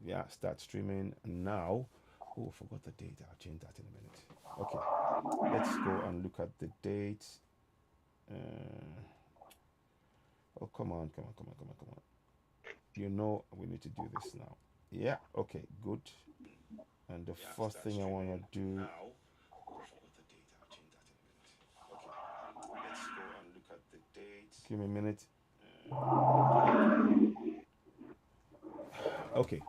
Yeah, start streaming now. Oh, I forgot the date. I'll change that in a minute. Okay, let's go and look at the date. Uh, oh, come on, come on, come on, come on, come on. You know we need to do this now. Yeah, okay, good. And the first thing I want to do. Oh, I forgot the date. I'll change that in a minute. Okay, let's go and look at the date. Give me a minute. Okay,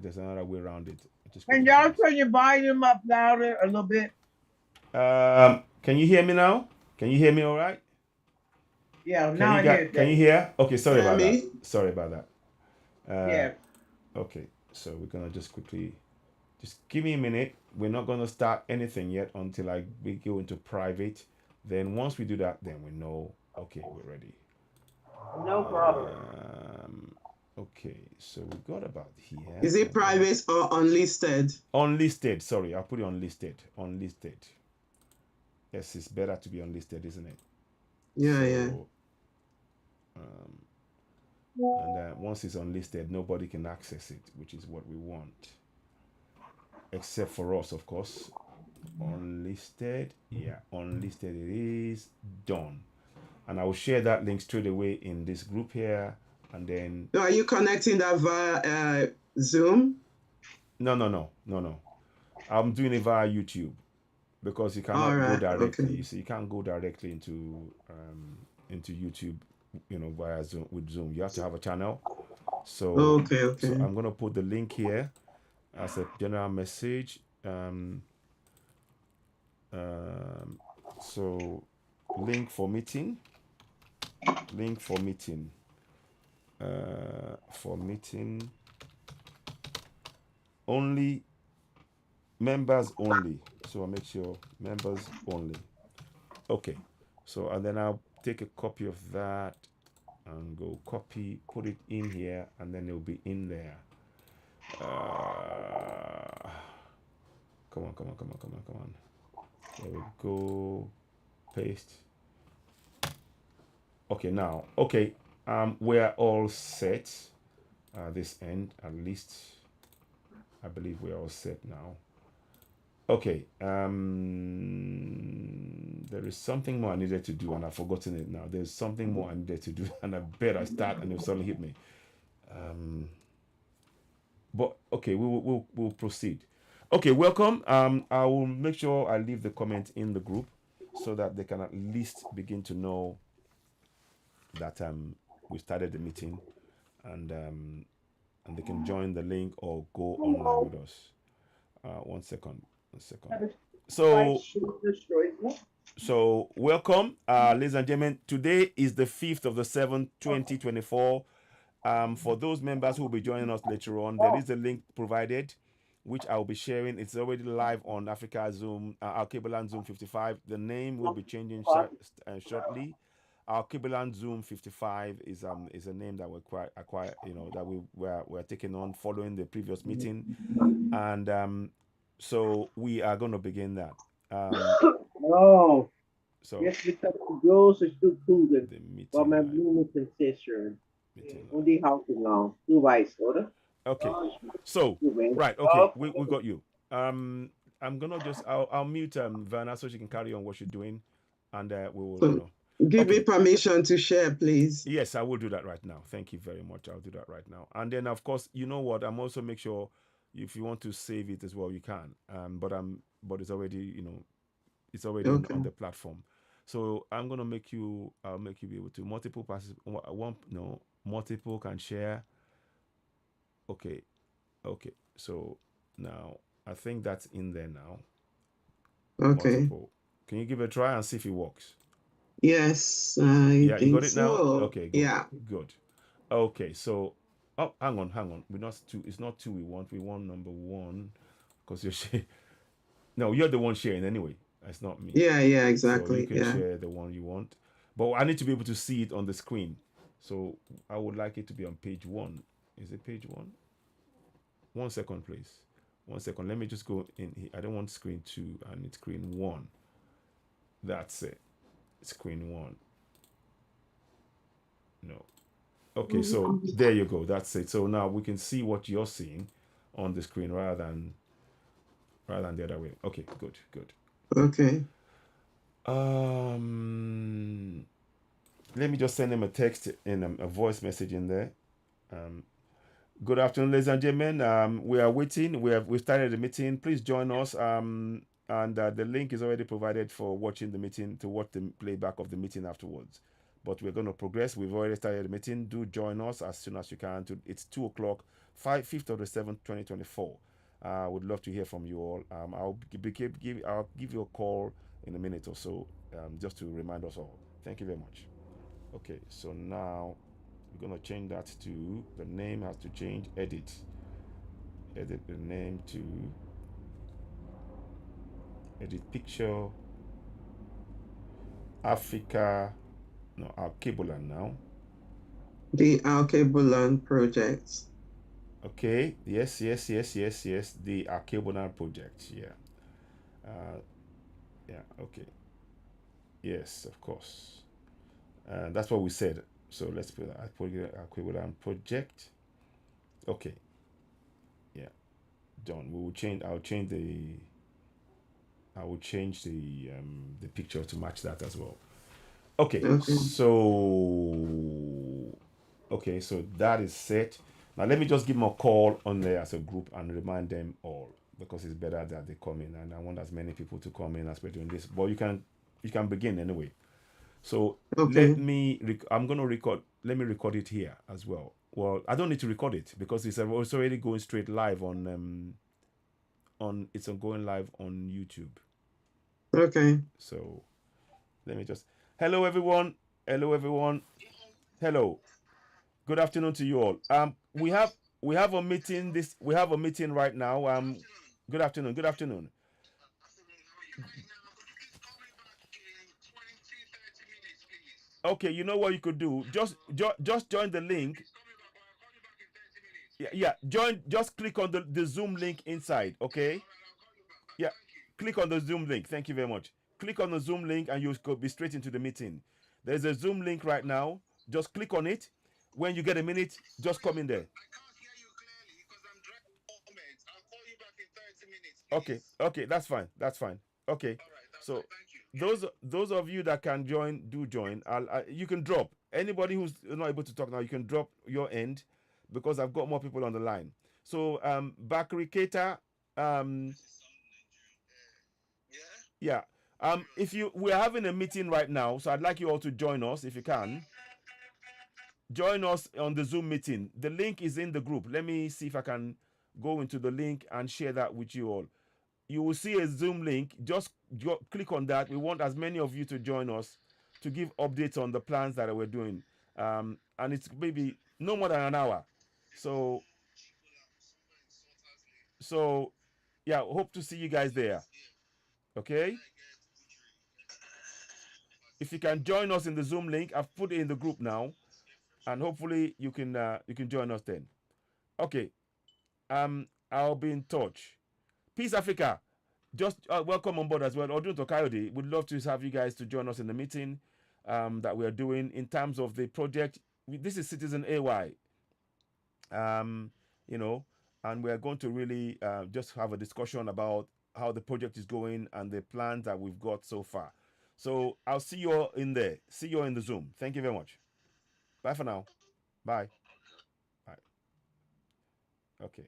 there's another way around it. I just Can quickly do y'all this. turn your volume up louder a little bit? Can you hear me now? Can you hear me all right? Yeah, now I hear it Can you better. hear? Okay, sorry Hear about that. me? Sorry about that. Uh, Yeah. okay, so we're gonna just quickly, just give me a minute. We're not gonna start anything yet until we go into private. Then once we do that, then we know. Okay, we're ready. No problem. Okay, so we got about here. Is it private or unlisted? Unlisted. Sorry, I'll put it unlisted. Unlisted. Yes, it's better to be unlisted, isn't it? Yeah, yeah. So, um, and once it's unlisted, nobody can access it, which is what we want, except for us, of course. Unlisted, yeah, unlisted it is. Done. And I will share that link straight away in this group here, and then So are you connecting that via Zoom? no. I'm doing it via YouTube because you All cannot go right. directly. Okay. You see, you can't go directly into YouTube, via Zoom with Zoom. You have to have a channel. So Okay. so Okay. I'm gonna put the link here as a general message. Um, so link for meeting, link for meeting only, members only. So I'll make sure members only. Okay. So and then I'll take a copy of that and go copy, put it in here, and then it'll be in there. Uh, come on, come on, come on, come on, come on. There we go. Paste. Okay, now, okay, we're all set. This end, at least, I believe we're all set now. Okay, there is something more I needed to do, and I've forgotten it now. There's something more I needed to do, and I better start, and it'll suddenly hit me. Um, but okay, we'll proceed. Okay, welcome. I will make sure I leave the comment in the group so that they can at least begin to know that we started the meeting, and they can join the link or go online with us. One second, one second. So welcome, ladies and gentlemen. Today is the 5th of the 7th, 2024. For those members who will be joining us later on, there is a link provided, which I will be sharing. It's already live on Africa Zoom, Alkebulanzoom55. The name will be changing shortly. Alkebulanzoom55 is a name that we acquire, that we're taking on following the previous meeting, and so we are going to begin that. Oh, So jetzt wird das große Stück Kuchen the von meeting meinem live, Blumenprinzessin. meeting Und live. die Hauptsaison. Du weißt, oder? Okay, so Du weißt. right, okay, we got you. I'm gonna just I'll mute Verna so she can carry on what she's doing, and we will, So give me Okay, permission to share, please. yes, I will do that right now. Thank you very much. I'll do that right now, and then of course, you know what? I'm also make sure if you want to save it as well, you can. But it's already, it's already Okay. on the platform. So I'll make you be able to multiple passes. One, no, multiple can share. Okay, okay. So now I think that's in there now. Okay. Multiple. Can you give it a try and see if it works? Yes, I Yeah, you got think it now? so. Okay, good. Yeah. Good. Okay, so oh, hang on, hang on. We're not two. It's not two we want. We want number one because you're sharing. No, you're the one sharing anyway. It's not me. Yeah, yeah, So you exactly. can Yeah. share the one you want. But I need to be able to see it on the screen. So I would like it to be on page one. Is it page one? 1 second, please. 1 second. Let me just go in here. I don't want screen two. I need screen one. That's it. Screen one. No. Okay, so there you go. That's it. So now we can see what you're seeing on the screen rather than the other way. Okay, good, good. Okay. Let me just send him a text in a voice message in there. Um, Good afternoon, ladies and gentlemen. We are waiting. We started the meeting. Please join us. And the link is already provided for watching the meeting to watch the playback of the meeting afterwards. But we're going to progress. We've already started the meeting. Do join us as soon as you can. It's 2 o'clock, 5th of the 7th, 2024. I would love to hear from you all. I'll give you a call in a minute or so, just to remind us all. Thank you very much. Okay, so now we're going to change that to the name has to change. Edit the name to edit picture Africa. No, Alkebulan now. The Alkebulan project. Okay, yes, the Alkebulan project. Yeah, yeah, okay, yes, of course. That's what we said. So let's put that Alkebulan project. Okay, yeah, done. We will change. I will change the picture to match that as well. Okay, Okay. so that is set. Now let me just give them a call on there as a group and remind them all, because it's better that they come in, and I want as many people to come in as we're doing this. But you can begin anyway. So Okay. I'm gonna record. Let me record it here as well. Well, I don't need to record it because it's already going straight live it's going live on YouTube. Okay. So let me just. Hello everyone. Hello everyone. Hello. Good afternoon to you all. We have a meeting. We have a meeting right now. Good afternoon. Good afternoon. Okay, you know what you could do? Just join the link. Yeah, yeah. Join. Just click on the Zoom link inside. Okay. Yeah. Click on the Zoom link. Thank you very much. Click on the Zoom link and you'll be straight into the meeting. There's a Zoom link right now. Just click on it. When you get a minute, just come in there. Okay, okay, that's fine. That's fine. Okay. So those of you that can join, do join. You can drop. Anybody who's not able to talk now, you can drop your end because I've got more people on the line. So Bakari Keita, um yeah. If we're having a meeting right now, so I'd like you all to join us if you can. Join us on the Zoom meeting. The link is in the group. Let me see if I can go into the link and share that with you all. You will see a Zoom link. Just click on that. We want as many of you to join us to give updates on the plans that we're doing. And it's maybe no more than an hour. So yeah, hope to see you guys there. Okay? If you can join us in the Zoom link, I've put it in the group now, and hopefully you can join us then. Okay. I'll be in touch. Peace Africa. Just welcome on board as well. Odun Tokayode, we'd love to have you guys to join us in the meeting that we are doing in terms of the project. This is Citizen AY, um, you know, and we are going to really just have a discussion about how the project is going and the plans that we've got so far. So I'll see you all in there. See you all in the Zoom. Thank you very much. Bye for now. Bye. Bye. Okay.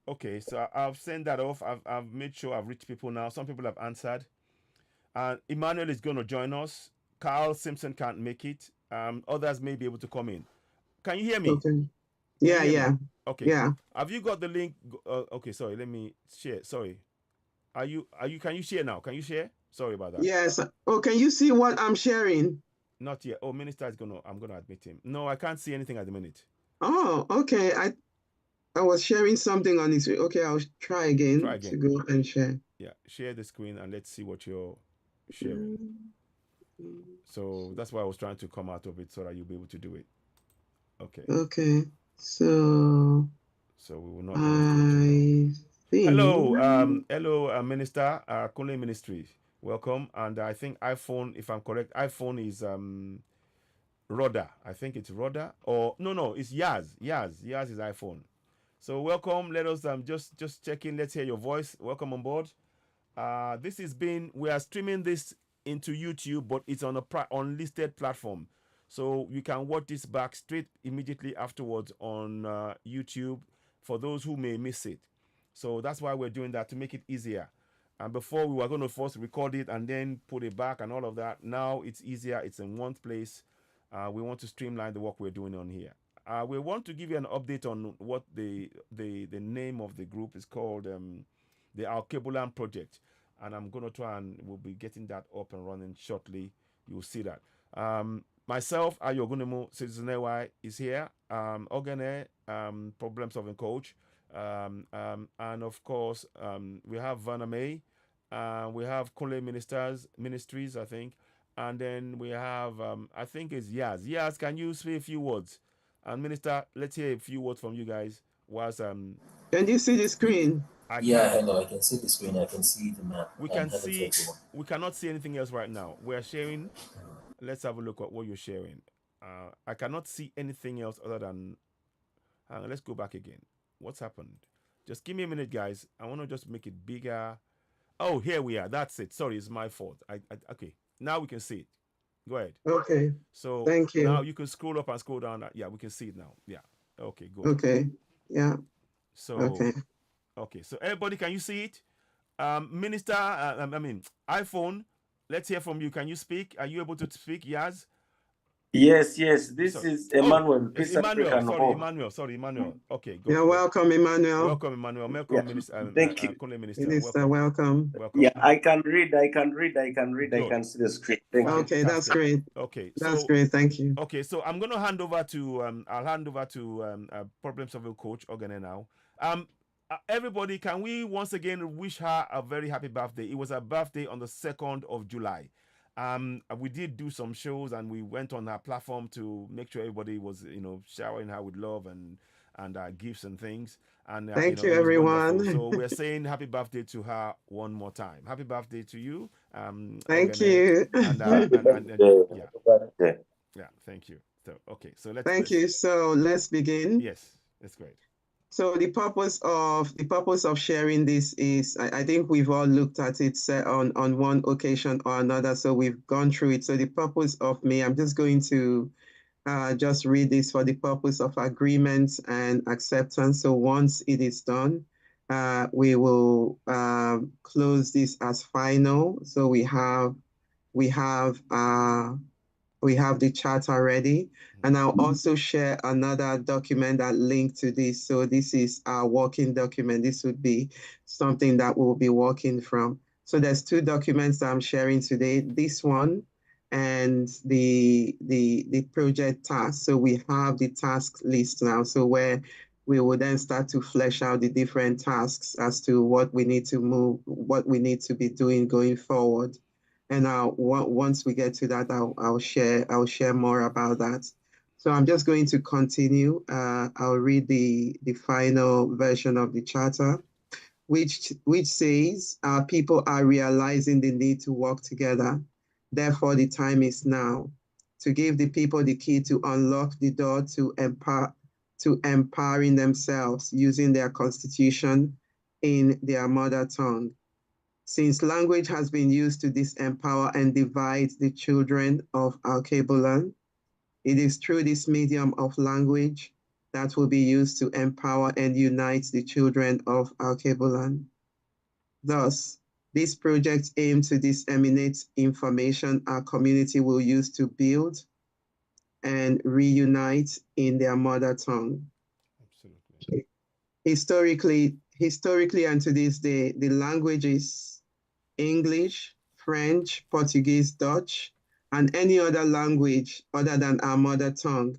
Okay, so I've sent that off. I've made sure I've reached people now. Some people have answered. And Emmanuel is going to join us. Carl Simpson can't make it. Others may be able to come in. Can you hear me? Okay. Can you Yeah, hear me? yeah. Okay. Yeah. Have you got the link? Okay, sorry. Let me share. Sorry. Can you share now? Can you share? Sorry about that. Yes. Oh, can you see what I'm sharing? Not yet. Oh, Minister is I'm gonna admit him. No, I can't see anything at the minute. Oh, okay. I was sharing something on it. Okay, I'll try Try again to again. go and share. Yeah, share the screen and let's see what you're sharing. So that's why I was trying to come out of it so that you'll be able to do it. Okay. Okay. So So we will not just go to now. I Hello, think Minister, Kunle Ministry. Welcome. And I think iPhone, if I'm correct, iPhone is Roda. I think it's Roda. Or no, it's Yaz. Yaz is iPhone. So welcome. Let us just check in. Let's hear your voice. Welcome on board. This is being, we are streaming this into YouTube, but it's on a unlisted platform. So you can watch this back straight immediately afterwards on YouTube for those who may miss it. So that's why we're doing that, to make it easier. And before we were going to first record it and then put it back and all of that. Now it's easier. It's in one place. We want to streamline the work we're doing on here. We want to give you an update on what the name of the group is called, the Alkebulan project, and I'm going to try and we'll be getting that up and running shortly. You'll see that. Myself, Ayogunemu Citizen is here. Ogene, problem solving coach. And of course, we have Vanna May. We have Kunle Ministries, I think. And then we have, I think it's Yaz. Yaz, can you say a few words? And Minister, let's hear a few words from you guys. Was can you see the screen? I Yeah, can. hello. I can see the screen. I can see the map. We And can hello to see. everyone. We cannot see anything else right now. We're sharing. Let's have a look at what you're sharing. I cannot see anything else other than. Hang on, let's go back again. What's happened? Just give me a minute, guys. I want to just make it bigger. Oh, here we are. That's it. Sorry, it's my fault. Okay. Now we can see it. Go ahead. Okay. So Thank you. now you can scroll up and scroll down. Yeah, we can see it now. Yeah. Okay, good. Okay. Yeah. So Okay. So everybody, can you see it? Minister, iPhone. Let's hear from you. Can you speak? Are you able to speak, Yaz? Yes. This Sorry. is Emmanuel, It's Peace Emmanuel. African Sorry, Hub. Emmanuel. Okay, good. You're welcome, Emmanuel. Welcome, Emmanuel. Yeah, Welcome, Minister. thank you. Kunle Minister. Minister, welcome. Welcome. Yeah, I can read. I can Good. see the screen. Thank you. Okay, that's great. Okay, That's so great. Thank you. okay, so I'm gonna hand over to I'll hand over to problem solving coach Ogene now. Everybody, can we once again wish her a very happy birthday? It was her birthday on the 2nd of July. We did do some shows and we went on her platform to make sure everybody was, showering her with love and gifts and things. And Thank you, it was everyone. wonderful. So we're saying happy birthday to her one more time. Happy birthday to you. Thank Ogene. you. Yeah, thank you. So okay, so Thank you. So let's begin. Yes, that's great. So the purpose of sharing this is, I think we've all looked at it on one occasion or another. So we've gone through it. So the purpose of me, I'm just going to just read this for the purpose of agreement and acceptance. So once it is done, we will close this as final. So we have the chart already, and I'll also share another document that linked to this. So this is our working document. This would be something that we'll be working from. So there's two documents that I'm sharing today. This one and the project task. So we have the task list now. So where we will then start to flesh out the different tasks as to what we need to move, what we need to be doing going forward. And once we get to that, I'll share more about that. So I'm just going to continue. I'll read the final version of the charter, which says our people are realizing the need to work together. Therefore, the time is now to give the people the key to unlock the door to empowering themselves using their constitution in their mother tongue. Since language has been used to disempower and divide the children of Alkebulan, it is through this medium of language that will be used to empower and unite the children of Alkebulan. Thus, this project aims to disseminate information our community will use to build and reunite in their mother tongue. Absolutely. Historically and to this day, the language is English, French, Portuguese, Dutch, and any other language other than our mother tongue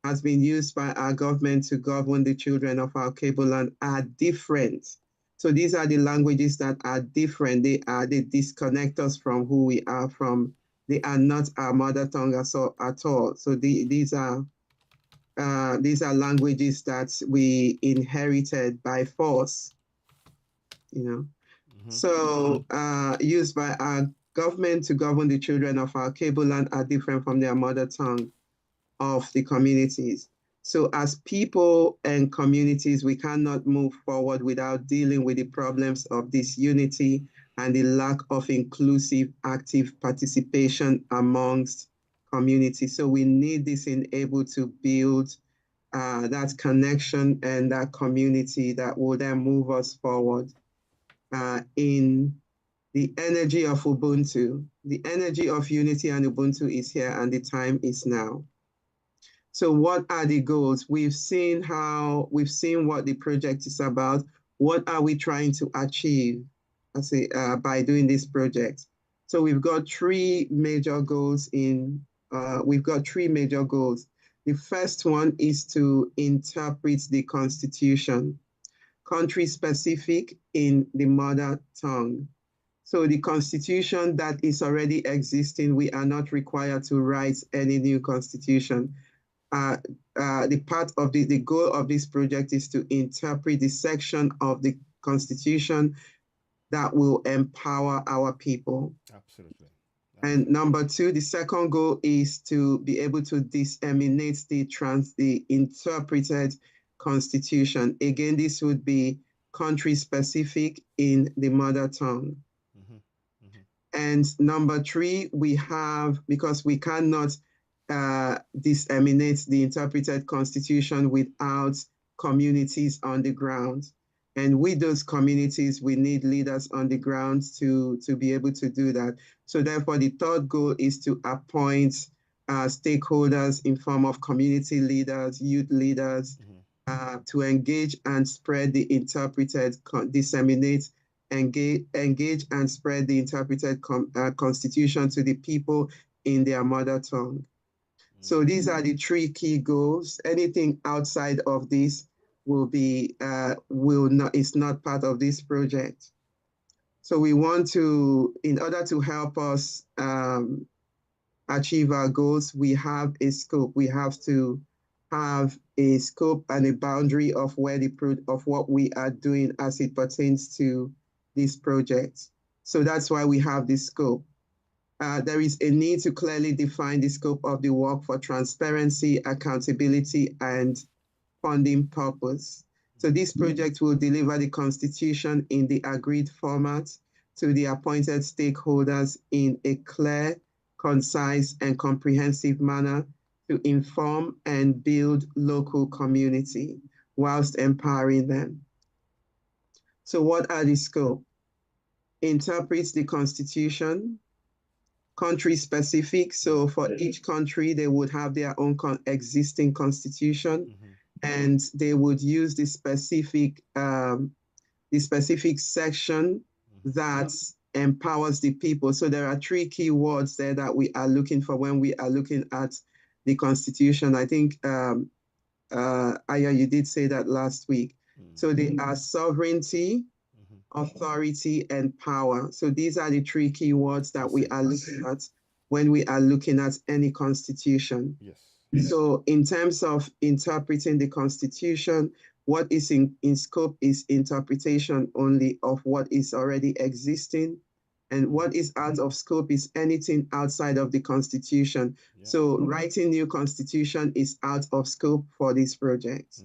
has been used by our government to govern the children of Alkebulan are different. So these are the languages that are different. They disconnect us from who we are from. They are not our mother tongue at all. So these are these are languages that we inherited by force, you know. So used by our government to govern the children of our Alkebulan are different from their mother tongue of the communities. So as people and communities, we cannot move forward without dealing with the problems of disunity and the lack of inclusive, active participation amongst communities. So we need this in able to build that connection and that community that will then move us forward in the energy of Ubuntu. The energy of unity and Ubuntu is here and the time is now. So what are the goals? We've seen what the project is about. What are we trying to achieve by doing this project? So we've got three major goals The first one is to interpret the Constitution, country specific in the mother tongue. So the Constitution that is already existing, we are not required to write any new Constitution. The goal of this project is to interpret the section of the Constitution that will empower our people. Absolutely. And number two, the second goal is to be able to disseminate the interpreted Constitution. Again, this would be country specific in the mother tongue. And number three, because we cannot disseminate the interpreted Constitution without communities on the ground. And with those communities, we need leaders on the ground to be able to do that. So therefore, the third goal is to appoint stakeholders in form of community leaders, youth leaders, to engage and spread the interpreted, engage and spread the interpreted Constitution to the people in their mother tongue. So these are the three key goals. Anything outside of this is not part of this project. So we want to, in order to help us achieve our goals, we have a scope. We have to have a scope and a boundary of what we are doing as it pertains to this project. So that's why we have this scope. There is a need to clearly define the scope of the work for transparency, accountability, and funding purpose. So this project will deliver the Constitution in the agreed format to the appointed stakeholders in a clear, concise, and comprehensive manner to inform and build local community whilst empowering them. So what are the scope? Interprets the Constitution, country specific. So for each country, they would have their own existing constitution, and they would use the specific section that empowers the people. So there are three key words there that we are looking for when we are looking at the Constitution. I think Aya, you did say that last week. So they are sovereignty, authority, and power. So these are the three key words that we are looking at when we are looking at any constitution. Yes. So in terms of interpreting the Constitution, what is in scope is interpretation only of what is already existing, and what is out of scope is anything outside of the Constitution. Yeah. So writing new Constitution is out of scope for this project.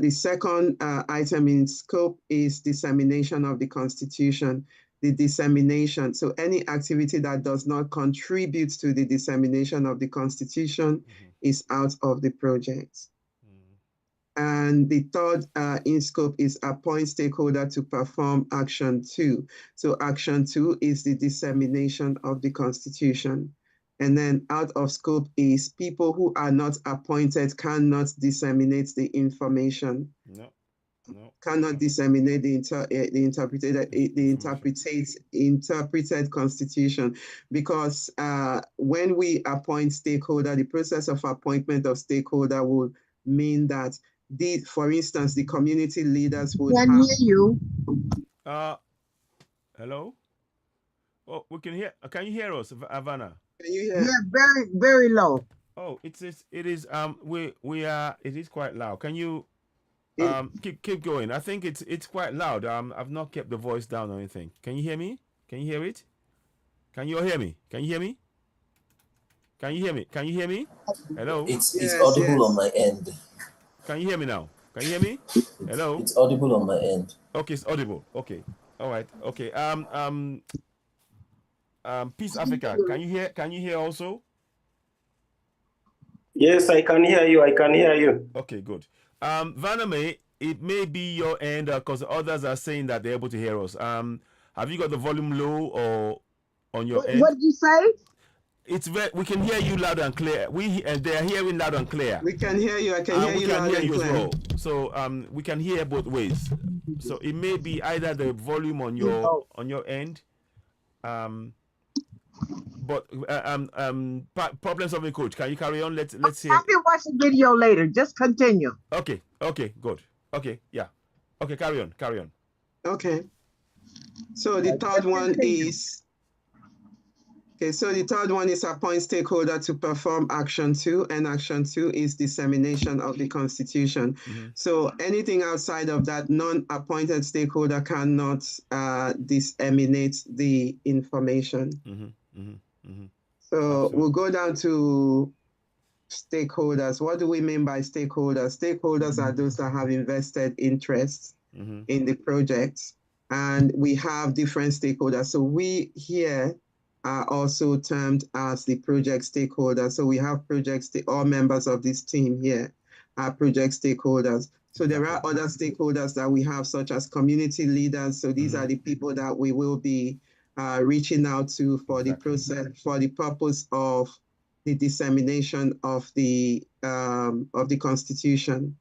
The second item in scope is dissemination of the Constitution. The dissemination, so any activity that does not contribute to the dissemination of the Constitution is out of the project. And the third in scope is appoint stakeholder to perform action 2. So action 2 is the dissemination of the Constitution. And then out of scope is people who are not appointed cannot disseminate the information. Cannot disseminate the interpreted Constitution, because when we appoint stakeholder, the process of appointment of stakeholder will mean that for instance, the community leaders would Can hear you. Hello? Oh, we can hear. Can you hear us, Havana? Can you hear? Yeah, very, very low. Oh, it is we are it is quite loud. Can you It, keep going? I think it's quite loud. I've not kept the voice down or anything. Can you hear me? Can you hear it? Can you all hear me? Can you hear me? Can you hear me? Can you hear me? Hello? It's yes, audible on yes. my end. Can you hear me now? Can you hear me? Hello? It's audible on my end. Okay, it's audible. Okay. All right. Okay. Peace Africa. Can you hear also? Yes, I can hear you. I can hear you. Okay, good. Vaname, it may be your end because others are saying that they're able to hear us. Have you got the volume low or on your end? What did you say? It's we can hear you loud and clear. They are hearing loud and clear. We can hear you. I can hear We you can loud hear and you as clear. well. So we can hear both ways. So it may be either the volume on your end, but problem solving coach. Can you carry on? Let's hear. I can watch the video later. Just continue. Okay, good. Okay, yeah. Okay, carry on. Okay. So the third one is appoint stakeholder to perform action 2, and action 2 is dissemination of the constitution. So anything outside of that, non-appointed stakeholder cannot disseminate the information. So we'll go down to stakeholders. What do we mean by stakeholders? Stakeholders are those that have invested interest in the project, and we have different stakeholders. So we here are also termed as the project stakeholders. So we have all members of this team here are project stakeholders. So there are other stakeholders that we have, such as community leaders. So these are the people that we will be reaching out to for the process, for the purpose of the dissemination of the Constitution.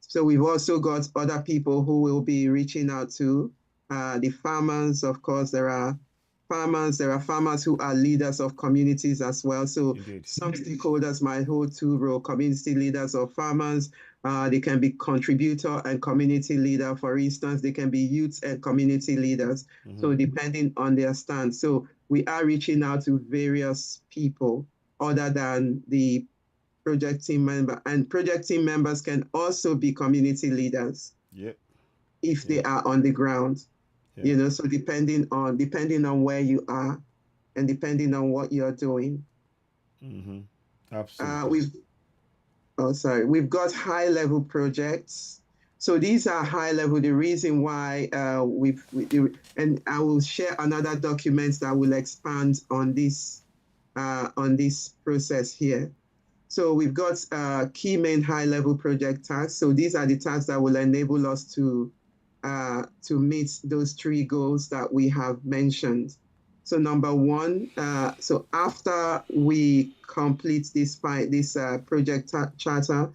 So we've also got other people who will be reaching out to the farmers. Of course, there are farmers who are leaders of communities as well. So some stakeholders might hold two roles: community leaders or farmers. They can be contributor and community leader. For instance, they can be youth and community leaders. So depending on their stance. So we are reaching out to various people other than the project team member, and project team members can also be community leaders if they are on the ground. So depending on where you are and depending on what you're doing. Absolutely. We've got high level projects. So these are high level. The reason why and I will share another document that will expand on this process here. So we've got key main high-level project tasks. So these are the tasks that will enable us to meet those 3 goals that we have mentioned. So number 1, so after we complete this project charter,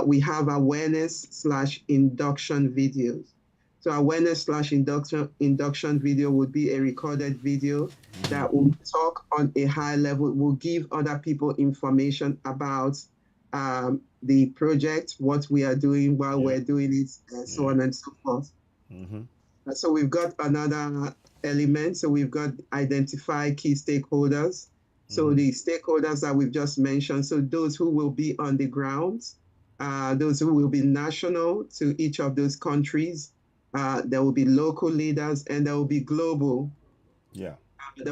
we have awareness/induction videos. So awareness/induction video would be a recorded video that will talk on a high level, will give other people information about the project, what we are doing while we're doing it, and so on and so forth. So we've got another element. So we've got identify key stakeholders. So the stakeholders that we've just mentioned, so those who will be on the ground, those who will be national to each of those countries. There will be local leaders and there will be global. There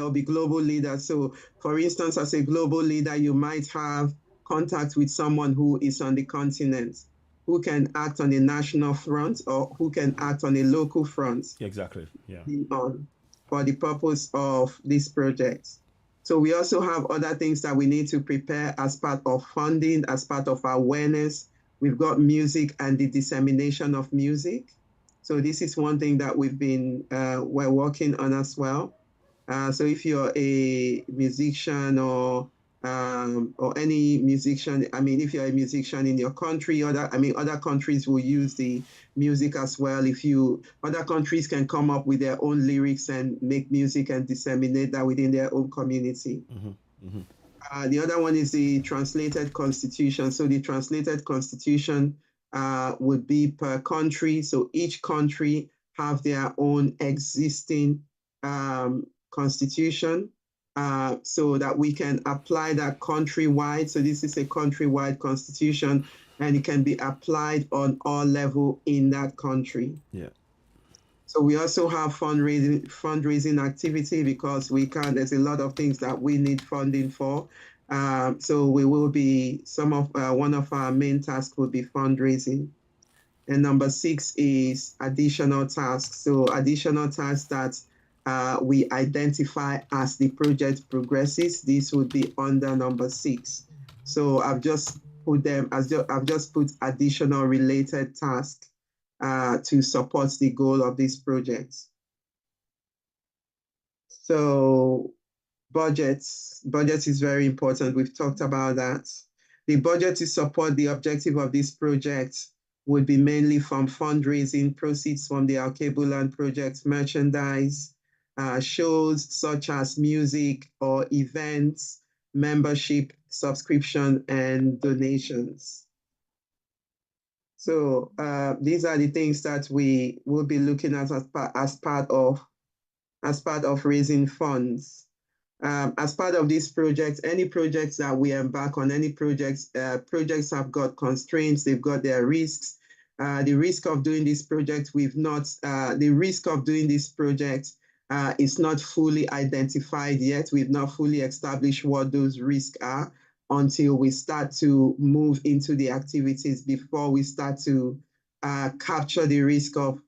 will be global leaders. So for instance, as a global leader, you might have contact with someone who is on the continent, who can act on a national front or who can act on a local front. Exactly, yeah. For the purpose of this project. So we also have other things that we need to prepare as part of funding, as part of awareness. We've got music and the dissemination of music. So this is one thing that we're working on as well. So if you're a musician or any musician, if you're a musician in your country, other countries will use the music as well. Other countries can come up with their own lyrics and make music and disseminate that within their own community. The other one is the translated constitution. So the translated constitution would be per country. So each country have their own existing constitution. so that we can apply that countrywide. So this is a countrywide constitution, and it can be applied on all level in that country. Yeah. So we also have fundraising activity because there's a lot of things that we need funding for. So we will be, one of our main tasks will be fundraising. And number 6 is additional tasks. So additional tasks that we identify as the project progresses. This would be under number 6. So I've just put additional related tasks to support the goal of this project. So budget is very important. We've talked about that. The budget to support the objective of this project would be mainly from fundraising, proceeds from the Alkebulanzoom project, merchandise, shows such as music or events, membership, subscription, and donations. So these are the things that we will be looking at as part of raising funds. As part of this project, any projects that we embark on, any projects have got constraints, they've got their risks. The risk of doing this project, is not fully identified yet. We've not fully established what those risks are until we start to move into the activities before we start to capture the risk of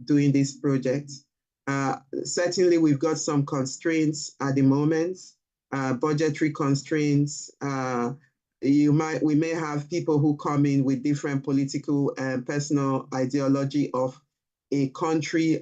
doing this project. Certainly, we've got some constraints at the moment, budgetary constraints. We may have people who come in with different political and personal ideology of the country.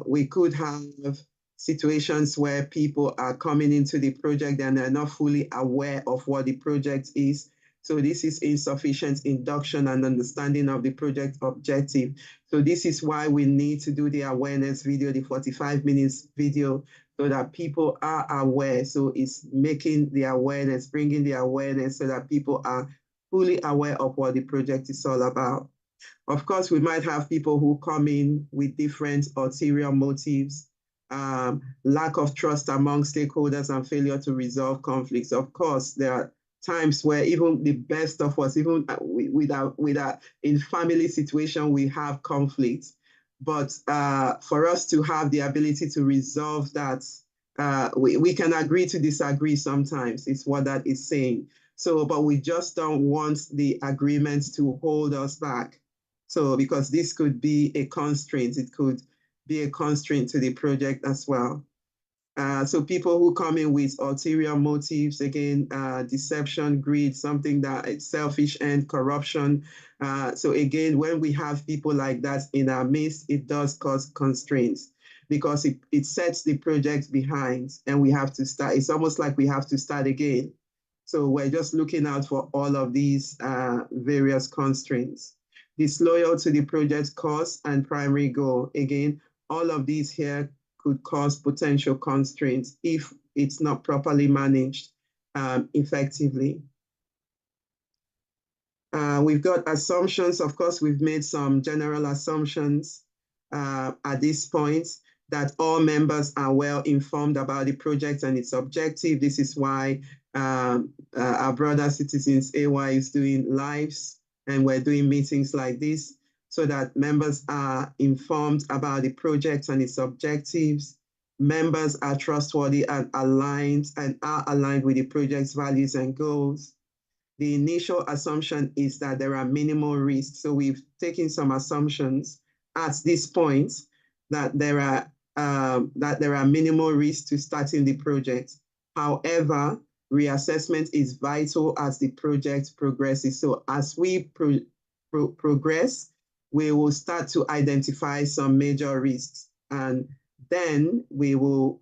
We could have situations where people are coming into the project and they're not fully aware of what the project is. So this is insufficient induction and understanding of the project objective. So this is why we need to do the awareness video, the 45 minutes video, so that people are aware. So it's making the awareness, bringing the awareness so that people are fully aware of what the project is all about. Of course, we might have people who come in with different ulterior motives, lack of trust among stakeholders and failure to resolve conflicts. Of course, there are times where even the best of us, even in family situation, we have conflicts. But for us to have the ability to resolve that, we can agree to disagree sometimes, is what that is saying. So, but we just don't want the agreement to hold us back. So, because this could be a constraint, it could be a constraint to the project as well. So people who come in with ulterior motives, again, deception, greed, something that is selfish and corruption. So again, when we have people like that in our midst, it does cause constraints because it sets the project behind and we have to start. It's almost like we have to start again. So we're just looking out for all of these various constraints. Disloyal to the project cause and primary goal. Again, all of these here could cause potential constraints if it's not properly managed effectively. We've got assumptions. Of course, we've made some general assumptions at this point that all members are well informed about the project and its objective. This is why our brother Citizens AY is doing lives and we're doing meetings like this, so that members are informed about the project and its objectives. Members are trustworthy and are aligned with the project's values and goals. The initial assumption is that there are minimal risks. So we've taken some assumptions at this point that there are minimal risks to starting the project. However, reassessment is vital as the project progresses. So as we progress, we will start to identify some major risks, and then we will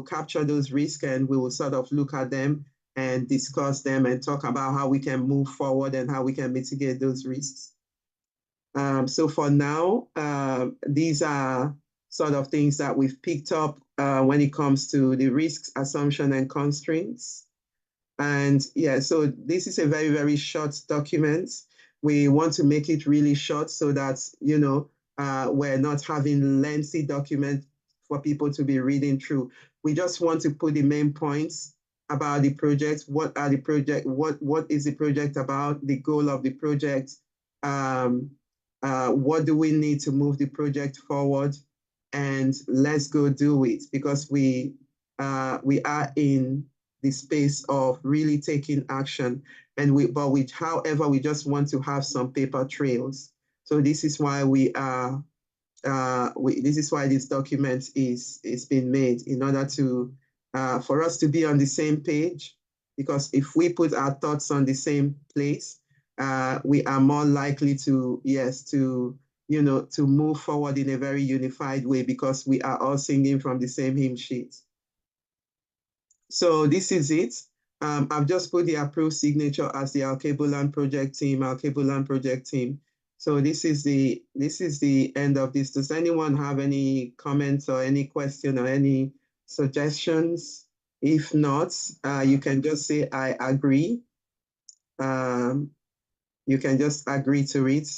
capture those risks and we will sort of look at them and discuss them and talk about how we can move forward and how we can mitigate those risks. So for now, these are sort of things that we've picked up when it comes to the risks, assumption, and constraints. And yeah, so this is a very, very short document. We want to make it really short so that, you know, we're not having lengthy documents for people to be reading through. we just want to put the main points about the project. What are the project? What is the project about? The goal of the project. What do we need to move the project forward? And let's go do it, because we are in the space of really taking action. And however, we just want to have some paper trails. So this is why we are. This is why this document is being made, in order to for us to be on the same page. Because if we put our thoughts on the same place, we are more likely to to move forward in a very unified way, because we are all singing from the same hymn sheet. So this is it. I've just put the approved signature as the Alkebulan project team. So this is the end of this. Does anyone have any comments or any question or any suggestions? If not, you can just say I agree. You can just agree to it.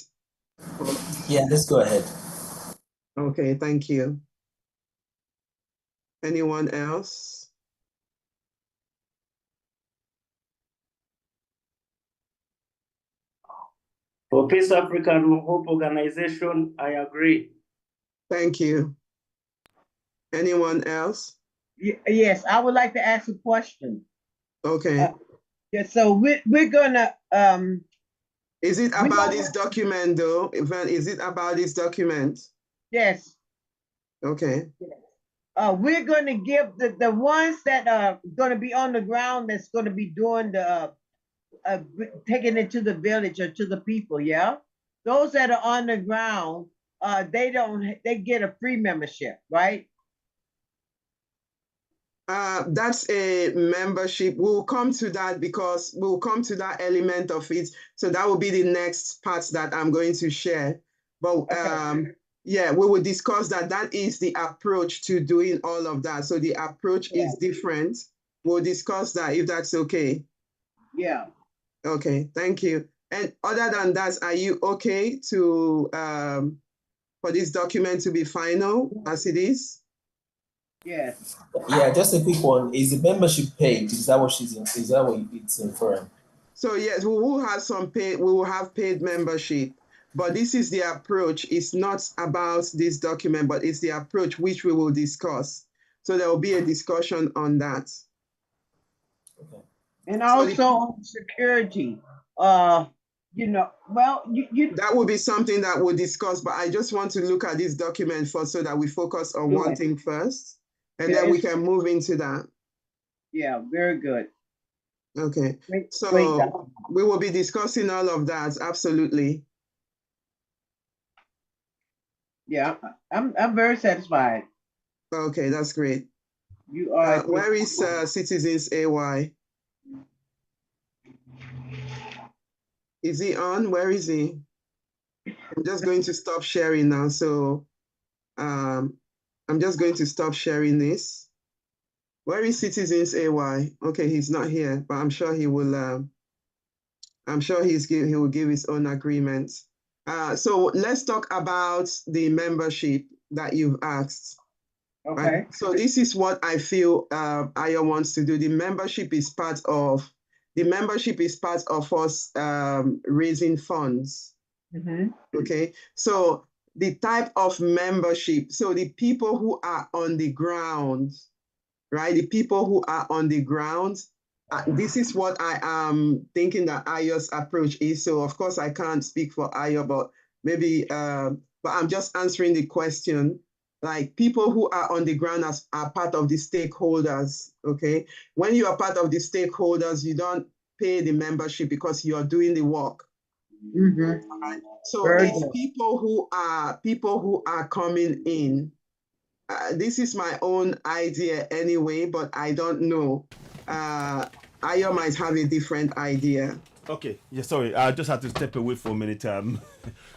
Yeah, let's go ahead. Okay, thank you. Anyone else? For Peace African Hope Organization, I agree. Thank you. Anyone else? Yes, I would like to ask a question. Okay. Yeah, so we're gonna Is it about this document though? Is it about this document? Yes. Okay. We're gonna give the ones that are gonna be on the ground, that's gonna be doing the taking it to the village or to the people, yeah? Those that are on the ground, they get a free membership, right? That's a membership. We'll come to that, because we'll come to that element of it. So that will be the next part that I'm going to share. But yeah, we will discuss that. That is the approach to doing all of that. So the approach is different. We'll discuss that, if that's okay. Yeah. Okay, thank you. And other than that, are you okay to for this document to be final as it is? Yes. Yeah, just a quick one. Is the membership paid? Is that what it's inferring? So yes, we will have some paid. We will have paid membership, but this is the approach. It's not about this document, but it's the approach which we will discuss. So there will be a discussion on that. Okay. And also on security, you know, well, you that will be something that we'll discuss. But I just want to look at this document first, so that we focus on one thing first, and then we can move into that. Yeah, very good. Okay, great we will be discussing all of that. Absolutely. Yeah, I'm very satisfied. Okay, that's great. You are. Where is Citizens AY? Is he on? Where is he? I'm just going to stop sharing now. So I'm just going to stop sharing this. Where is Citizens AY? Okay, he's not here, but I'm sure he will. I'm sure he will give his own agreement. So let's talk about the membership that you've asked. Okay. Right? So this is what I feel Ayo wants to do. The membership is part of us raising funds. Mm-hmm. Okay, so the type of membership, so the people who are on the ground, right? The people who are on the ground, this is what I am thinking that Ayo's approach is. So of course I can't speak for Ayo, but maybe, but I'm just answering the question. Like, people who are on the ground are part of the stakeholders, okay? When you are part of the stakeholders, you don't pay the membership because you are doing the work. Mm-hmm. Right? So it's people who are coming in. This is my own idea anyway, but I don't know. Ayo might have a different idea. Okay, yeah, sorry, I just had to step away for a minute.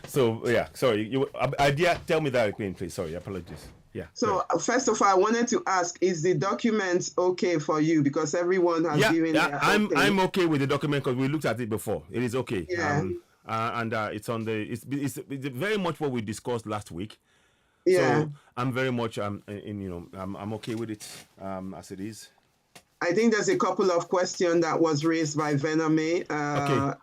So yeah, sorry. Idea, tell me that again, please. Sorry, apologies. Yeah. So first of all, I wanted to ask: is the document okay for you? Because everyone has given. Yeah, I'm okay with the document because we looked at it before. It is okay. Yeah. And it's on the. It's very much what we discussed last week. Yeah. So I'm very much I'm okay with it as it is. I think there's a couple of questions that was raised by Vename. Okay.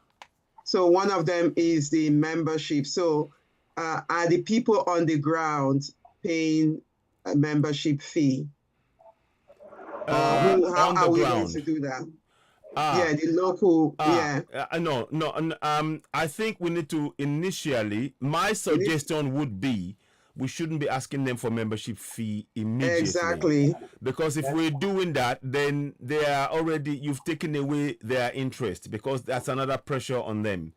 So one of them is the membership. So are the people on the ground paying a membership fee? How On the are we going to ground. do that? Ah, Yeah, the local, yeah. no. I think we need to initially. My suggestion would be we shouldn't be asking them for membership fee immediately, Exactly. because if we're doing that, then they are already you've taken away their interest, because that's another pressure on them.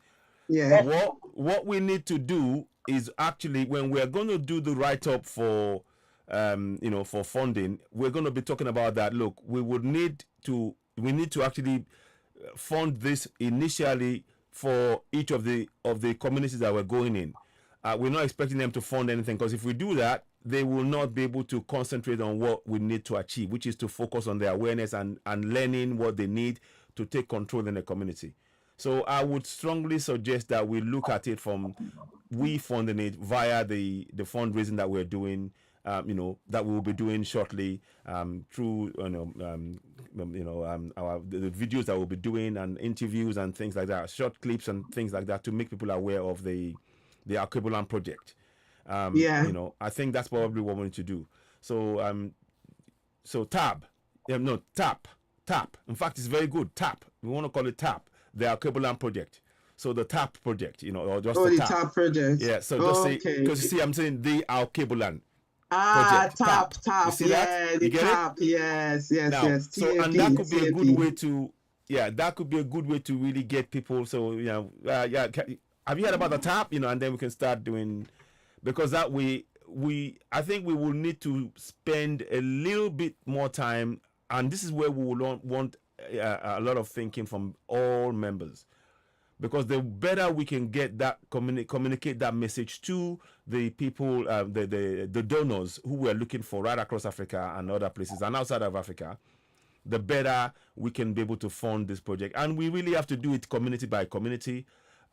Yeah. What we need to do is actually, when we're going to do the write up for for funding, we're going to be talking about that. Look, we need to actually fund this initially for each of the communities that we're going in. We're not expecting them to fund anything, because if we do that, they will not be able to concentrate on what we need to achieve, which is to focus on their awareness and learning what they need to take control in the community. So I would strongly suggest that we look at it from we funding it via the fundraising that we're doing, that we will be doing shortly, through the videos that we'll be doing, and interviews and things like that, short clips and things like that, to make people aware of the Alkebulan project. Yeah. I think that's probably what we need to do. So tap. In fact, it's very good. Tap. We want to call it tap. The Alkebulan project. So the tap project, or just Oh, the the tap. TAP project. Yeah. So just say, Okay. because you see, I'm saying the Alkebulan Ah, project. TAP. You see that? Yeah, You the get TAP. it? Yes. Now, so, and TAP, that could be a good TAP. way to, that could be a good way to really get people. So, have you heard about the tap? And then we can start doing, because that way I think we will need to spend a little bit more time, and this is where we will want a lot of thinking from all members, because the better we can get that communicate that message to the people, the donors who we're looking for right across Africa and other places and outside of Africa, the better we can be able to fund this project. And we really have to do it community by community,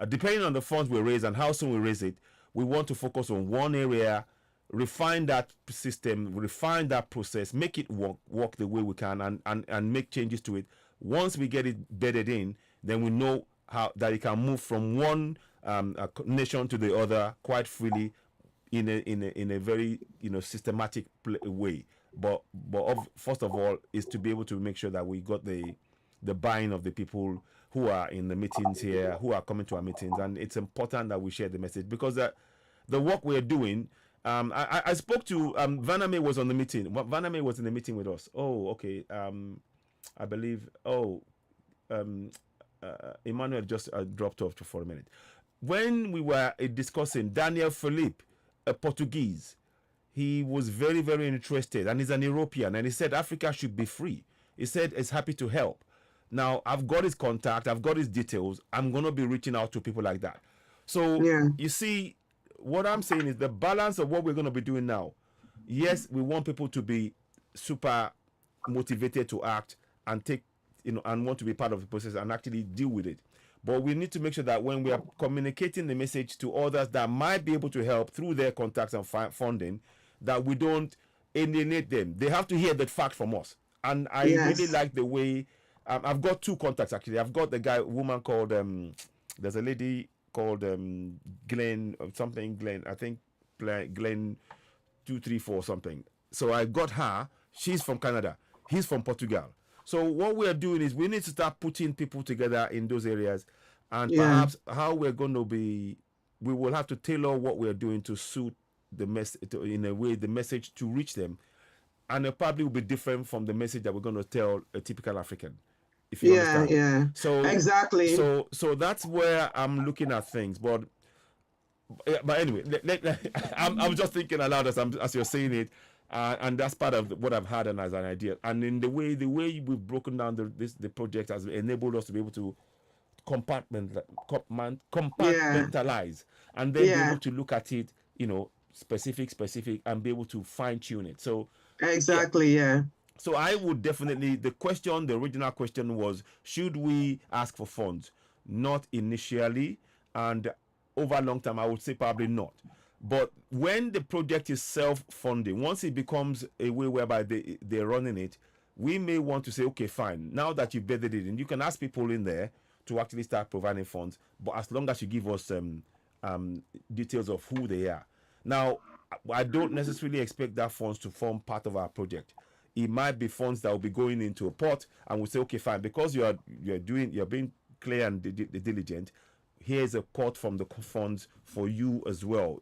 depending on the funds we raise and how soon we raise it. We want to focus on one area, refine that system, refine that process, make it work the way we can, and make changes to it. Once we get it bedded in, then we know how that it can move from one nation to the other quite freely, in a very systematic way. But first of all is to be able to make sure that we got the buying of the people who are in the meetings here, who are coming to our meetings. And it's important that we share the message, because the work we're doing, I spoke to Vaname was on the meeting. Vaname was in the meeting with us. Oh, okay. I believe. Emmanuel just dropped off for a minute. When we were discussing, Daniel Philippe, a Portuguese, he was very, very interested, and he's an European, and he said Africa should be free. He said he's happy to help. Now, I've got his contact, I've got his details. I'm going to be reaching out to people like that. So, you see, what I'm saying is the balance of what we're going to be doing now. Yes, we want people to be super motivated to act and take, and want to be part of the process and actually deal with it. But we need to make sure that when we are communicating the message to others that might be able to help through their contacts and funding, that we don't alienate them. They have to hear that fact from us. And I really like the way, I've got two contacts actually. I've got the woman called, there's a lady called Glenn, I think Glenn 234 or something. So I got her. She's from Canada. He's from Portugal. So what we are doing is we need to start putting people together in those areas, and perhaps how we're going to be, we will have to tailor what we're doing to suit the message, in a way, the message to reach them, and it probably will be different from the message that we're going to tell a typical African, if you understand. Yeah. So exactly. So that's where I'm looking at things, but anyway, I'm just thinking aloud as you're saying it. And that's part of what I've had as an idea. And in the way we've broken down the project has enabled us to be able to compartmentalize and then be able to look at it, specific, and be able to fine tune it. So exactly, So I would definitely, the original question was, should we ask for funds? Not initially, and over a long time, I would say probably not. But when the project is self-funding, once it becomes a way whereby they're running it, we may want to say, okay, fine. Now that you've bedded it in, you can ask people in there to actually start providing funds. But as long as you give us details of who they are. Now, I don't necessarily expect that funds to form part of our project. It might be funds that will be going into a pot, and we'll say, okay, fine, because you're being clear and diligent. Here's a pot from the funds for you as well,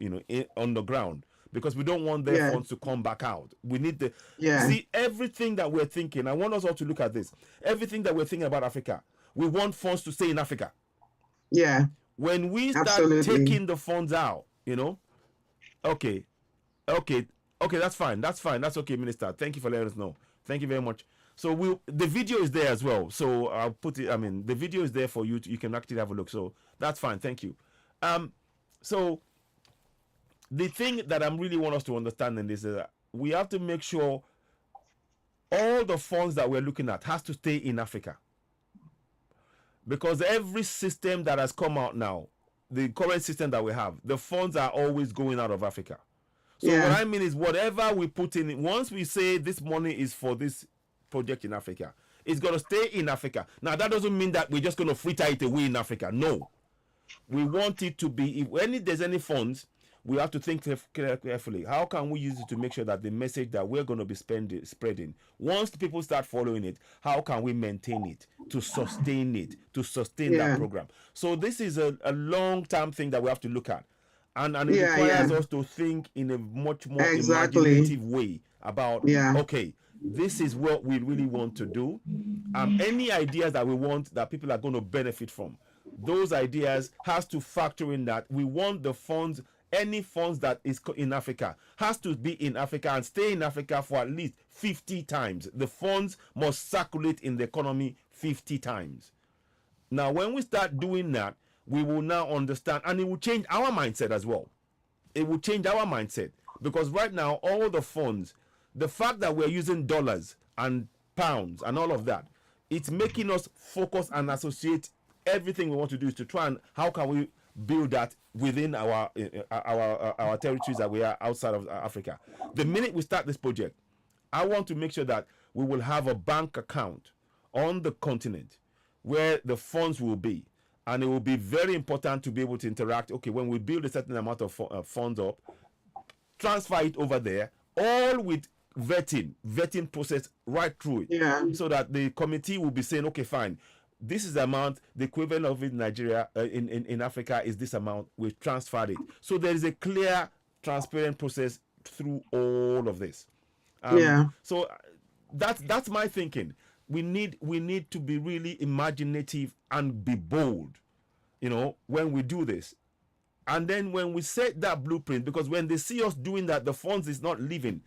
on the ground, because we don't want their funds to come back out. We need see everything that we're thinking. I want us all to look at this. Everything that we're thinking about Africa, we want funds to stay in Africa. Yeah. When we start taking the funds out, okay, that's fine. That's okay, Minister. Thank you for letting us know. Thank you very much. So the video is there as well. So I'll put it. I mean, the video is there for you. You can actually have a look. So that's fine. Thank you. So the thing that I really want us to understand in this is that we have to make sure all the funds that we're looking at has to stay in Africa, because every system that has come out now, the current system that we have, the funds are always going out of Africa. So what I mean is, whatever we put in, once we say this money is for this project in Africa, it's going to stay in Africa. Now, that doesn't mean that we're just going to fritter it away in Africa. No. We want it to be, if there's any funds, we have to think carefully. How can we use it to make sure that the message that we're going to be spreading, once people start following it, how can we maintain it, to sustain that program? So this is a long-term thing that we have to look at. And it requires us to think in a much more imaginative way about, okay, this is what we really want to do. Any ideas that we want that people are going to benefit from, those ideas has to factor in that we want the funds, any funds that is in Africa has to be in Africa and stay in Africa for at least 50 times. The funds must circulate in the economy 50 times. Now, when we start doing that, we will now understand, and it will change our mindset as well. It will change our mindset, because right now, all the funds, the fact that we're using dollars and pounds and all of that, it's making us focus and associate everything we want to do is to try and how can we build that within our territories that we are outside of Africa. The minute we start this project, I want to make sure that we will have a bank account on the continent where the funds will be. And it will be very important to be able to interact. Okay, when we build a certain amount of funds up, transfer it over there, all with vetting process right through it. So that the committee will be saying, okay, fine, this is the amount, the equivalent of it in Nigeria, in Africa is this amount, we've transferred it. So there is a clear, transparent process through all of this. So that's my thinking. We need to be really imaginative and be bold, when we do this. And then when we set that blueprint, because when they see us doing that, the funds is not leaving,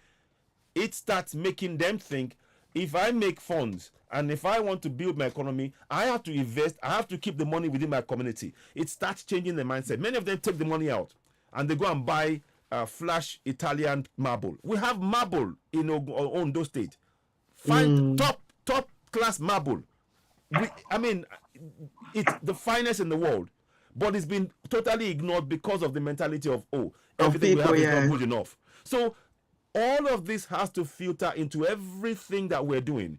it starts making them think, if I make funds and if I want to build my economy, I have to invest, I have to keep the money within my community. It starts changing the mindset. Many of them take the money out and they go and buy flash Italian marble. We have marble in Ondo State. Find top class marble. It's the finest in the world, but it's been totally ignored because of the mentality of everything we have is not good enough. So all of this has to filter into everything that we're doing,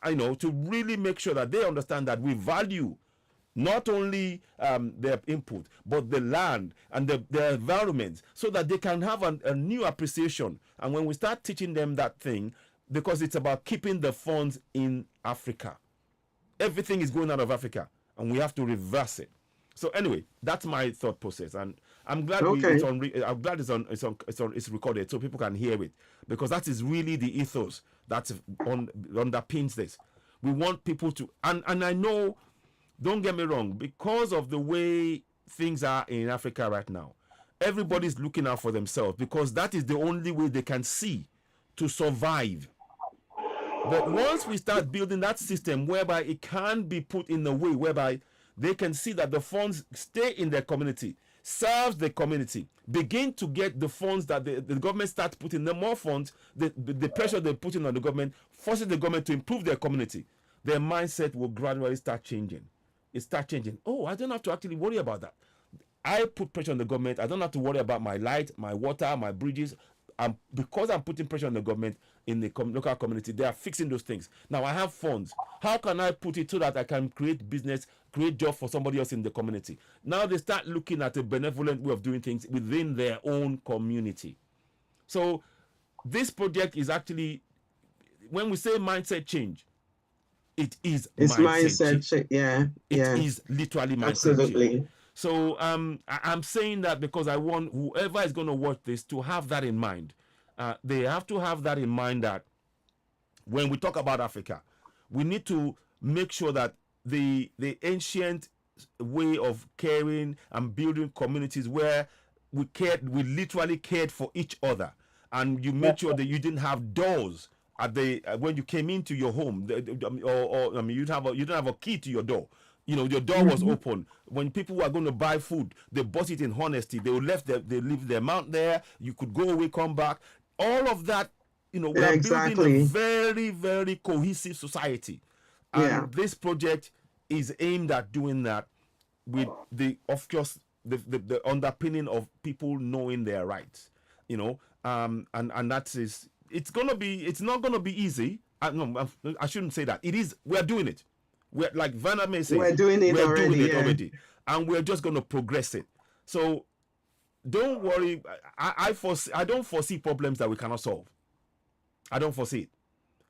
to really make sure that they understand that we value not only their input, but the land and the environment, so that they can have a new appreciation. And when we start teaching them that thing, because it's about keeping the funds in Africa. Everything is going out of Africa, and we have to reverse it. So anyway, that's my thought process, and I'm glad it's recorded so people can hear it, because that is really the ethos that underpins this. We want people to, and I know, don't get me wrong, because of the way things are in Africa right now, everybody's looking out for themselves, because that is the only way they can see to survive. But once we start building that system whereby it can be put in a way whereby they can see that the funds stay in their community, serves the community, begin to get the funds that the government starts putting the more funds, the pressure they're putting on the government forces the government to improve their community, their mindset will gradually start changing. It starts changing. Oh, I don't have to actually worry about that. I put pressure on the government. I don't have to worry about my light, my water, my bridges. Because I'm putting pressure on the government in the local community, they are fixing those things. Now I have funds. How can I put it so that I can create business, create job for somebody else in the community? Now they start looking at a benevolent way of doing things within their own community. So this project is actually, when we say mindset change, it is It's mindset change. Yeah, it is literally mindset absolutely change. So I'm saying that because I want whoever is going to watch this to have that in mind. They have to have that in mind, that when we talk about Africa, we need to make sure that the ancient way of caring and building communities where we literally cared for each other, and you made sure that you didn't have doors at the when you came into your home, or I mean, you didn't have a key to your door. You know, your door was open. When people were going to buy food, they bought it in honesty. They leave their amount there. You could go away, come back. All of that, you know, we are building a very, very cohesive society. And this project is aimed at doing that, with the, of course, the underpinning of people knowing their rights, you know, and that is, it's not gonna be easy. No, I shouldn't say that. It is. We're doing it. We're, like Vanna may say, we're doing it already, and we're just gonna progress it. So don't worry. I don't foresee problems that we cannot solve. I don't foresee it.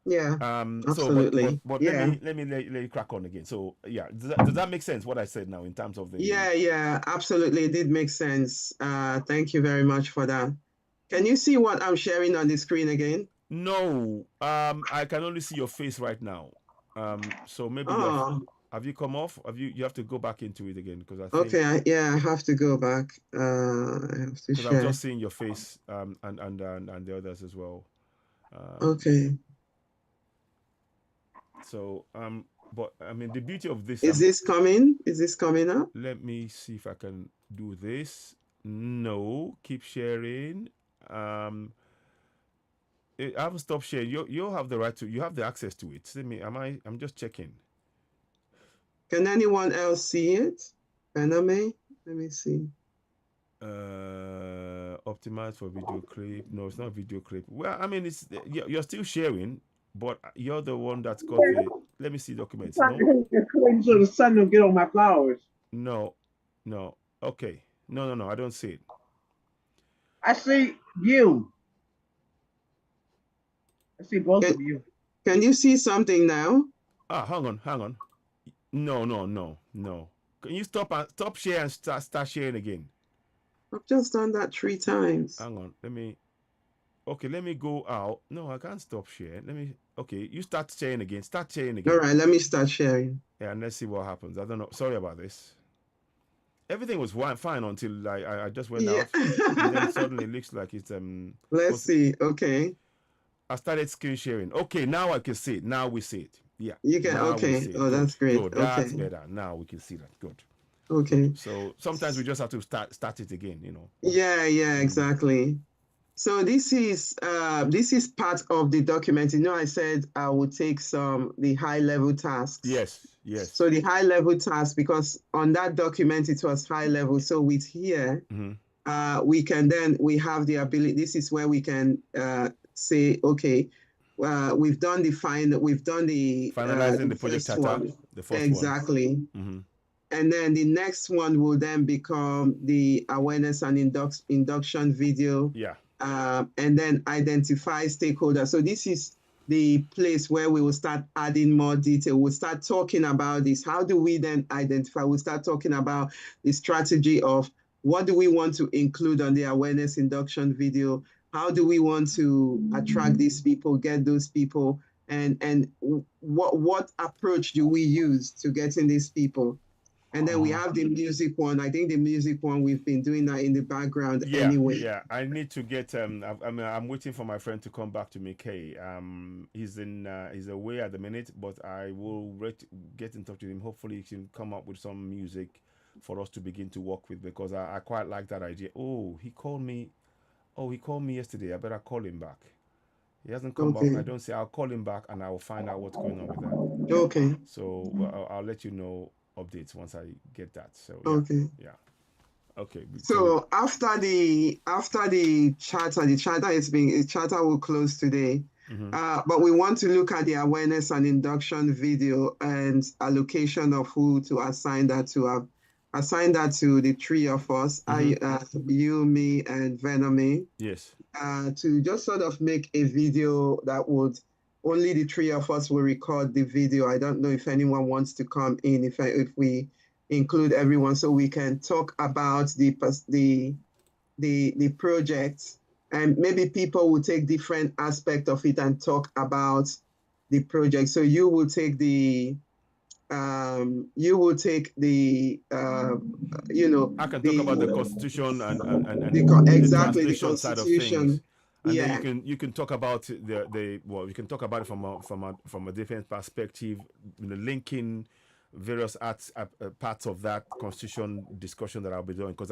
Yeah. Absolutely. So, but let me let you crack on again. So yeah, does that make sense what I said now in terms of the? Yeah, absolutely. It did make sense. Thank you very much for that. Can you see what I'm sharing on the screen again? No, I can only see your face right now. So maybe have you come off? You have to go back into it again, because I think. Okay, I have to go back. I have to share. I'm just seeing your face, and the others as well. Okay. So but I mean, the beauty of this is this coming? Is this coming up? Let me see if I can do this. No, keep sharing. I haven't stopped sharing. You have the right to. You have the access to it. See me? I'm just checking. Can anyone else see it? Aname? Let me see. Optimized for video clip. No, it's not video clip. Well, I mean, it's you're still sharing, but you're the one that's got the. Let me see documents. No? So the sun don't get on my flowers. No. Okay. No. I don't see it. I see you. I see both of you. Can you see something now? Hang on. No. Can you stop share and start sharing again? I've just done that 3 times. Hang on. Let me go out. No, I can't stop sharing. Okay, you start sharing again. Start sharing again. All right, let me start sharing. Yeah, and let's see what happens. I don't know. Sorry about this. Everything was fine until I just went off. And then suddenly it looks like it's Let's see. Okay. I started screen sharing. Okay, now I can see it. Now we see it. Yeah. You can. Okay. Oh, that's great. Good. That's better. Now we can see that. Good. Okay. So sometimes we just have to start it again, you know. Yeah, exactly. So this is part of the document. You know, I said I would take the high level tasks. Yes. So the high level tasks, because on that document it was high level. So with here, we have the ability. This is where we can say, okay, we've done the finalizing the project charter, the first exactly. one. And then the next one will then become the awareness and induction video. Yeah. And then identify stakeholders. So this is the place where we will start adding more detail. We'll start talking about this. How do we then identify? We'll start talking about the strategy of what do we want to include on the awareness induction video? How do we want to attract these people, get those people? And what approach do we use to getting these people? And then we have the music one. I think the music one, we've been doing that in the background anyway. Yeah, I need to get, I'm waiting for my friend to come back to me, Kay. He's away at the minute, but I will get in touch with him. Hopefully he can come up with some music for us to begin to work with, because I quite like that idea. He called me yesterday. I better call him back. He hasn't come back. I don't say. I'll call him back and I will find out what's going on with that. Okay. So I'll let you know updates once I get that. So okay. Yeah. Okay. So after the charter, the charter will close today. But we want to look at the awareness and induction video and allocation of who to assign that to. Have assigned that to the three of us, you, me, and Venomy. Yes. To just sort of make a video that would only the three of us will record the video. I don't know if anyone wants to come in, if we include everyone, so we can talk about the project, and maybe people will take different aspects of it and talk about the project. So you will take the I can talk about the constitution and exactly the the translation side of things. constitution. And then you can talk about you can talk about it from a different perspective, linking various parts of that constitution discussion that I'll be doing, because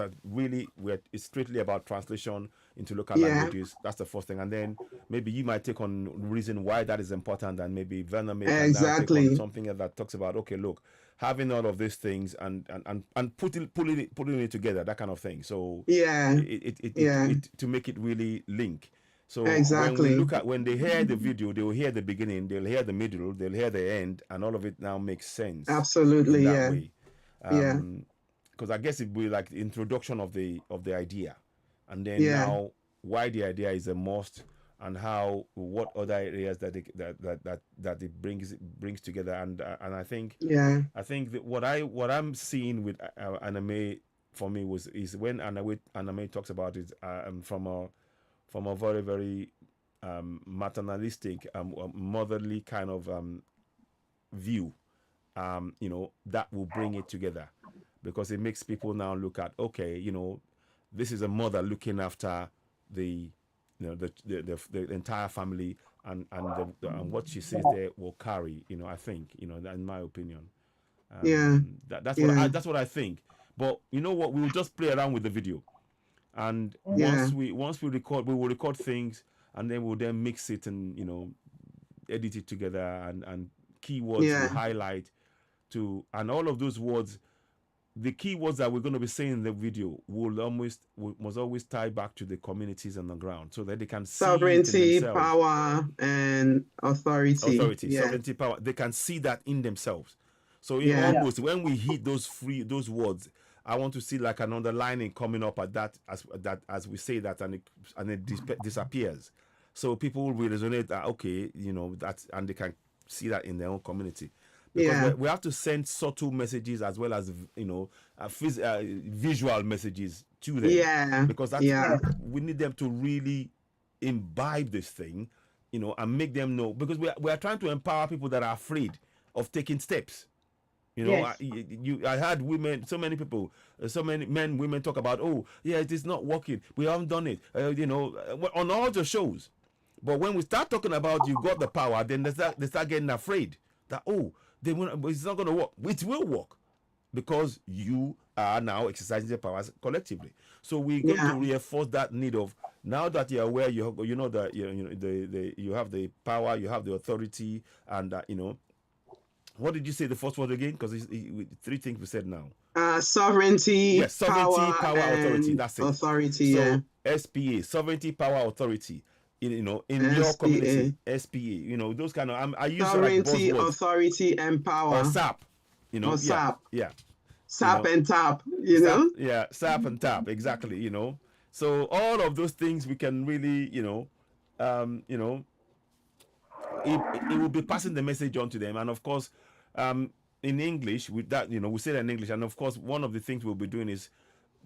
it's strictly about translation into local languages. That's the first thing, and then maybe you might take on reason why that is important, and maybe Werner may now take on something that talks about, okay, look, having all of these things and putting it together, that kind of thing. So it to make it really link. So when they hear the video, they will hear the beginning, they'll hear the middle, they'll hear the end, and all of it now makes sense. Absolutely, in that way. Because I guess it will be like the introduction of the idea, and then now why the idea is a must, and what other areas that it brings together, and I think that what I'm seeing with anime for me is when anime talks about it from a very, very maternalistic, motherly kind of view, that will bring it together, because it makes people now look at, okay, this is a mother looking after the entire family, and what she says there will carry, I think, in my opinion. That's what I think. But you know what? We will just play around with the video. And once we record, we will record things, and then we'll then mix it and edit it together, and keywords will highlight and all of those words, the keywords that we're going to be saying in the video must always tie back to the communities on the ground, so that they can see sovereignty, power, and authority. Sovereignty, power. They can see that in themselves. So almost when we hit those words, I want to see like an underlining coming up at that as we say that, and it disappears. So people will resonate that, okay, that, and they can see that in their own community. Because we have to send subtle messages as well as visual messages to them. Yeah. Because we need them to really imbibe this thing, and make them know. Because we are trying to empower people that are afraid of taking steps. I had women, so many people, so many men, women talk about, oh, yeah, it is not working. We haven't done it, on all the shows. But when we start talking about you got the power, then they start getting afraid that, it's not going to work. It will work, because you are now exercising the powers collectively. So we're going to reinforce that need of, now that you're aware, you know that you have the power, you have the authority, and what did you say the first word again? Because three things we said now. Sovereignty, sovereignty, power, authority. That's it. Authority, so SPA, sovereignty, power, authority. In your community, SPA. Those kind of. I use sovereignty, like authority, and power. Or SAP. Or SAP. Yeah. SAP and TAP. SAP and TAP. Exactly. So all of those things we can really, it will be passing the message on to them, and of course, in English, with that, we say that in English, and of course, one of the things we'll be doing is,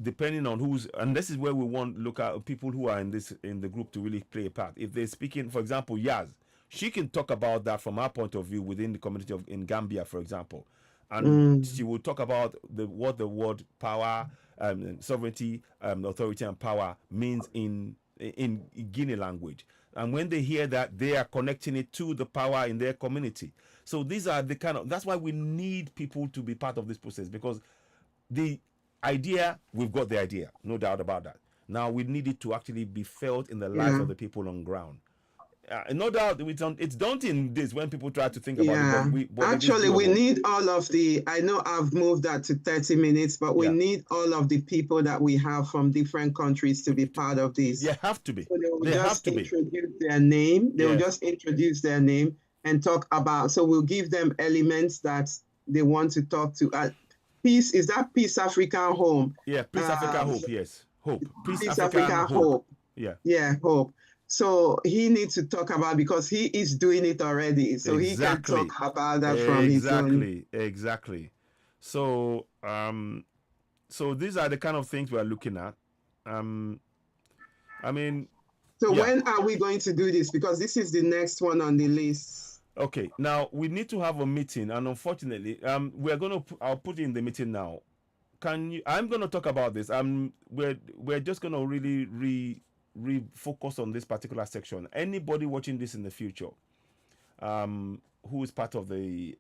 depending on and this is where we want to look at people who are in the group to really play a part. If they're speaking, for example, Yaz, she can talk about that from our point of view within the community in Gambia, for example, and she will talk about what the word power, sovereignty, authority, and power means in Guinea language. And when they hear that, they are connecting it to the power in their community. So these are that's why we need people to be part of this process, because the idea, we've got the idea, no doubt about that. Now we need it to actually be felt in the lives of the people on ground. no doubt it's daunting this when people try to think about Yeah. it, but Actually, we doable. need all of the, I know I've moved that to 30 minutes, but we Yeah. need all of the people that we have from different countries to be part of this. They have to be. So they will They have just to be. introduce their name. They will Yes. just introduce their name and talk about, so we'll give them elements that they want to talk to. Peace, is that Peace African Home? Yeah, Peace Africa Hope, yes. Hope. Peace Africa Hope. Yeah. Yeah, Hope. So he needs to talk about, because he is doing it already. So he can Exactly. talk about that from his own. Exactly. So so these are the kind of things we're looking at. I mean, so yeah. when are we going to do this? Because this is the next one on the list. Okay, now we need to have a meeting, and unfortunately, we're gonna. I'll put it in the meeting now. Can you? I'm gonna talk about this. We're just gonna really refocus on this particular section. Anybody watching this in the future, who is part of the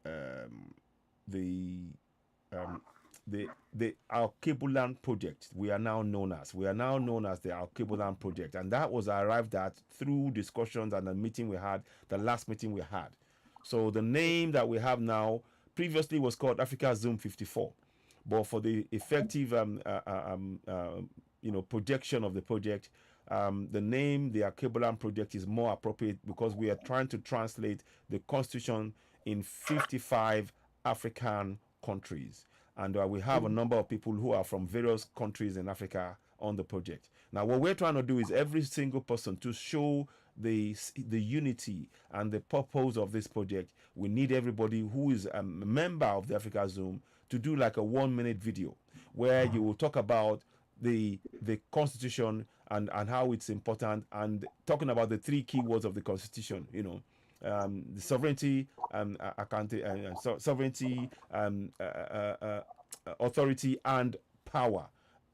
Alkebulanzoom project, we are now known as the Alkebulanzoom project, and that was arrived at through discussions and a meeting we had, the last meeting we had. So the name that we have now previously was called Alkebulanzoom54, but for the effective projection of the project, the name the Alkebulanzoom project is more appropriate, because we are trying to translate the constitution in 55 African countries, and we have a number of people who are from various countries in Africa on the project. Now what we're trying to do is every single person to show the unity and the purpose of this project. We need everybody who is a member of the Africa Zoom to do like a 1-minute video where you will talk about the constitution and how it's important, and talking about the 3 key words of the constitution, the sovereignty, sovereignty, authority, and power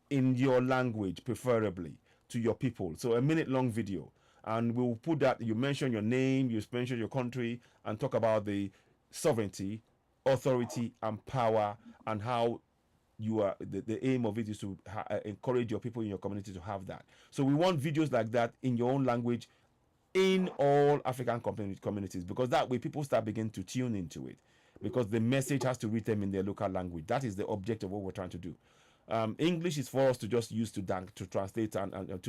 in your language, preferably to your people. So a minute-long video, and we'll put that. You mention your name, you mention your country, and talk about the sovereignty, authority, and power, and how you are the aim of it is to encourage your people in your community to have that. So we want videos like that in your own language in all African communities, because that way people start beginning to tune into it, because the message has to reach them in their local language. That is the object of what we're trying to do. English is for us to just use to translate and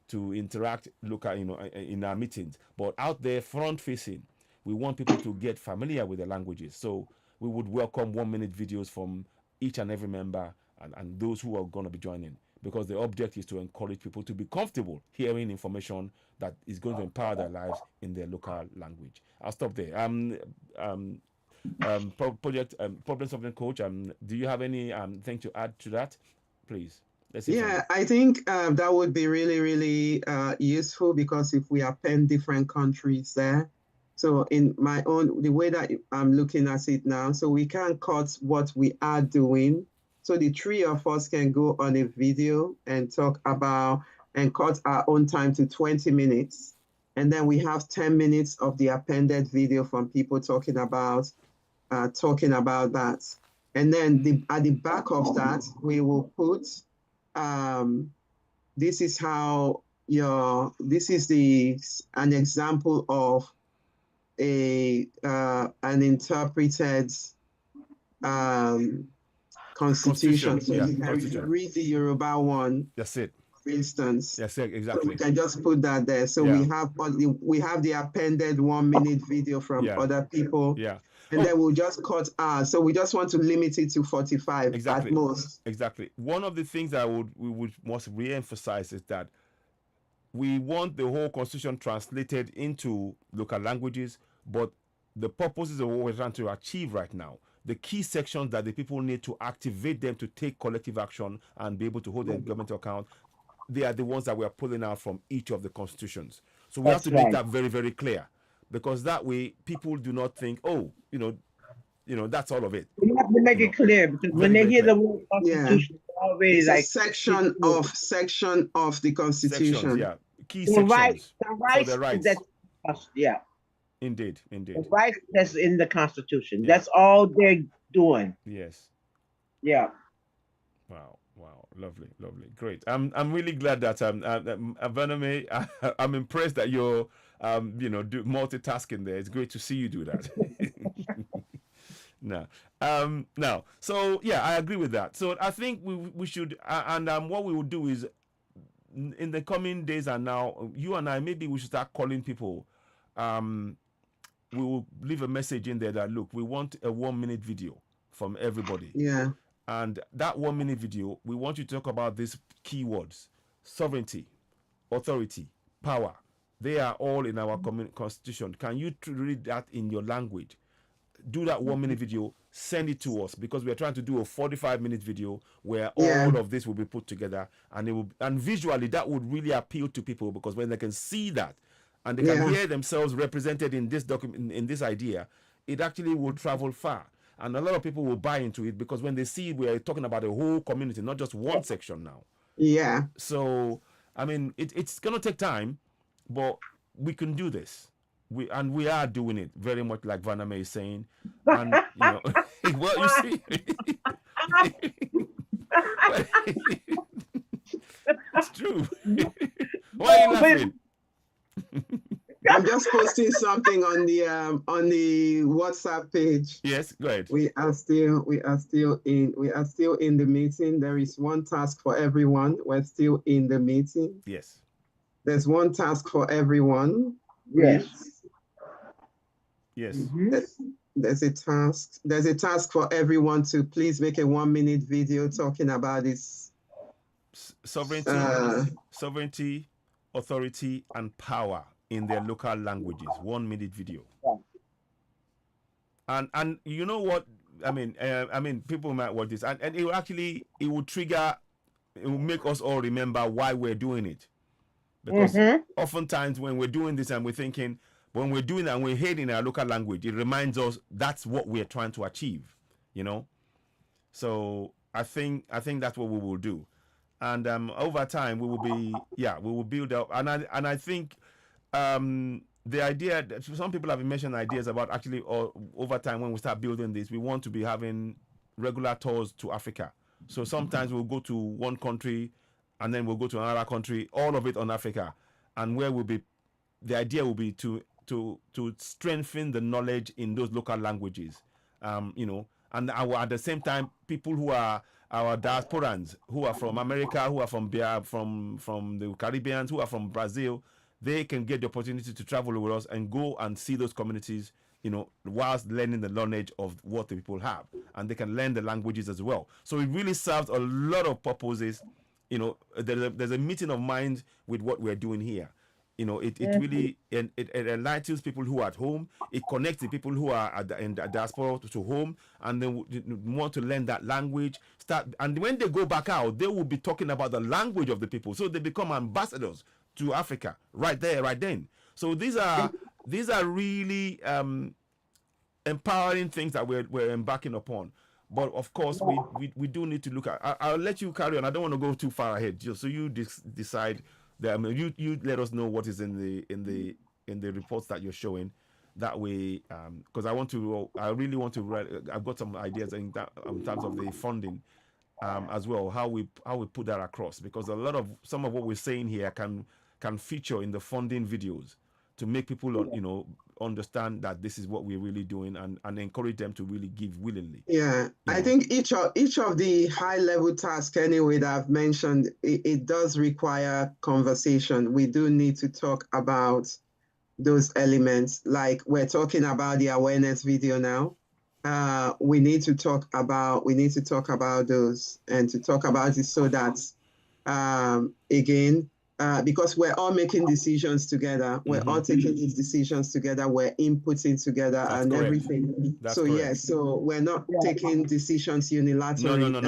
to interact local, in our meetings. But out there, front facing, we want people to get familiar with the languages. So we would welcome 1-minute videos from each and every member and those who are going to be joining, because the object is to encourage people to be comfortable hearing information that is going to empower their lives in their local language. I'll stop there. Project problem solving coach. Do you have any thing to add to that, please? Yeah, I think that would be really useful, because if we append different countries there, so in my own, the way that I'm looking at it now, so we can cut what we are doing. So the 3 of us can go on a video and talk about and cut our own time to 20 minutes. And then we have 10 minutes of the appended video from people talking about that. And then at the back of that, we will put, this is how this is an example of an interpreted constitution. So you can read the Yoruba one. That's it. For instance. That's it, exactly. So we can just put that there. So we have the appended 1-minute video from other people. Yeah. And then we'll just cut ours. So we just want to limit it to 45 at most. Exactly. One of the things that we would must re-emphasize is that we want the whole constitution translated into local languages, but the purposes of what we're trying to achieve right now, the key sections that the people need to activate them to take collective action and be able to hold their government to account, they are the ones that we are pulling out from each of the constitutions. So we have to make that very, very clear, because that way people do not think, oh, that's all of it. We have to make it clear, because when they hear the word constitution, already it's like a section of the constitution. Sections, key sections for the rights. Indeed. The rights that's in the constitution. That's all they're doing. Yes. Yeah. Wow, lovely, great. I'm really glad that Vaname, I'm impressed that you're do multitasking there. It's great to see you do that. No. Now, so yeah, I agree with that. So I think we should, and what we will do is in the coming days and now, you and I, maybe we should start calling people. We will leave a message in there that, look, we want a 1 minute video from everybody. Yeah. And that 1 minute video, we want you to talk about these keywords: sovereignty, authority, power. They are all in our constitution. Can you read that in your language? Do that 1 minute video, send it to us, because we are trying to do a 45-minute video where all of this will be put together, and it will, and visually that would really appeal to people, because when they can see that and they can hear themselves represented in this document, in this idea, it actually will travel far. And a lot of people will buy into it, because when they see we are talking about a whole community, not just one section now. Yeah. So, I mean, it's going to take time, but we can do this. We are doing it, very much like Vaname is saying. And, well, you see, it's true. Why are you laughing? I'm just posting something on the WhatsApp page. Yes, go ahead. We are still in the meeting. There is one task for everyone. We're still in the meeting. Yes. There's one task for everyone. Yes. Yes. There's a task. There's a task for everyone to please make a 1-minute video talking about this sovereignty, authority, and power in their local languages. 1-minute video. And you know what? I mean, people might watch this, and it will trigger. It will make us all remember why we're doing it. Because oftentimes when we're doing this and we're thinking, when we're doing that and we're hearing our local language, it reminds us that's what we're trying to achieve, So I think that's what we will do. And over time we will build up. And I think the idea that some people have mentioned ideas about actually over time, when we start building this, we want to be having regular tours to Africa. So sometimes we'll go to one country and then we'll go to another country, all of it on Africa. And the idea will be to strengthen the knowledge in those local languages, and at the same time, people who are our diasporans, who are from America, who are from the Caribbeans, who are from Brazil, they can get the opportunity to travel with us and go and see those communities, whilst learning the knowledge of what the people have, and they can learn the languages as well. So it really serves a lot of purposes. There's a meeting of minds with what we're doing here. It really it enlightens people who are at home. It connects the people who are in the diaspora to home, and they want to learn that language. And when they go back out, they will be talking about the language of the people, so they become ambassadors to Africa right there, right then. So these are really empowering things that we're embarking upon. But of course, we do need to look at. I'll let you carry on. I don't want to go too far ahead, just so you decide. You let us know what is in the reports that you're showing. That way, because I really want to write. I've got some ideas in terms of the funding, as well. How we put that across, because some of what we're saying here can feature in the funding videos to make people understand that this is what we're really doing, and encourage them to really give willingly. I think each of the high level tasks anyway that I've mentioned, it does require conversation. We do need to talk about those elements, like we're talking about the awareness video now. We need to talk about those, and to talk about it so that again, because we're all making decisions together. We're all taking these decisions together. We're inputting together. That's and correct. Everything. That's so correct. So we're not taking decisions unilaterally. No.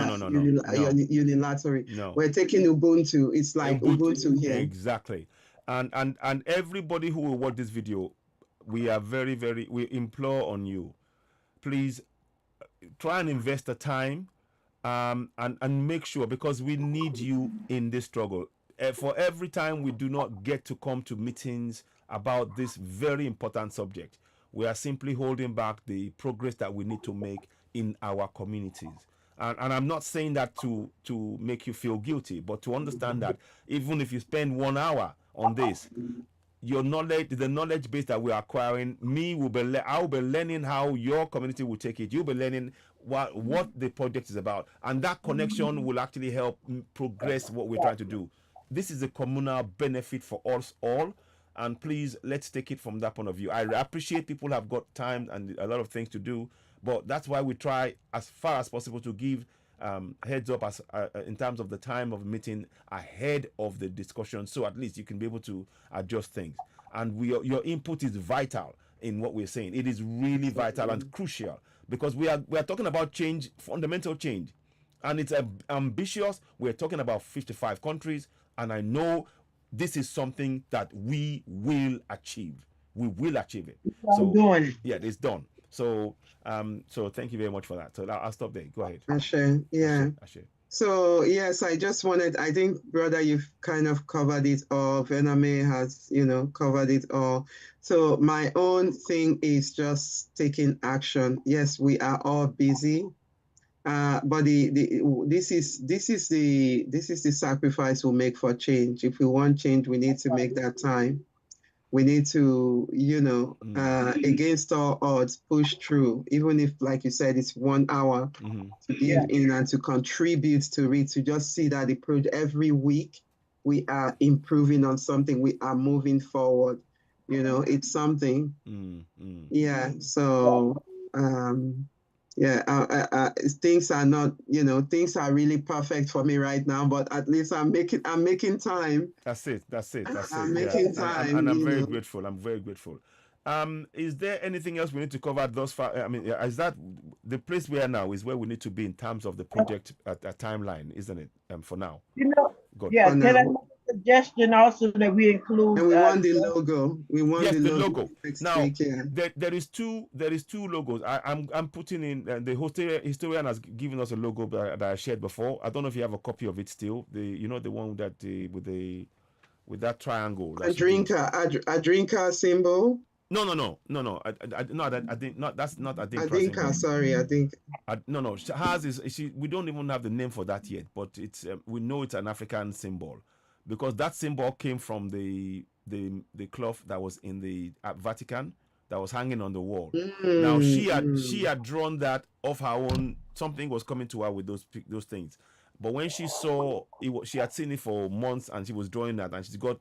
Unilaterally. No. We're taking Ubuntu. It's like Ubuntu here. Exactly. And everybody who will watch this video, we are we implore on you, please try and invest the time, and make sure, because we need you in this struggle. For every time we do not get to come to meetings about this very important subject, we are simply holding back the progress that we need to make in our communities. And I'm not saying that to make you feel guilty, but to understand that even if you spend 1 hour on this, your knowledge, the knowledge base that we're acquiring, I'll be learning how your community will take it. You'll be learning what the project is about, and that connection will actually help progress what we're trying to do. This is a communal benefit for us all, and please, let's take it from that point of view. I appreciate people have got time and a lot of things to do, but that's why we try as far as possible to give heads up as in terms of the time of meeting ahead of the discussion, so at least you can be able to adjust things. And your input is vital in what we're saying. It is really vital and crucial, because we are talking about change, fundamental change, and it's ambitious. We're talking about 55 countries, and I know this is something that we will achieve. We will achieve it. So doing it. yeah, it's done. So so thank you very much for that. So I'll stop there. Go ahead. Ashe, yeah. Ashe. So yes, I just wanted, I think, brother, you've kind of covered it all. Vename has, covered it all. So my own thing is just taking action. Yes, we are all busy. But this is the sacrifice we'll make for change. If we want change, we need to make that time. We need to, against all odds, push through, even if, like you said, it's 1 hour to give in and to contribute to it, to just see that the project every week we are improving on something, we are moving forward. It's something. Yeah. So, things are not, things are really perfect for me right now, but at least I'm making time. That's it. I'm making time. And I'm very grateful. I'm very grateful. Is there anything else we need to cover thus far? I mean, is that the place we are now is where we need to be in terms of the project at a timeline, isn't it? For now. Good. Yeah, can I make a suggestion also that we include? And we want the logo. We want the logo. Now, week, yeah. there is two logos. I'm putting in the historian has given us a logo that I shared before. I don't know if you have a copy of it still. The one that with that triangle. A drinker symbol. No. I think not. That's not. I think. Sorry. I think. No. Hers is. We don't even have the name for that yet, but it's. We know it's an African symbol, because that symbol came from the cloth that was in the Vatican that was hanging on the wall. Now she had drawn that of her own. Something was coming to her with those things, but when she saw it, she had seen it for months, and she was drawing that, and she's got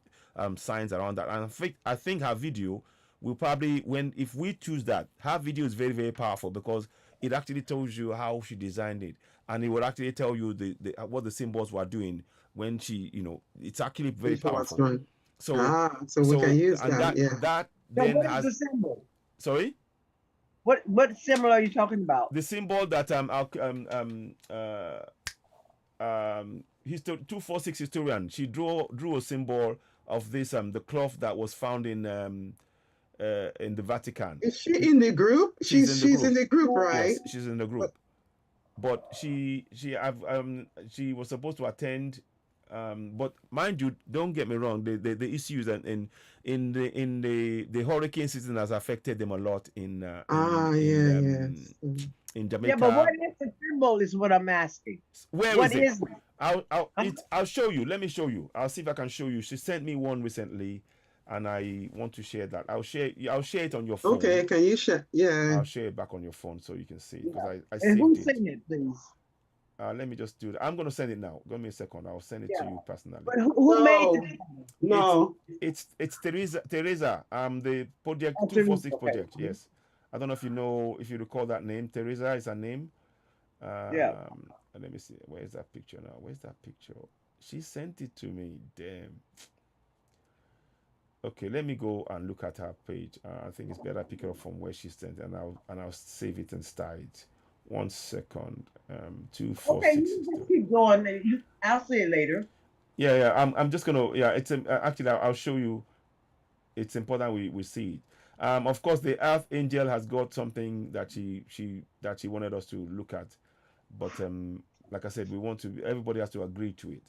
signs around that. And I think her video will probably, if we choose that, her video is very, very powerful, because it actually tells you how she designed it, and it will actually tell you what the symbols were doing when she, it's actually very powerful. So we can use that. That so then what has is the symbol? Sorry. What symbol are you talking about? The symbol that 246 historian, she drew a symbol of this the cloth that was found in the Vatican. Is she in the group? She's in the group, right? Yes, she's in the group. But she was supposed to attend, but mind you, don't get me wrong, the issues in the hurricane season has affected them a lot in Jamaica. Yeah, but what is the symbol is what I'm asking. What is it? I'll show you. Let me show you. I'll see if I can show you. She sent me one recently, and I want to share that. I'll share it on your phone. Okay, can you share? Yeah. I'll share it back on your phone so you can see it, because I and saved who sent it, please? Let me just do that. I'm gonna send it now. Give me a second. I'll send it to you personally. But who made it? No. It's Teresa. The project 246 project. Yes. I don't know if you recall that name. Teresa is her name. Let me see. Where is that picture now? Where's that picture? She sent it to me. Damn. Okay, let me go and look at her page. I think it's better pick it up from where she sent it, and I'll save it and start it. 1 second. 246. Okay, you just keep going. I'll see it later. Yeah. I'm just gonna. Yeah, it's actually I'll show you. It's important we see it. Of course, the Earth Angel has got something that she wanted us to look at, but like I said, everybody has to agree to it.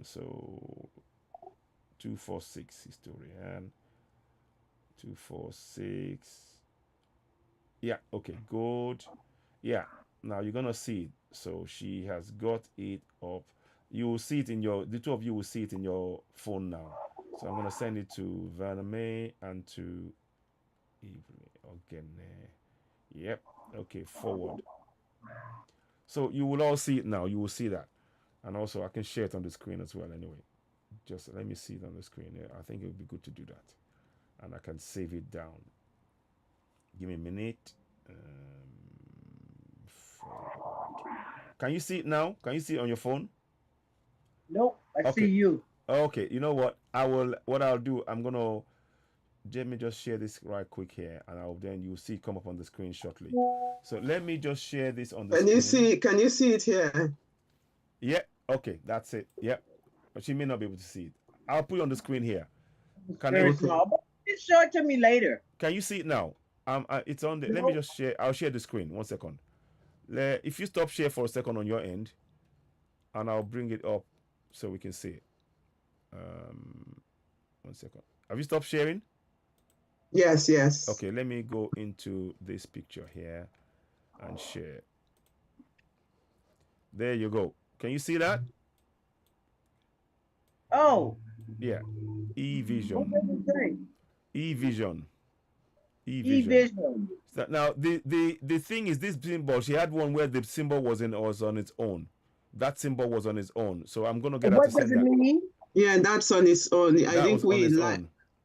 So 246 historian 246. Yeah. Okay. Good. Yeah. Now you're gonna see it. So she has got it up. You will see it the two of you will see it in your phone now. So I'm gonna send it to Vanna May and to Evelyn again. Yep. Okay. Forward. So you will all see it now. You will see that, and also I can share it on the screen as well. Anyway, just let me see it on the screen. Yeah, I think it would be good to do that, and I can save it down. Give me a minute. Forward. Can you see it now? Can you see it on your phone? Nope, I Okay. see you. Okay. You know what? What I'll do. I'm gonna. Let me just share this right quick here, and then you'll see it come up on the screen shortly. So let me just share this on the screen. Can you see it here? Yeah. Okay. That's it. Yep. But she may not be able to see it. I'll put it on the screen here. It's very small, but just show it to me later. Can you see it now? It's on the. Let me just share. I'll share the screen. 1 second. If you stop share for a second on your end, and I'll bring it up so we can see it. 1 second. Have you stopped sharing? Yes, yes. Okay, let me go into this picture here and share. There you go. Can you see that? Oh. Yeah. E-Vision. What does it say? E-Vision. E-Vision. So now the thing is, this symbol, she had one where the symbol was on its own. That symbol was on its own. So I'm gonna get her to send that. What does it mean? Yeah, that's on its own. I think we like.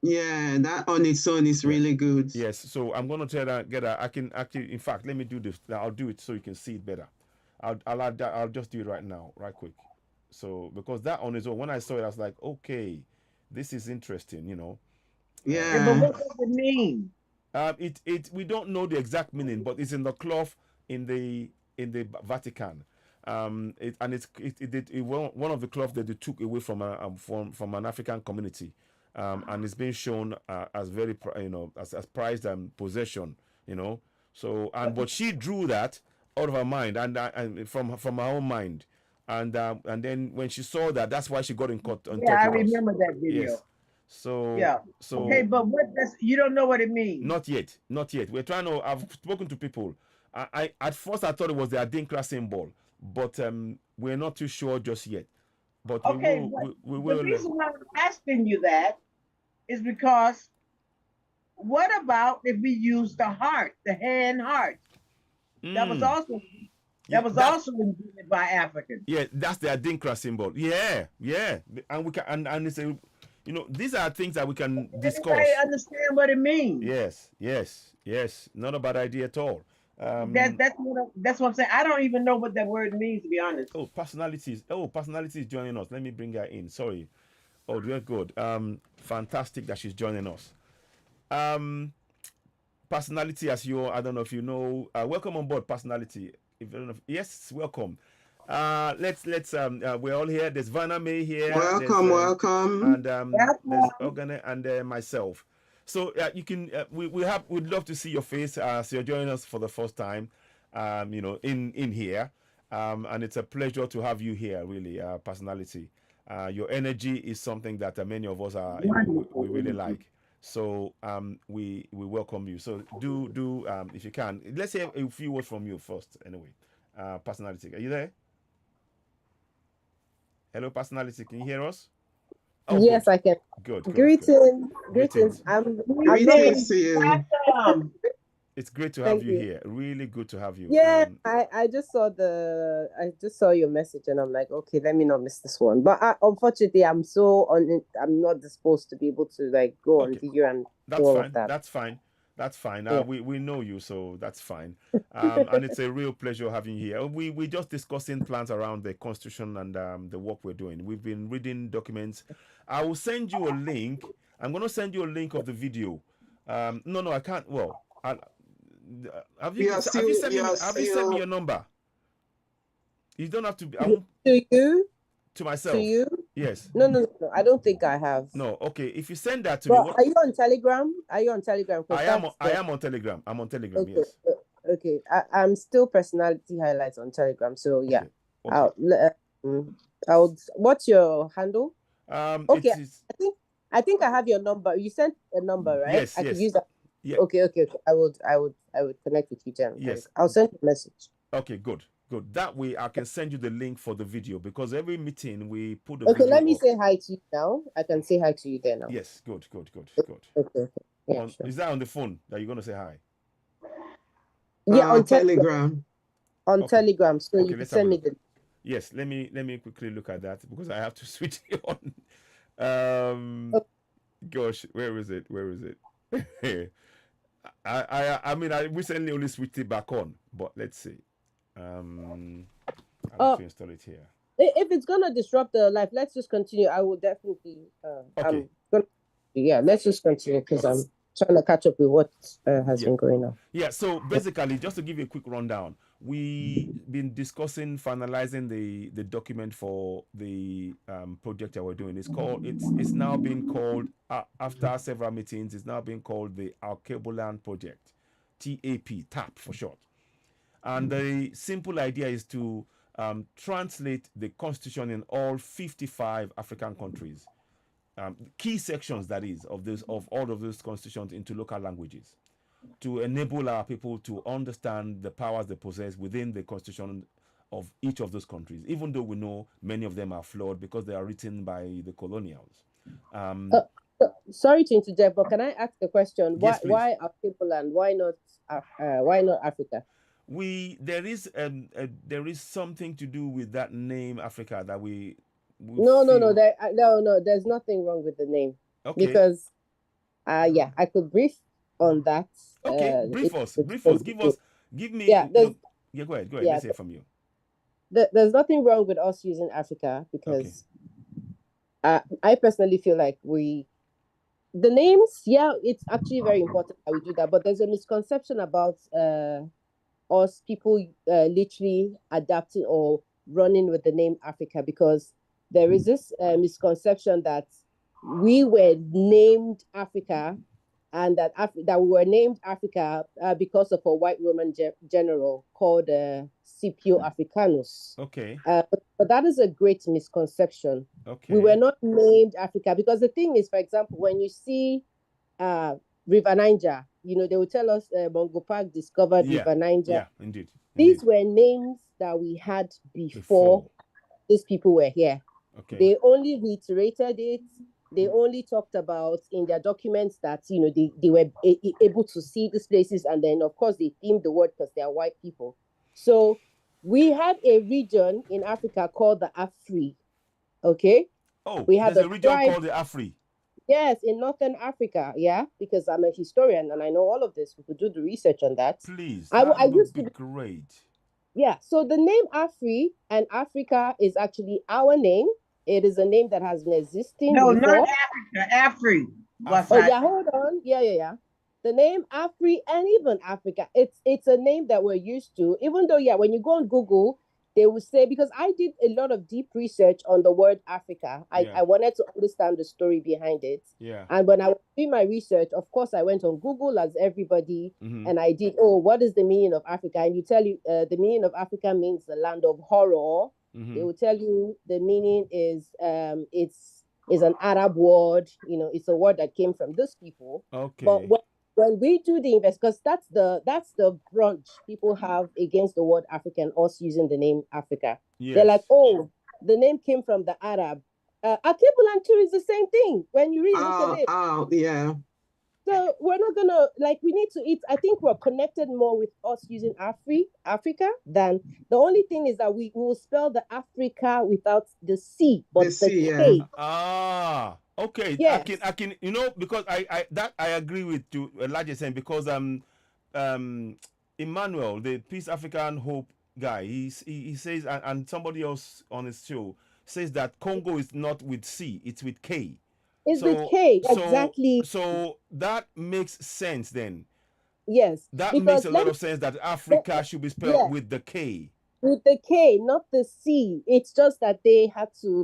Yeah, that on its own is really good. Yes, so I'm gonna try to get her. I can actually, in fact, let me do this. I'll do it so you can see it better. I'll just do it right now, right quick. So because that on its own, when I saw it, I was like, okay, this is interesting, you know. Yeah. But what does it mean? We don't know the exact meaning, but it's in the cloth in the Vatican. One of the cloth that they took away from an African community. And it's being shown as very, as prized possession, you know. So, but she drew that out of her mind and from her own mind, and then when she saw that, that's why she got in touch with us. I remember that video. Yes. So yeah. So okay, but you don't know what it means. Not yet. We're trying to. I've spoken to people. I at first I thought it was the Adinkra symbol, but we're not too sure just yet. But okay, we will. The reason why I'm asking you that is because what about if we use the heart, the hand heart? That was also also invented by Africans. Yeah, that's the Adinkra symbol. Yeah, and we can and it's a, these are things that we can discuss. Everybody understand what it means. Yes. Not a bad idea at all. That's what I'm saying. I don't even know what that word means, to be honest. Personality is joining us. Let me bring her in. Sorry. Oh, very good. Fantastic that she's joining us. Personality, I don't know if you know. Welcome on board, Personality. If you don't know, yes, welcome. Let's we're all here. There's Vanna May here. Welcome. And there's Ogane and myself. So you can we'd love to see your face. So you're joining us for the first time. In here. And it's a pleasure to have you here. Really, Personality. Your energy is something that many of us are we really like. So we welcome you. So do if you can, let's hear a few words from you first. Anyway, Personality, are you there? Hello, Personality, can you hear us? Oh, yes, good. I can. Good. Greetings. I'm greetings to you. It's great to have you here. Really good to have you. Yeah, I just saw your message and I'm like, okay, let me not miss this one. But unfortunately, I'm not disposed to be able to go on video and all of that. That's fine. Yeah. We know you, so that's fine. And it's a real pleasure having you here. We're just discussing plans around the Constitution and the work we're doing. We've been reading documents. I will send you a link. I'm going to send you a link of the video. No, I can't. Well, have you sent me your number? You don't have to be. To you? To myself? To you? Yes. No. I don't think I have. No. Okay. If you send that to me. Are you on Telegram? I am on Telegram. I'm on Telegram. Okay. Yes. Okay. I'm still Personality Highlights on Telegram. So yeah. Okay. What's your handle? Okay. I think I have your number. You sent a number, right? Yes. I could use that. Yeah. Okay. I would connect with you, Jen. Yes. I'll send you a message. Okay, good. good. That way I can send you the link for the video, because every meeting we put the Okay, video let me up. say hi to you now. I can say hi to you there now. Yes, good. Okay. Yeah, sure. Is that on the phone that you're going to say hi? Yeah, on Telegram. On Okay. Telegram, so Okay, you can let's have a send me look. the. Yes, let me quickly look at that, because I have to switch it on. Okay. Gosh, where is it? I mean, I recently only switched it back on, but let's see. I'll have to install it here. If it's gonna disrupt the life, let's just continue. I will definitely. Okay. Let's just continue, because I'm trying to catch up with what has been going on. Yeah, so basically, just to give you a quick rundown, we've been discussing finalizing the document for the project that we're doing. It's now being called, after several meetings, it's now being called the Alkebulanzoom project, TAP for short. And the simple idea is to translate the constitution in all 55 African countries, key sections, that is, of all of those constitutions, into local languages, to enable our people to understand the powers they possess within the constitution of each of those countries, even though we know many of them are flawed because they are written by the colonials. Sorry to interject, but can I ask a question? Yes, please. Why Alkebulan? Why not Africa? There is something to do with that name Africa that we No, there's nothing wrong with the name. Okay. Because I could brief on that. Okay, brief us. Give me. Yeah, go ahead. Yeah, Let's hear from you. There's nothing wrong with us using Africa, because I personally feel like the names, it's actually very important that we do that, but there's a misconception about us people literally adapting or running with the name Africa, because there is this misconception that we were named Africa, and that we were named Africa because of a white Roman general called Scipio Africanus. Okay. But that is a great misconception. Okay. We were not named Africa, because the thing is, for example, when you see River Niger, they will tell us Mungo Park discovered River Niger. Yeah, indeed. These were names that we had before these people were here. Okay. They only reiterated it. They only talked about in their documents that they were able to see these places, and then of course they themed the word because they are white people. So we have a region in Africa called the Afri. Okay. We have a region called the Afri. Yes, in Northern Africa. Yeah, because I'm a historian and I know all of this. We could do the research on that. Please, that would be great. Yeah. So the name Afri and Africa is actually our name. It is a name that has been existing. No, before. not Africa. Afri. Hold on. Yeah. The name Afri and even Africa, it's a name that we're used to. Even though, when you go on Google, they will say, because I did a lot of deep research on the word Africa. I wanted to understand the story behind it. Yeah. And when I was doing my research, of course, I went on Google as everybody, and I did, what is the meaning of Africa? And the meaning of Africa means the land of horror. They will tell you the meaning is it's an Arab word. It's a word that came from those people. Okay. But when we do the because that's the grudge people have against the word African, us using the name Africa. Yes. They're like, the name came from the Arab. Alkebulanzoom is the same thing when you read look at it. Yeah. So we're not gonna we need to eat. I think we're connected more with us using Africa than the only thing is that we will spell the Africa without the C, but the K. Okay. Yes. I can because I agree with you a large extent, because Emmanuel, the Peace African Hope guy, he says, and somebody else on his show says that Congo is not with C, it's with K. It's with K, exactly. So that makes sense then. Yes. That makes a lot of sense that Africa should be spelled with the K. With the K, not the C. It's just that they had to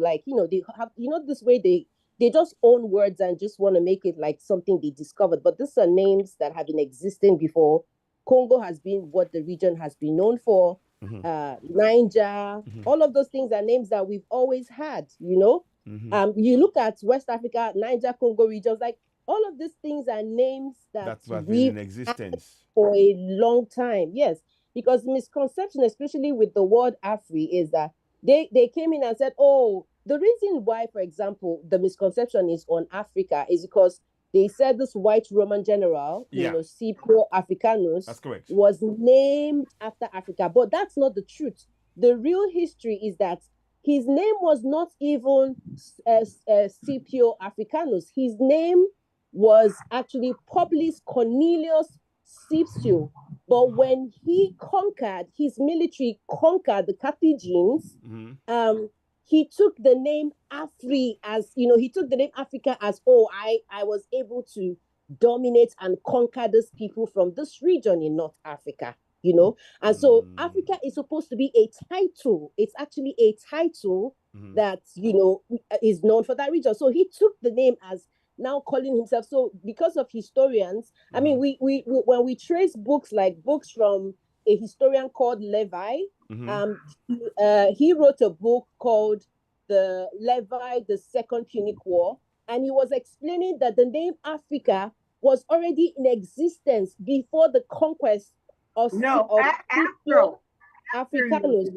they have this way they just own words and just want to make it like something they discovered. But these are names that have been existing before. Congo has been what the region has been known for. Niger, all of those things are names that we've always had, You look at West Africa, Niger, Congo regions, like all of these things are names that have been in existence for a long time. Yes. because the misconception, especially with the word Afri, is that they came in and said, oh, the reason why, for example, the misconception is on Africa is because they said this white Roman general, Scipio Africanus, that's correct, was named after Africa. But that's not the truth. The real history is that his name was not even Scipio Africanus. His name was actually Publius Cornelius Scipio. But when he conquered, his military conquered the Carthaginians, he took the name Afri as, he took the name Africa as, I was able to dominate and conquer these people from this region in North Africa, And so Africa is supposed to be a title. It's actually a title that, is known for that region. So he took the name as now calling himself. So because of historians, I mean, we when we trace books from a historian called Levi, he wrote a book called The Levi, the Second Punic War, and he was explaining that the name Africa was already in existence before the conquest of Africanus.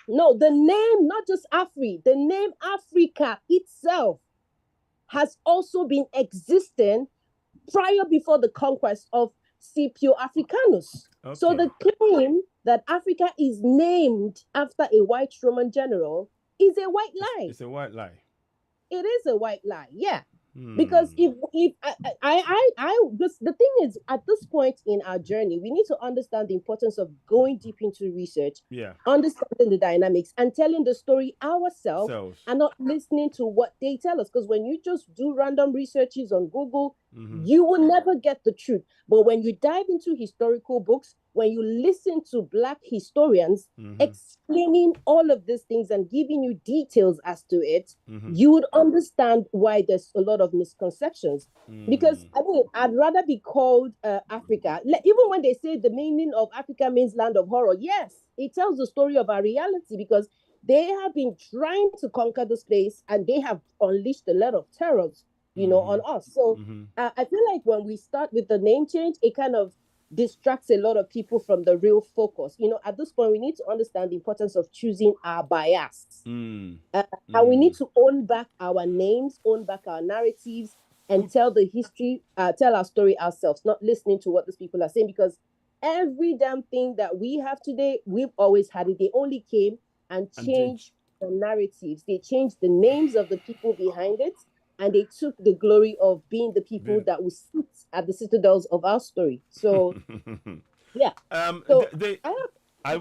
No, the name, not just Afri, the name Africa itself has also been existing before the conquest of Scipio Africanus. Okay. So the claim that Africa is named after a white Roman general is a white lie. It's a white lie. It is a white lie, yeah. Because if the thing is, at this point in our journey, we need to understand the importance of going deep into research, understanding the dynamics, and telling the story ourselves, and not listening to what they tell us. Because when you just do random researches on Google, you will never get the truth. But when you dive into historical books, when you listen to Black historians explaining all of these things and giving you details as to it, you would understand why there's a lot of misconceptions. Because, I mean, I'd rather be called Africa. Even when they say the meaning of Africa means land of horror, yes, it tells the story of our reality, because they have been trying to conquer this place and they have unleashed a lot of terrors, on us. So I feel like when we start with the name change, it kind of distracts a lot of people from the real focus. At this point, we need to understand the importance of choosing our bias. And we need to own back our names, own back our narratives, and tell the history, tell our story ourselves, not listening to what these people are saying, because every damn thing that we have today, we've always had it. They only came and changed the narratives. They changed the names of the people behind it, and they took the glory of being the people that will sit at the citadels of our story. So, yeah. So I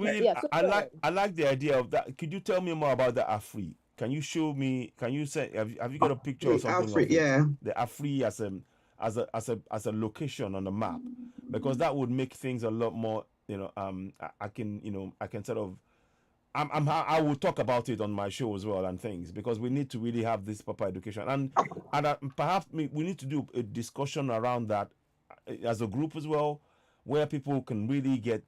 like the idea of that. Could you tell me more about the Afri? Can you show me? Can you say? Have you got a picture or something Afri, of it? The Afri as a location on the map, because that would make things a lot more. I can sort of. I will talk about it on my show as well and things, because we need to really have this proper education, and perhaps we need to do a discussion around that as a group as well, where people can really get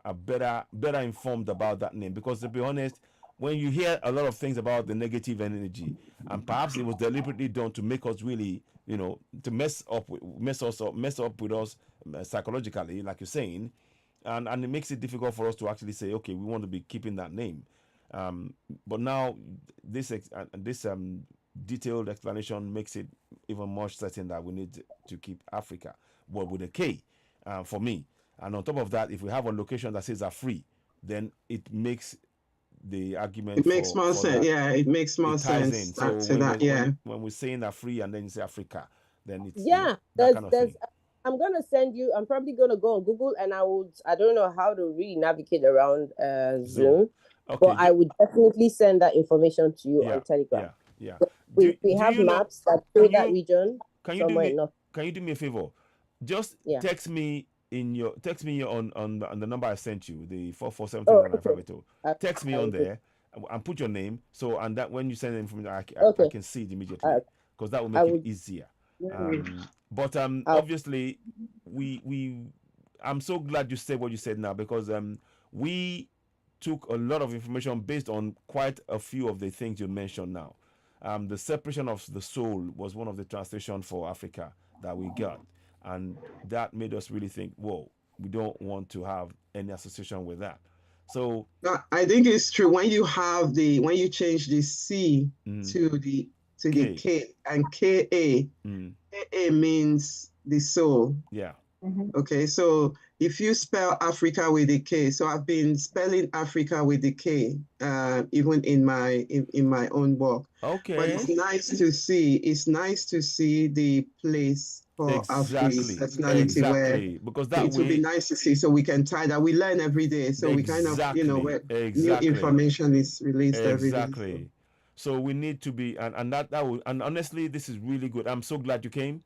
a better informed about that name. Because to be honest, when you hear a lot of things about the negative energy, and perhaps it was deliberately done to make us really to mess up with us psychologically, like you're saying. And it makes it difficult for us to actually say, okay, we want to be keeping that name. But now this detailed explanation makes it even more certain that we need to keep Africa, but with a K, for me. And on top of that, if we have a location that says Afri, then it makes the argument. It makes more sense. Yeah, it makes more sense. So when we're saying Afri and then you say Africa, then it's that kind of thing. I'm probably gonna go on Google, and I don't know how to really navigate around Zoom. Okay, but I would definitely send that information to you on Telegram. Yeah. We have maps that show that region. Can you do me a favor? Just text me on the number I sent you, the 447. Text me on there and put your name. So, and that when you send the information, I can see it immediately, because that will make it easier. But obviously, I'm so glad you said what you said now, because we took a lot of information based on quite a few of the things you mentioned now. The separation of the soul was one of the translations for Africa that we got, and that made us really think, whoa, we don't want to have any association with that. So I think it's true when you have when you change the C to the K and KA means the soul. Yeah. Okay, so if you spell Africa with a K, so I've been spelling Africa with the K, even in my own work. Okay. But it's nice to see. It's nice to see the place for Africa's personality where because that it would be nice to see, so we can tie that. We learn every day, so we kind of where new information is released every day. So. So we need to be, and that will, and honestly, this is really good. I'm so glad you came.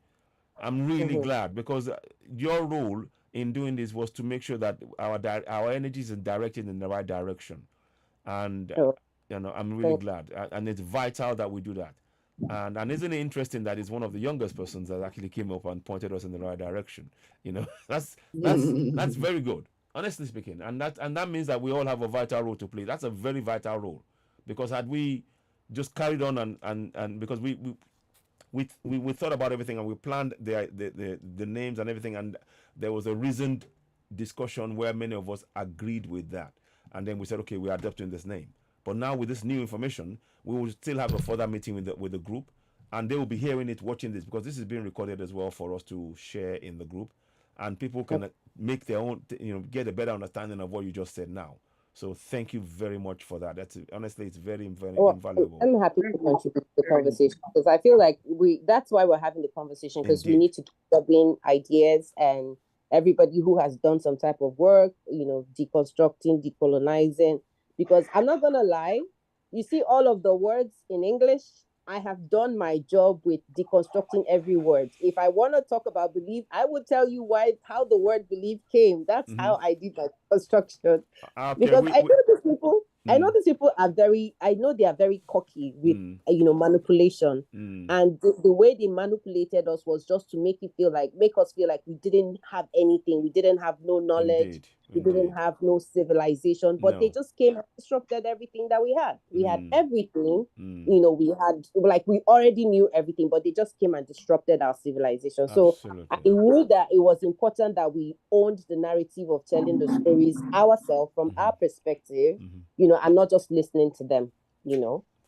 I'm really glad, because your role in doing this was to make sure that our energies are directed in the right direction, and I'm really glad, and it's vital that we do that. And isn't it interesting that it's one of the youngest persons that actually came up and pointed us in the right direction? That's very good, honestly speaking, and that means that we all have a vital role to play. That's a very vital role, because had we just carried on and because we thought about everything, and we planned the names and everything, and there was a reasoned discussion where many of us agreed with that, and then we said, okay, we are adopting this name. But now with this new information, we will still have a further meeting with the group, and they will be hearing it, watching this, because this is being recorded as well for us to share in the group, and people can make their own, get a better understanding of what you just said now. So thank you very much for that. Honestly, it's very, very invaluable. I'm happy to contribute to the conversation, because I feel like that's why we're having the conversation, because we need to keep up ideas, and everybody who has done some type of work, deconstructing, decolonizing, because I'm not going to lie, you see all of the words in English, I have done my job with deconstructing every word. If I want to talk about belief, I would tell you how the word belief came. That's how I did my construction. Because I know these people. I know these people are I know they are very cocky with, manipulation. And the way they manipulated us was just to make us feel like we didn't have anything. We didn't have no knowledge. We didn't have no civilization, but they just came and disrupted everything that we had. We had everything, we had, we already knew everything, but they just came and disrupted our civilization. So I knew that it was important that we owned the narrative of telling the stories ourselves from our perspective, and not just listening to them,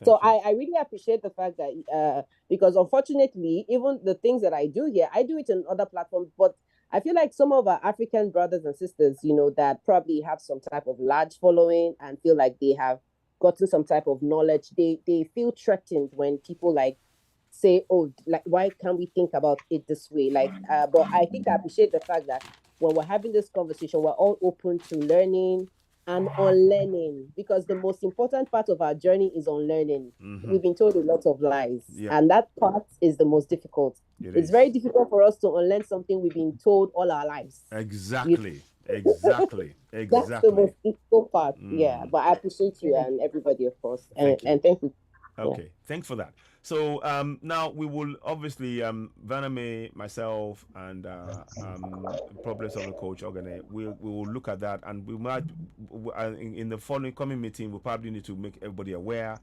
So I really appreciate the fact that, because unfortunately, even the things that I do here, I do it on other platforms, but I feel like some of our African brothers and sisters, that probably have some type of large following and feel like they have gotten some type of knowledge, they feel threatened when people say, oh, why can't we think about it this way? But I think I appreciate the fact that when we're having this conversation, we're all open to learning and unlearning, because the most important part of our journey is unlearning. We've been told a lot of lies, and that part is the most difficult. It's very difficult for us to unlearn something we've been told all our lives. Exactly. That's the most difficult part. Yeah, but I appreciate you and everybody, of course, and thank you. Okay, thanks for that. So now we will obviously Vaname, myself, and problem solving coach Ogane, we will look at that, and we might in the coming meeting we'll probably need to make everybody aware,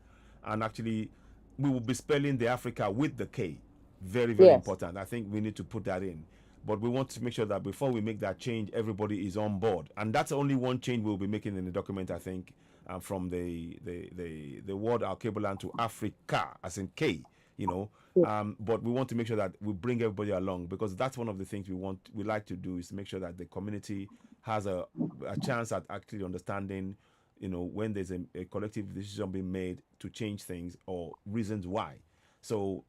and actually we will be spelling the Africa with the K. Very important. I think we need to put that in. But we want to make sure that before we make that change, everybody is on board, and that's only one change we'll be making in the document, I think. From the word Alkebulan to Africa, as in K, but we want to make sure that we bring everybody along, because that's one of the things we like to do, is make sure that the community has a chance at actually understanding, when there's a collective decision being made to change things or reasons why. So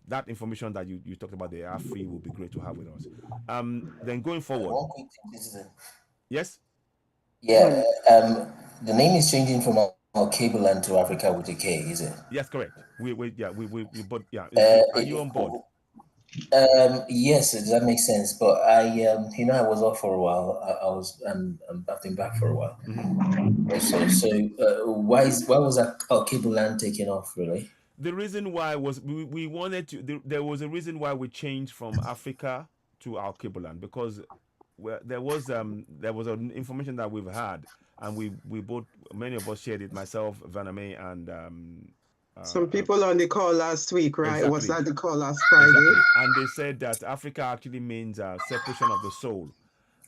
that information that you talked about, the AFRI, will be great to have with us. Then going forward. One quick thing, citizen. Yes? Yeah, the name is changing from Alkebulan to Africa with a K, is it? Yes, correct. We but yeah. Are you on board? Yes, that makes sense. But I I was off for a while. I've been back for a while. So why was Alkebulan taken off, really? The reason why was we wanted to. There was a reason why we changed from Africa to Alkebulan, because there was an information that we've had, and we both, many of us shared it, myself, Vaname, and some people on the call last week, right? Exactly. Was that the call last Friday? Exactly. And they said that Africa actually means separation of the soul,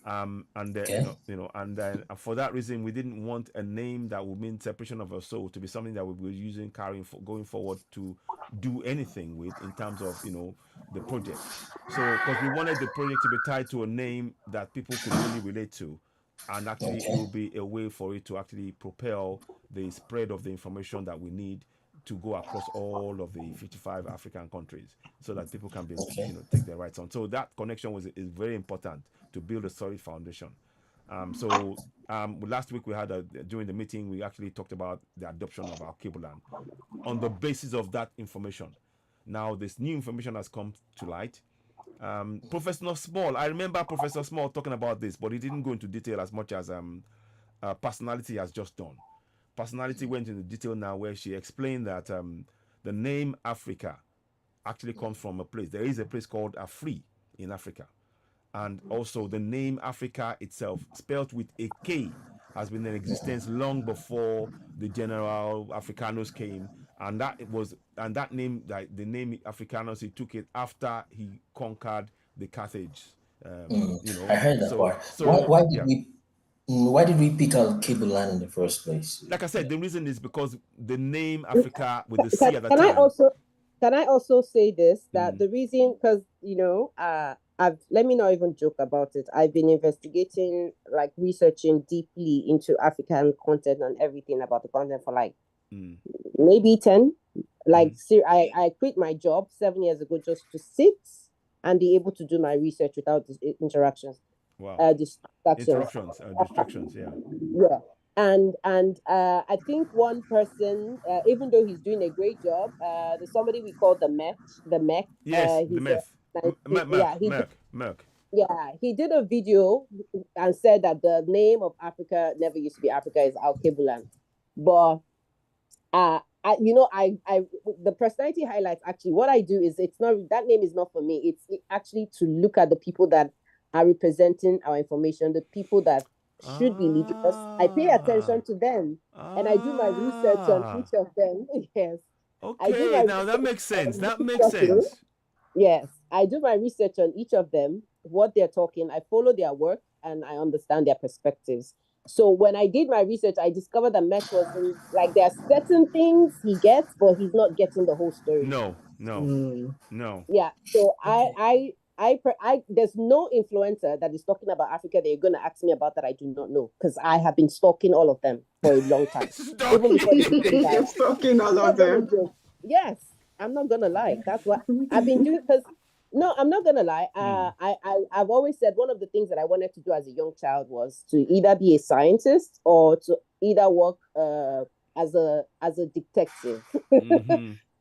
And Okay. and then for that reason, we didn't want a name that would mean separation of our soul to be something that we were using going forward to do anything with in terms of the project. So because we wanted the project to be tied to a name that people could really relate to, and actually it Okay. will be a way for it to actually propel the spread of the information that we need to go across all of the 55 African countries so that people can be Okay. take their rights on. So that connection is very important to build a solid foundation. So last week we had during the meeting we actually talked about the adoption of Alkebulan on the basis of that information. Now this new information has come to light. Professor Small, I remember Professor Small talking about this, but he didn't go into detail as much as Personality has just done. Personality went into detail now where she explained that the name Africa actually comes from a place. There is a place called Afri in Africa. And also the name Africa itself, spelled with a K, has been in existence long before the general Africanus came. And that name, the name Africanus, he took it after he conquered the Carthage. I heard that part. So yeah. Why did we pick Alkebulan in the first place? Like I said, the reason is because the name Africa with the C at the Can I also say this, that the reason, because let me not even joke about it. I've been investigating, like researching deeply into African content and everything about the content for like maybe 10. Like I quit my job 7 years ago just to sit and be able to do my research without interactions. Wow. Distractions, yeah. Yeah. And I think one person, even though he's doing a great job, there's somebody we call the Mech. Yes, the Mech. Merck. Yeah, he did a video and said that the name of Africa never used to be Africa, is Alkebulan. But the personality highlights, actually what I do is, it's not, that name is not for me. It's actually to look at the people that are representing our information, the people that should be leading us. I pay attention to them and I do my research on each of them. Yes. Okay, now that makes sense. That makes sense. Yes, I do my research on each of them, what they're talking. I follow their work and I understand their perspectives. So when I did my research, I discovered that Mech was like, there are certain things he gets, but he's not getting the whole story. No. Yeah. So I there's no influencer that is talking about Africa that you're going to ask me about that I do not know, because I have been stalking all of them for a long time. Even before you're stalking all of them. Yes, I'm not gonna lie. That's what I've been doing. Because no, I'm not gonna lie. I've always said one of the things that I wanted to do as a young child was to either be a scientist or to either work as a detective.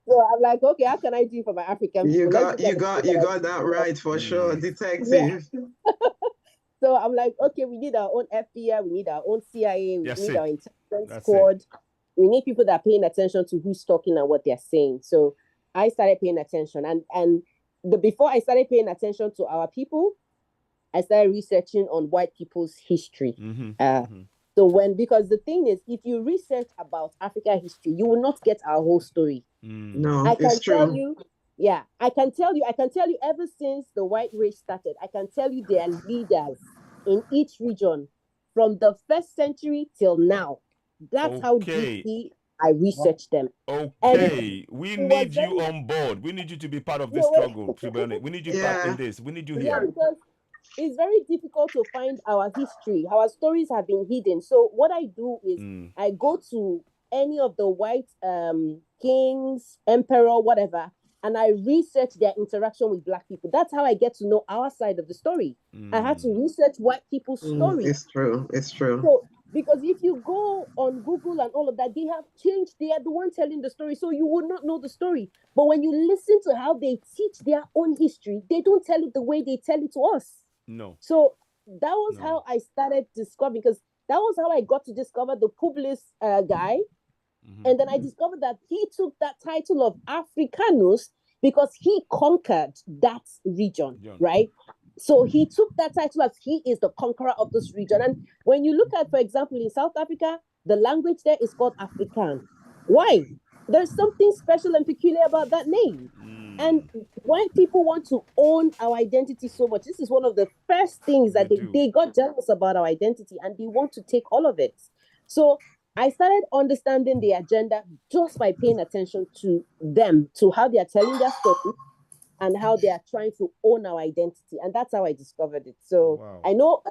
So I'm like, okay, how can I do for my African people? You got that right for sure, detective. Yeah. So I'm like, okay, we need our own FBI, we need our own CIA, we need our intelligence squad. We need people that are paying attention to who's talking and what they're saying. So I started paying attention, and before I started paying attention to our people, I started researching on white people's history. So because the thing is, if you research about Africa history, you will not get our whole story. No, I can tell true. you, I can tell you ever since the white race started, I can tell you their leaders in each region from the 1st century till now. That's how deeply I researched them. Okay, we need you on board. We need you to be part of this struggle. We need you part in this. We need you here. Yeah, because it's very difficult to find our history. Our stories have been hidden. So what I do is I go to any of the white kings, emperor, whatever, and I research their interaction with Black people. That's how I get to know our side of the story. I had to research white people's story. It's true. So, because if you go on Google and all of that, they have changed. They are the one telling the story, so you would not know the story. But when you listen to how they teach their own history, they don't tell it the way they tell it to us. No. So that was how I started discovering, because that was how I got to discover the Publius guy. And then I discovered that he took that title of Africanus because he conquered that region, right? So he took that title as he is the conqueror of this region. And when you look at, for example, in South Africa, the language there is called Afrikaans. Why? There's something special and peculiar about that name. And when people want to own our identity so much, this is one of the first things that they got jealous about our identity, and they want to take all of it. So I started understanding the agenda just by paying attention to them, to how they are telling their story and how they are trying to own our identity. And that's how I discovered it. So I know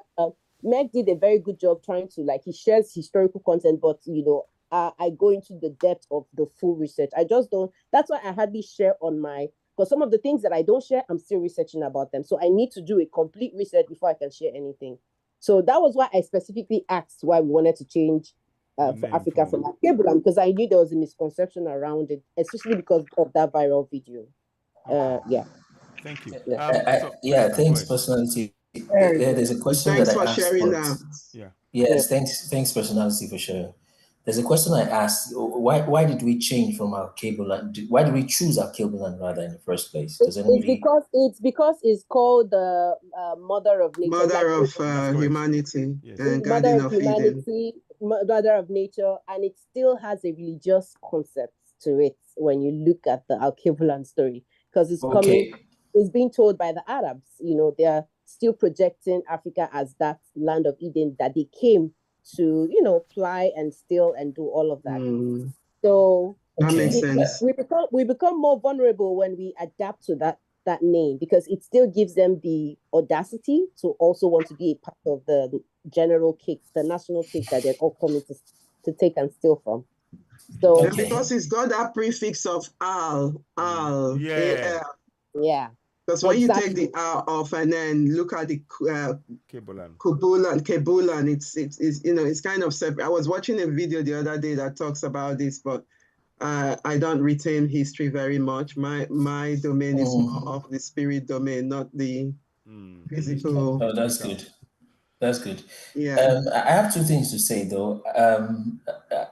Meg did a very good job trying to, like, he shares historical content, but, you know, I go into the depth of the full research. I just don't, that's why I hardly share on my, because some of the things that I don't share, I'm still researching about them. So I need to do a complete research before I can share anything. So that was why I specifically asked why we wanted to change for Africa from Alkebulan, because I knew there was a misconception around it, especially because of that viral video. Yeah. Thank you. Thanks, personality. There's a question thanks that for I asked. Sharing that. Yes, thanks, personality, for sharing. There's a question I asked. Why did we change from Alkebulan? Why did we choose Alkebulan rather in the first place? It's because it's called the mother of nature. Mother of humanity. Yes. And mother Garden of of humanity, Eden. mother of nature, and it still has a religious concept to it when you look at the Alkebulan story, because it's being told by the Arabs. You know, they are still projecting Africa as that land of Eden that they came to, you know, fly and steal and do all of that. So that makes sense. We become more vulnerable when we adapt to that name, because it still gives them the audacity to also want to be a part of the general cake, the national cake that they're all coming to take and steal from. So and because it's got that prefix of al, yeah. Because when you take the R off and then look at the Kebulan, it's you know, it's kind of separate. I was watching a video the other day that talks about this, but I don't retain history very much. My domain is more of the spirit domain, not the physical. Oh, that's good. That's good. Yeah. I have two things to say though.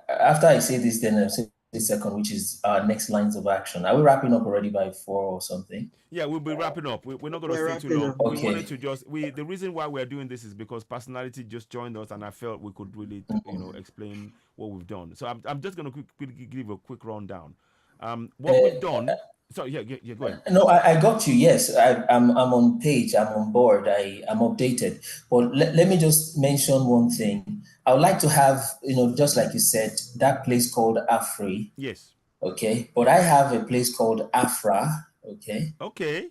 After I say this, then I'll say the second, which is our next lines of action. Are we wrapping up already by 4 or something? Yeah, we'll be wrapping up. We're not going to stay too long. Okay. We wanted to just the reason why we're doing this is because personality just joined us, and I felt we could really explain what we've done. So I'm just going to give a quick rundown. What we've done. So yeah, go ahead. No, I got you. Yes, I'm on page. I'm on board. I'm updated. But let me just mention one thing. I would like to have, just like you said, that place called Afri. Yes. Okay. But I have a place called Afra. Okay. Okay.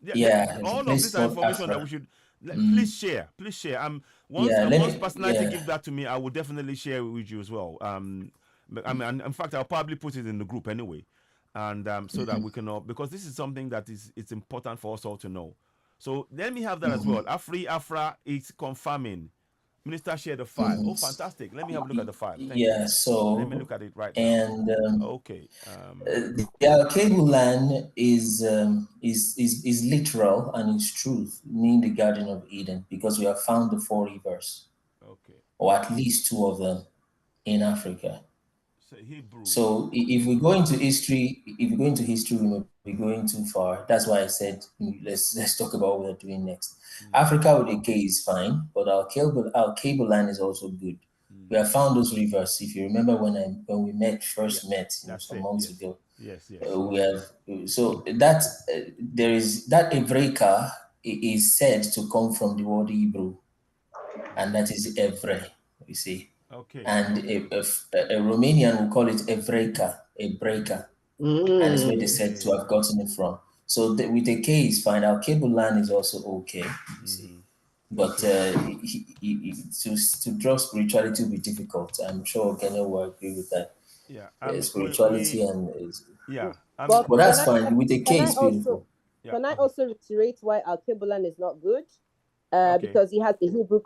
Yeah. All of this information that we should please share. Please share. Once personality gives that to me, I will definitely share it with you as well. I mean, in fact, I'll probably put it in the group anyway. And so that we can all, because this is something that it's important for us all to know. So let me have that as well. Afra is confirming. Minister shared the file. Oh, fantastic! Let me have a look at the file. Thank you. So let me look at it right now. And okay, the Alkebulan is literal and is truth, meaning the Garden of Eden, because we have found the 4 rivers, or at least 2 of them in Africa. So if we go into history, we may be going too far. That's why I said let's talk about what we're doing next. Africa with a K is fine, but our Alkebulan is also good. We have found those rivers. If you remember when we first met some months ago. Yes. We have that there is that Evreka is said to come from the word Hebrew, and that is Evre. You see. Okay. And a Romanian will call it Evreka, a breaker. And it's where they said to have gotten it from. So with a K is fine. Alkebulan is also okay, you see. But to draw spirituality will be difficult. I'm sure Kenya will agree with that. Yeah. Spirituality but that's fine. With a K is beautiful. Can I also reiterate why Alkebulan is not good? Because he has the Hebrew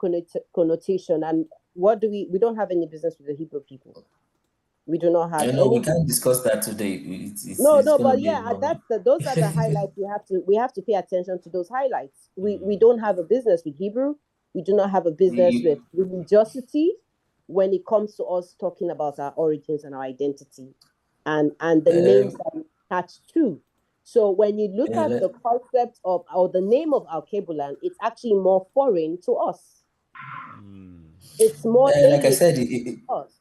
connotation, and we don't have any business with the Hebrew people. We do not have any. We can't discuss that today. Those are the highlights we have to pay attention to those highlights. We don't have a business with Hebrew. We do not have a business with religiosity when it comes to us talking about our origins and our identity and the names that we attach to. So when you look at the concept of or the name of Alkebulan, it's actually more foreign to us. it's more like I said,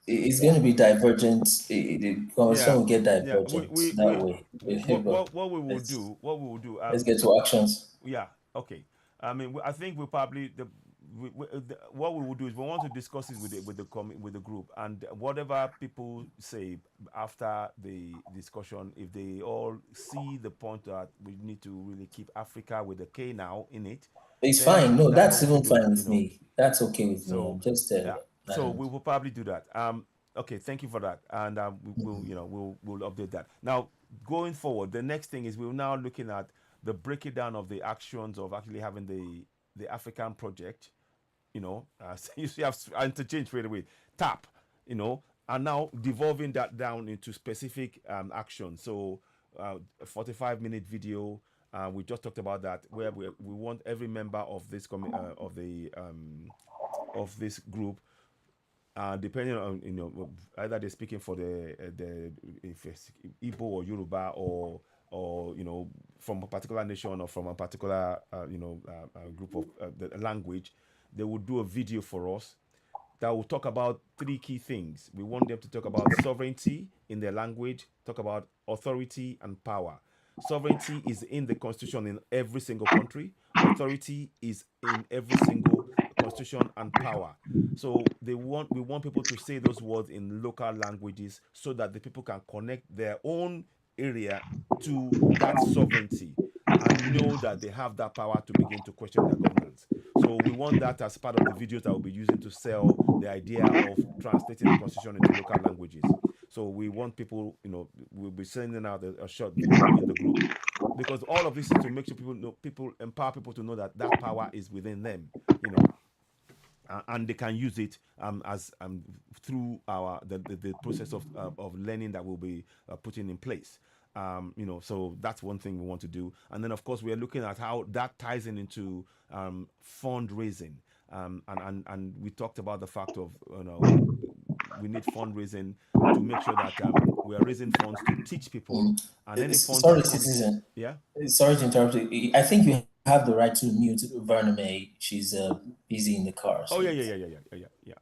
it's going to be divergent. The conversation will get divergent that way. What we will do. Let's get to actions. Yeah. Okay. I mean, I think we'll probably what we will do is we want to discuss it with the group, and whatever people say after the discussion, if they all see the point that we need to really keep Africa with the K now in it, it's fine. No, that's even fine with me. That's okay with me. I'm just so we will probably do that. Okay, thank you for that, and we'll update that. Now, going forward, the next thing is we're now looking at the breaking down of the actions of actually having the African project. So you see, I've interchanged straight away. TAP, and now devolving that down into specific actions. So, a 45-minute video. We just talked about that, where we want every member of this of this group, depending on either they're speaking for the if it's Igbo or Yoruba or from a particular nation or from a particular group of the language, they will do a video for us that will talk about 3 key things. We want them to talk about sovereignty in their language, talk about authority and power. Sovereignty is in the constitution in every single country. Authority is in every single constitution and power. So we want people to say those words in local languages so that the people can connect their own area to that sovereignty and know that they have that power to begin to question their governance. So we want that as part of the videos that we'll be using to sell the idea of translating the constitution into local languages. So we want people, we'll be sending out a short video in the group, because all of this is to make sure people empower people to know that that power is within them, and they can use it as through the process of learning that we'll be putting in place. So that's one thing we want to do. And then, of course, we are looking at how that ties into fundraising. And we talked about the fact of, we need fundraising to make sure that we are raising funds to teach people. And any funds. Sorry, citizen. Yeah. Sorry to interrupt you. I think you have the right to mute Verna May. She's busy in the car. So yeah.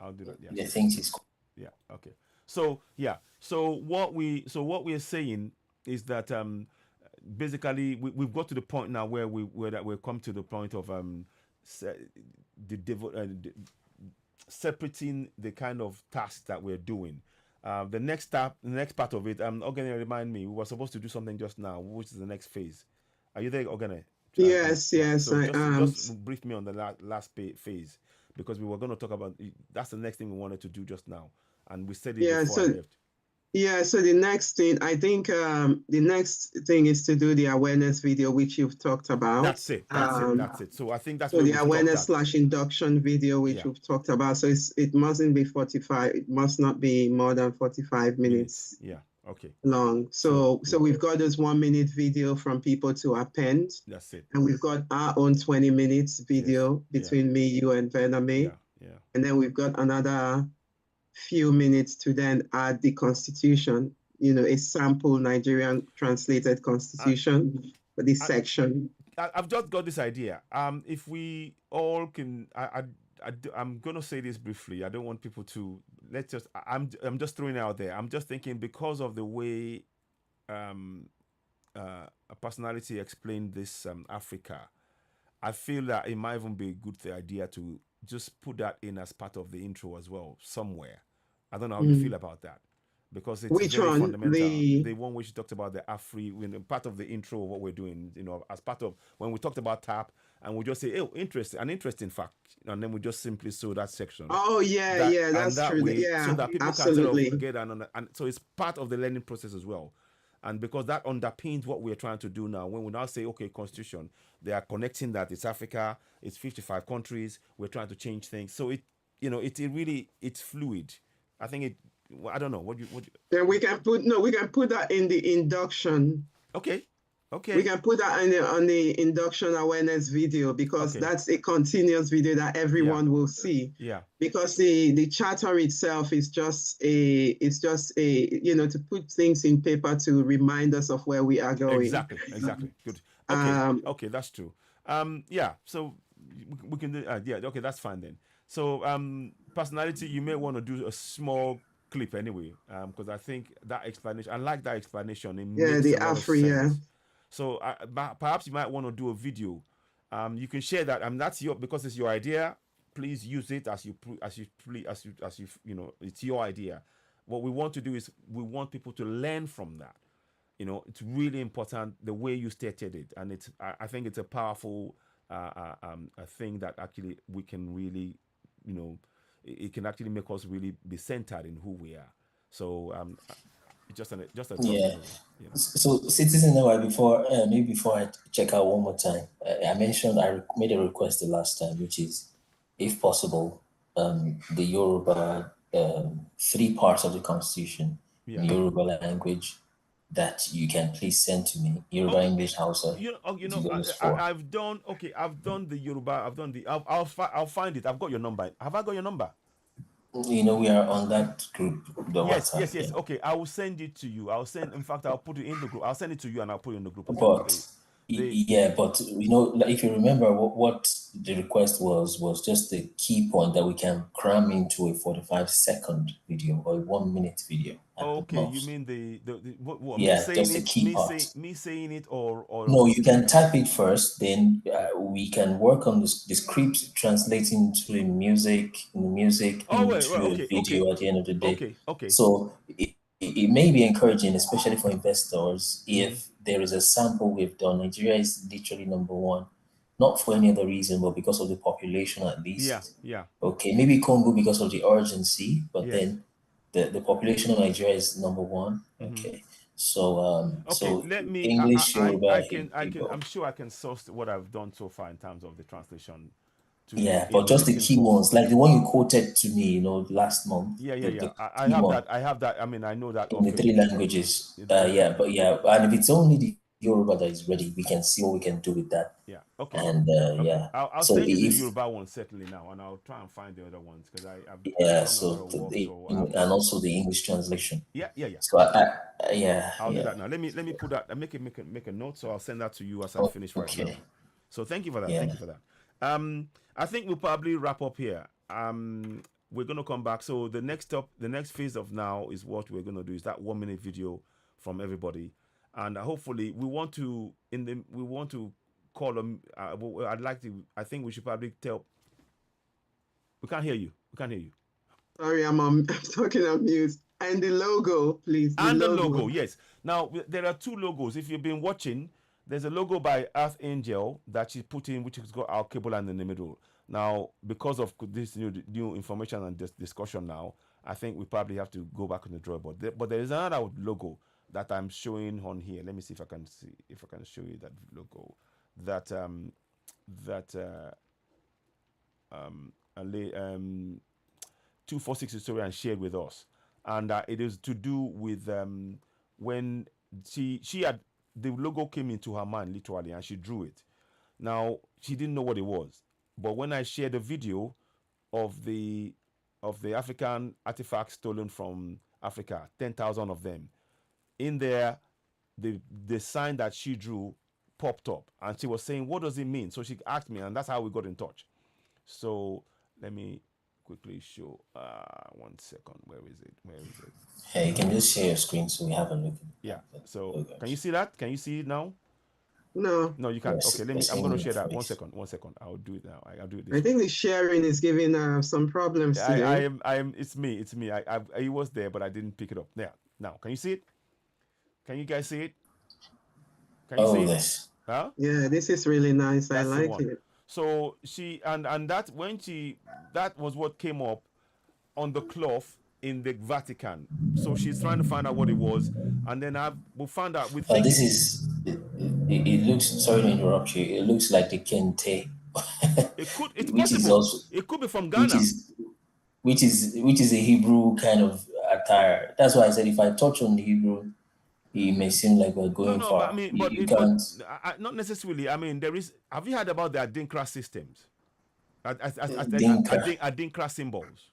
I'll do that. Yeah. I think she's. Yeah. Okay. So yeah. So what we are saying is that basically we've got to the point now where we've come to the point of separating the kind of tasks that we're doing. The next part of it, Ogene, remind me, we were supposed to do something just now, which is the next phase. Are you there, Ogene? Yes. So just brief me on the last phase, because we were going to talk about, that's the next thing we wanted to do just now, and we said it before I left. Yeah, so the next thing, I think the next thing is to do the awareness video, which you've talked about. That's it. So I think that's so the awareness/induction video, which we've talked about. So it mustn't be 45. It must not be more than 45 minutes. Yeah. Okay. Long. So we've got this 1-minute video from people to append. That's it. And we've got our own 20 minutes video between me, you, and Verna May. Yeah. And then we've got another few minutes to then add the constitution, a sample Nigerian translated constitution for this section. I've just got this idea. If we all can, I'm going to say this briefly. I don't want people to, I'm just throwing it out there. I'm just thinking, because of the way a personality explained this Africa, I feel that it might even be a good idea to just put that in as part of the intro as well, somewhere. I don't know how you feel about that, because it's very fundamental. The one which you talked about, the part of the intro of what we're doing, as part of when we talked about TAP, and we just say, oh, interesting fact, and then we just simply show that section. Oh yeah, that's true. Way, yeah, so that people absolutely. can sort of get and so it's part of the learning process as well. And because that underpins what we're trying to do now, when we now say, okay, constitution, they are connecting that it's Africa, it's 55 countries, we're trying to change things. So it's fluid. I think I don't know. What you Then we can put that in the induction. Okay. We can put that on the induction awareness video, because that's a continuous video that everyone will see. Yeah. Because the charter itself is just a to put things in paper to remind us of where we are going. Exactly. Good. Okay, that's true. So we can do. Yeah, okay, that's fine then. So personality, you may want to do a small clip anyway, because I think that explanation. I like that explanation. It Yeah, makes the a lot of Afri, yeah. sense. So perhaps you might want to do a video. You can share that. That's your because it's your idea. Please use it as you you know, it's your idea. What we want to do is we want people to learn from that. You know, it's really important the way you stated it, and I think it's a powerful a thing that actually we can really, you know, it can actually make us really be centered in who we are. So just a thought Yeah. anyway. You know. So, Citizen Noah, before I check out one more time, I mentioned I made a request the last time, which is, if possible, the Yoruba 3 parts of the Constitution in Yoruba language that you can please send to me. Yoruba, English, Hausa. I've done the Yoruba. I'll find it. I've got your number. Have I got your number? You know, we are on that group. Yes. Okay, I will send it to you. In fact, I'll put it in the group. I'll send it to you and I'll put it in the group. But you know, like, if you remember what the request was just the key point that we can cram into a 45-second video or a 1-minute video. Okay, you mean what yeah, me saying just it, the key part. me saying it, or no, you can type it first, then we can work on the script translating to music into a video at the end of the day. Okay. So it may be encouraging, especially for investors, if there is a sample we've done. Nigeria is literally #1, not for any other reason, but because of the population at least. Yeah. Okay, maybe Congo because of the urgency, but then the population of Nigeria is #1. Okay. So so let me. English, Yoruba, I'm sure I can source what I've done so far in terms of the translation. Yeah, but just the key ones, like the one you quoted to me, you know, last month. Yeah. I have that. I have that. I mean, I know that in the 3 languages. And if it's only the Yoruba that is ready, we can see what we can do with that. Yeah. Okay. And yeah, I'll send you the Yoruba one certainly now, and I'll try and find the other ones because I've and also the English translation. Yeah. So I'll do that now. Let me put that. I make a note, so I'll send that to you as I finish right now. So thank you for that. Yeah. Thank you for that. I think we'll probably wrap up here. We're gonna come back. So the next phase of now is what we're gonna do is that 1-minute video from everybody, and hopefully we want to call them. I think we should probably tell. We can't hear you. Sorry, I'm talking on mute. And the logo, please. The logo, yes. Now there are 2 logos. If you've been watching, there's a logo by Earth Angel that she put in, which has got Alkebulanzoom in the middle. Now, because of this new information and this discussion now, I think we probably have to go back on the drawing board. But there is another logo that I'm showing on here. Let me see if I can show you that logo. That 246 historian shared with us, and it is to do with when she had. The logo came into her mind literally, and she drew it. Now she didn't know what it was, but when I shared a video of the African artifacts stolen from Africa, 10,000 of them, in there, the sign that she drew popped up, and she was saying, "What does it mean?" So she asked me, and that's how we got in touch. So let me quickly show. 1 second. Where is it? Hey, you can just share your screen so we have a look. Yeah. So can you see that? Can you see it now? No, you can't. Yes, okay, I'm going to share that. 1 second. I'll do it now. I'll do it. I think the sharing is giving some problems today. It's me. It was there, but I didn't pick it up. Yeah. Now, can you see it? Can you guys see it? Can you see it? Yes. Huh? Yeah, this is really nice. I like it. So she and that that was what came up on the cloth in the Vatican. So she's trying to find out what it was, and then we found out. This is. It looks. Sorry to interrupt you. It looks like the kente. It's possible. It could be from Ghana. Which is a Hebrew kind of attire. That's why I said if I touch on the Hebrew, it may seem like we're going far. But not necessarily. I mean, there is. Have you heard about the Adinkra systems? Adinkra symbols.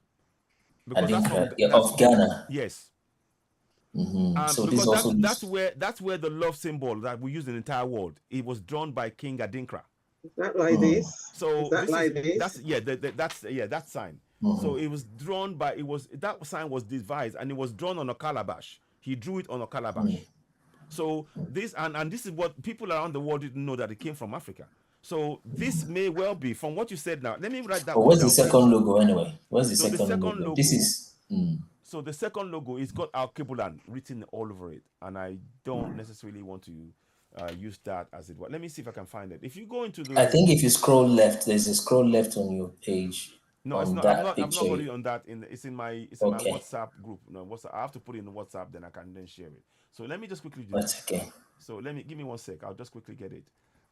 Because that's of Ghana. Yes. Mm-hmm. So that's where the love symbol that we use in the entire world. It was drawn by King Adinkra. Is that like this? So is that this like is this? that sign. So it was drawn by that sign was devised and it was drawn on a calabash. He drew it on a calabash. So this and this is what people around the world didn't know, that it came from Africa. So this may well be from what you said now. Let me write that But one where's down, the second please. logo anyway? Where's the So the second second logo? This logo. is. So the second logo is got Alkebulan written all over it, and I don't necessarily want to use that as it was. Let me see if I can find it. If you go into the, I think if you scroll left, there's a scroll left on your page. no, it's not. That I've not got picture. it on that. It's in my Okay. WhatsApp group. No, WhatsApp. I have to put it in the WhatsApp, then I can then share it. So let me just quickly do That's that. okay. So give me 1 sec. I'll just quickly get it.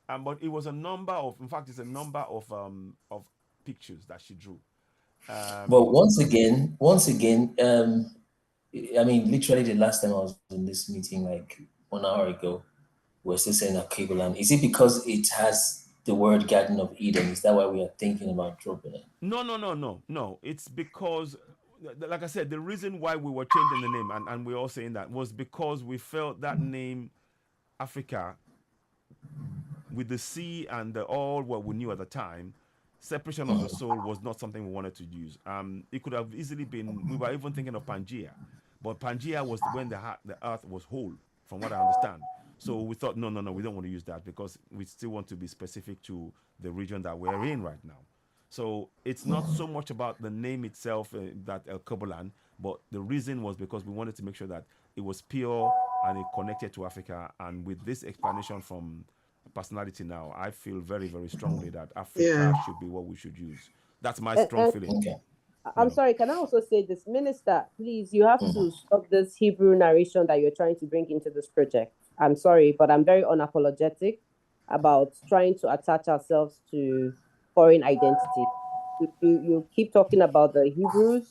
But it was a number of. In fact, it's a number of pictures that she drew. But once again, I mean, literally the last time I was in this meeting, like 1 hour ago, we're still saying Alkebulan. Is it because it has the word Garden of Eden? Is that why we are thinking about dropping it? No. It's because, like I said, the reason why we were changing the name, and we're all saying that, was because we felt that name, Africa, with the sea and all what we knew at the time, separation of the soul was not something we wanted to use. It could have easily been, we were even thinking of Pangea, but Pangea was when the earth was whole, from what I understand. So we thought, no, we don't want to use that because we still want to be specific to the region that we're in right now. So it's not so much about the name itself, that Alkebulan, but the reason was because we wanted to make sure that it was pure and it connected to Africa. And with this explanation from personality now, I feel very, very strongly that Africa should be what we should use. That's my strong feeling. Okay. I'm sorry, can I also say this? Minister, please, you have to stop this Hebrew narration that you're trying to bring into this project. I'm sorry, but I'm very unapologetic about trying to attach ourselves to foreign identity. You keep talking about the Hebrews.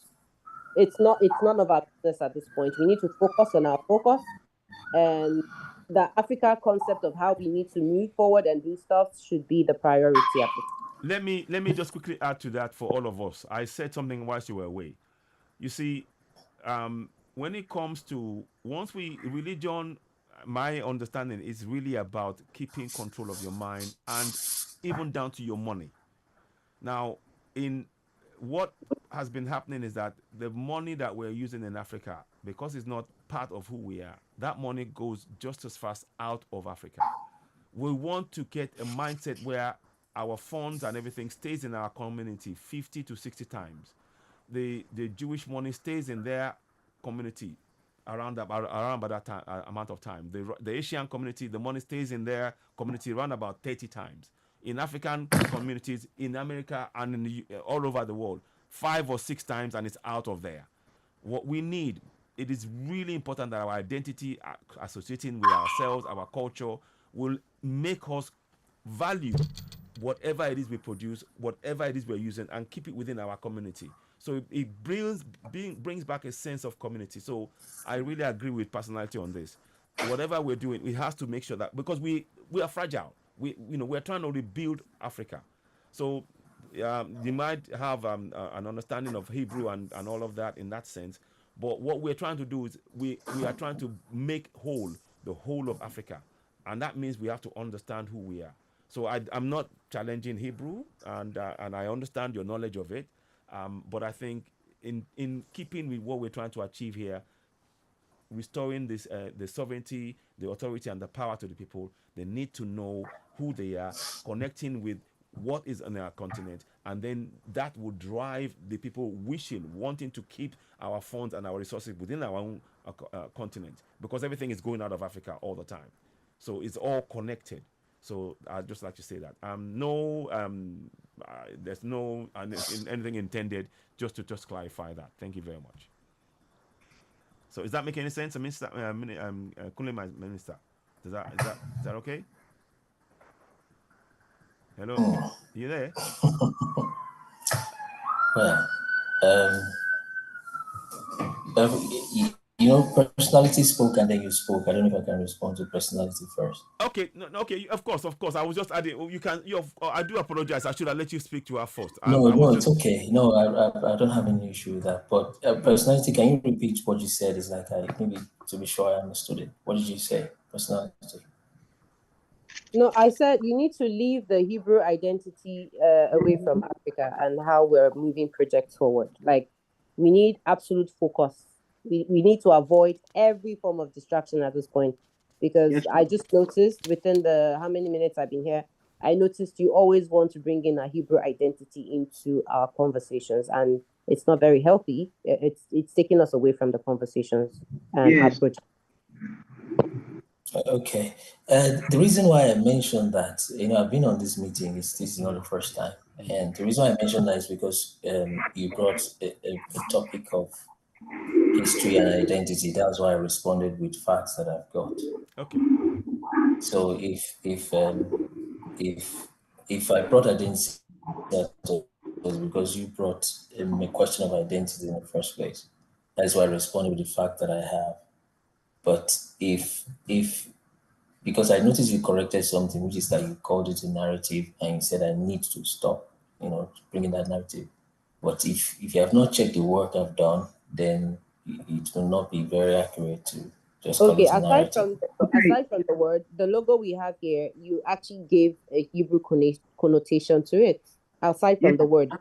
It's none of our business at this point. We need to focus on our focus, and the Africa concept of how we need to move forward and do stuff should be the priority at this point. Let me just quickly add to that for all of us. I said something whilst you were away. You see, when it comes to religion, my understanding is really about keeping control of your mind and even down to your money. Now, in what has been happening is that the money that we're using in Africa, because it's not part of who we are, that money goes just as fast out of Africa. We want to get a mindset where our funds and everything stays in our community 50 to 60 times. The Jewish money stays in their community around about that amount of time. The Asian community, the money stays in their community around about 30 times. In African communities, in America, and all over the world, 5 or 6 times, and it's out of there. What we need, it is really important that our identity associating with ourselves, our culture, will make us value whatever it is we produce, whatever it is we're using, and keep it within our community. So it brings back a sense of community. So I really agree with personality on this. Whatever we're doing, we have to make sure that, because we are fragile. We're trying to rebuild Africa. So you might have an understanding of Hebrew and all of that in that sense. But what we're trying to do is we are trying to make whole the whole of Africa. And that means we have to understand who we are. So I'm not challenging Hebrew, and I understand your knowledge of it. But I think in keeping with what we're trying to achieve here, restoring this the sovereignty, the authority, and the power to the people, they need to know who they are, connecting with what is on our continent, and then that will drive the people wanting to keep our funds and our resources within our own continent, because everything is going out of Africa all the time. So it's all connected. So I'd just like to say that there's no anything intended, just to clarify that. Thank you very much. So is that making any sense, Minister? My Minister, is that okay? Hello, you there? Well, personality spoke and then you spoke. I don't know if I can respond to personality first. Okay, okay, of course. I was just adding. I do apologize. I should have let you speak to her first. It's okay. No, I don't have any issue with that. But personality, can you repeat what you said? It's like maybe to be sure I understood it. What did you say? Personality. No, I said you need to leave the Hebrew identity away from Africa and how we're moving projects forward. Like, we need absolute focus. We need to avoid every form of distraction at this point, because Yes. I just noticed within the how many minutes I've been here, I noticed you always want to bring in a Hebrew identity into our conversations, and it's not very healthy. It's taking us away from the conversations and our Yes. project. Okay. The reason why I mentioned that, I've been on this meeting. This is not the first time, and the reason why I mentioned that is because you brought a topic of history and identity. That's why I responded with facts that I've got. Okay. So if I brought identity, it was because you brought a question of identity in the first place. That's why I responded with the fact that I have. But if because I noticed you corrected something, which is that you called it a narrative and you said I need to stop, bringing that narrative. But if you have not checked the work I've done, then it will not be very accurate to just call Okay, it a narrative. aside from the word, the logo we have here, you actually gave a Hebrew connotation to it. Aside from the word,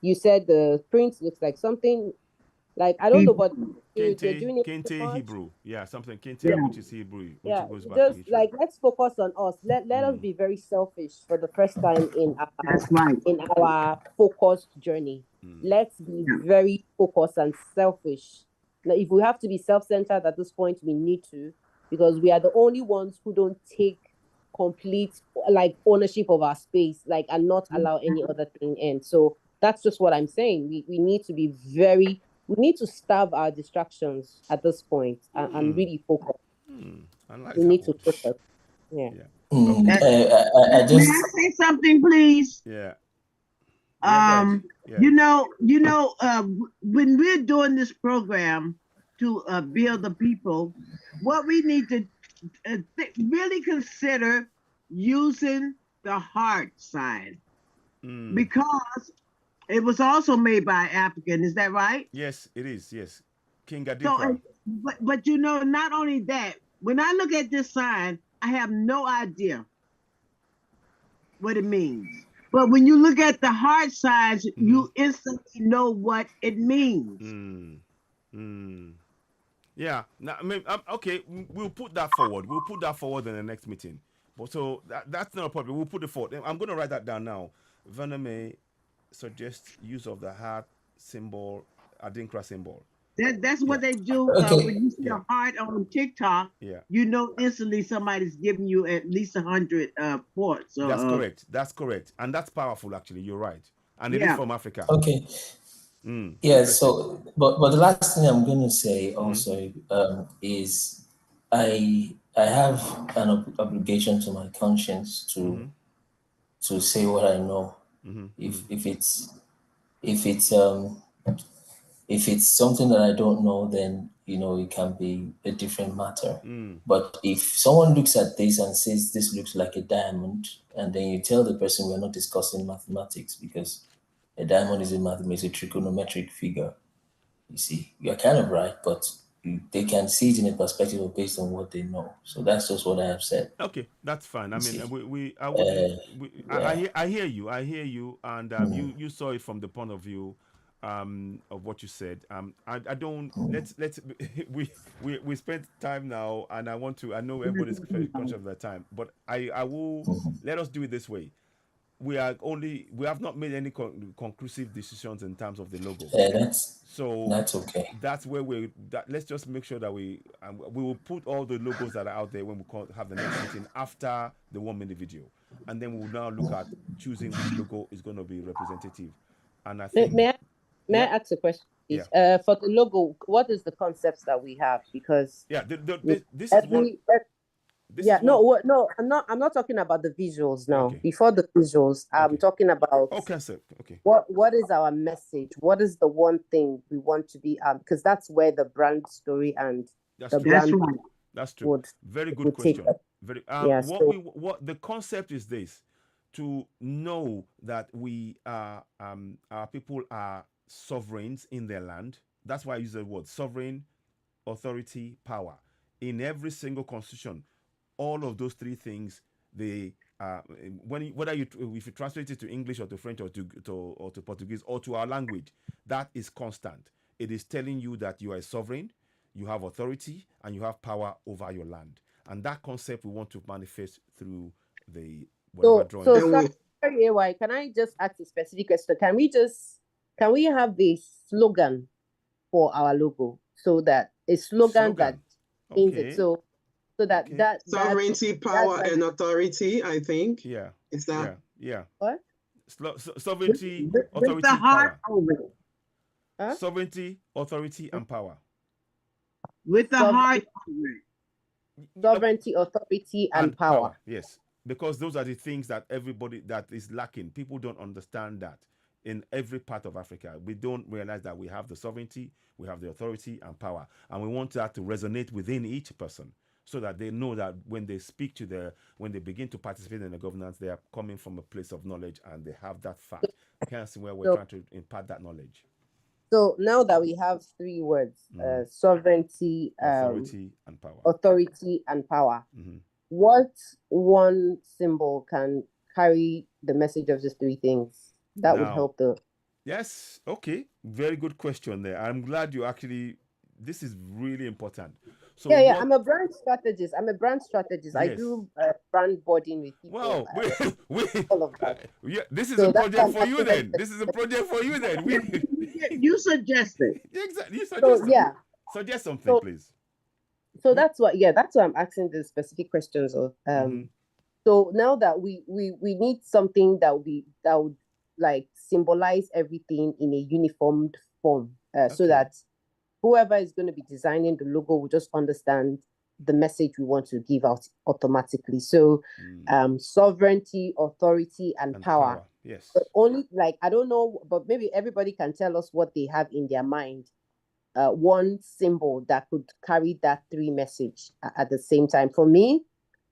you said the print looks like something like, I don't know, but they're doing it too Kente much. Hebrew. Yeah, something Kente, Yeah. which is Hebrew, which Yeah, goes back to just history. like, let's focus on us. Let us be very selfish for the first time That's right. in our focused journey. Let's be very focused and selfish. Now, if we have to be self-centered at this point, we need to, because we are the only ones who don't take complete like ownership of our space, like, and not allow any other thing in. So that's just what I'm saying. We need to be very, we need to starve our distractions at this point and really focus. I like We that need to one. focus. Yeah. Okay. I May I just say something, please? Yeah. Yeah, guys. Yeah. When we're doing this program to build the people, what we need to really consider using the heart sign, because it was also made by African. Is that right? Yes, it is. Yes. King So, Adikra. but not only that, when I look at this sign, I have no idea what it means. But when you look at the heart signs, you instantly know what it means. Yeah. Now, I mean, okay, we'll put that forward. We'll put that forward in the next meeting. But so that's not a problem. We'll put it forward. I'm going to write that down now. Vaname suggests use of the heart symbol, Adinkra symbol. That's what they do okay. when you see a heart on TikTok. Yeah. You know instantly somebody's giving you at least 100 ports. That's correct. That's correct, and that's powerful. Actually, you're right, and it is Yeah. from Africa. Okay. Yeah. So, but the last thing I'm going to say also is I have an obligation to my conscience to say what I know. If it's something that I don't know, then it can be a different matter. But if someone looks at this and says this looks like a diamond, and then you tell the person we're not discussing mathematics because a diamond is a trigonometric figure. You see, you're kind of right, but they can see it in a perspective of based on what they know. So that's just what I have said. Okay, that's fine. I mean, Yeah. I hear you. I hear you, and you saw it from the point of view of what you said. I don't let's we spent time now, and I know everybody's very conscious of their time, but I will let us do it this way. We have not made any conclusive decisions in terms of the logo. That's okay. That's where let's just make sure that we will put all the logos that are out there when we have the next meeting after the 1 minute video, and then we will now look at choosing which logo is going to be representative. And I think may I ask a question, please? Yeah. For the logo, what is the concepts that we have? Because this is one. No, I'm not talking about the visuals now. Okay. Before the visuals, I'm talking about concept. Okay. What is our message? What is the one thing we want to be? Because that's where the brand story and the brand. That's true. Very good question. Very. What the concept is this: to know that we are our people are sovereigns in their land. That's why I use the word sovereign, authority, power. In every single constitution, all of those three things the if you translate it to English or to French or to Portuguese or to our language, that is constant. It is telling you that you are a sovereign, you have authority, and you have power over your land. And that concept we want to manifest through the drawing. So sorry, AY, can I just ask a specific question? Can we have the slogan for our logo, so that a slogan that means it, so that sovereignty, power, and authority, I think. Yeah. Is that what? Sovereignty, authority, the heart power. over it. Huh? Sovereignty, authority, and power. With the heart over it. Sovereignty, authority, and power. Yes, because those are the things that everybody that is lacking. People don't understand that in every part of Africa. We don't realize that we have the sovereignty, we have the authority and power, and we want that to resonate within each person, so that they know that when they when they begin to participate in the governance, they are coming from a place of knowledge and they have that fact. Hence, where we're trying to impart that knowledge. So now that we have three words, sovereignty, authority, and power. Authority and power. What one symbol can carry the message of these three things? That would help the... Yes, okay. Very good question there. I'm glad you actually... This is really important. So I'm a brand strategist. Yes. I do brand boarding with people. Wow, all of that. This is a project for you then. This is a project for you then. You suggested. Exactly. You suggest something, please. So that's why I'm asking the specific questions of. So now that we need something that would like symbolize everything in a uniformed form, so that whoever is going to be designing the logo will just understand the message we want to give out automatically. So sovereignty, authority, and power. Yes. But only, like, I don't know, but maybe everybody can tell us what they have in their mind. One symbol that could carry that three message at the same time. For me,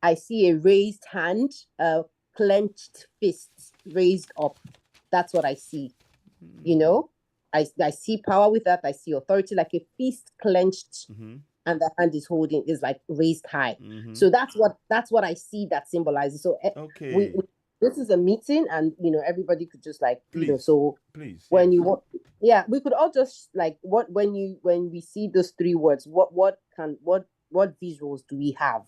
I see a raised hand, clenched fists raised up. That's what I see. You know, I see power with that. I see authority, like a fist clenched, and the hand is like raised high. So that's what I see that symbolizes. So this is a meeting, and everybody could just like please when we could all just like when we see those three words, what visuals do we have?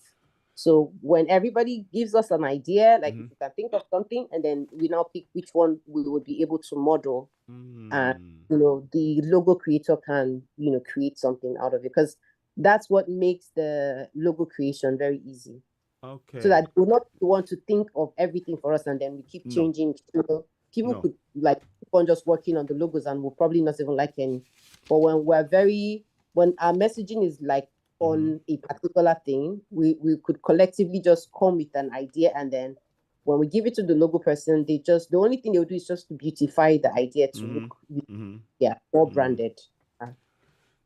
So when everybody gives us an idea, like if you can think of something, and then we now pick which one we would be able to model, and the logo creator can create something out of it, because that's what makes the logo creation very easy. Okay. So that we not want to think of everything for us, and then we keep changing. People could like keep on just working on the logos, and we'll probably not even like any. But when our messaging is like on a particular thing, we could collectively just come with an idea, and then when we give it to the logo person, the only thing they'll do is just to beautify the idea to look more branded.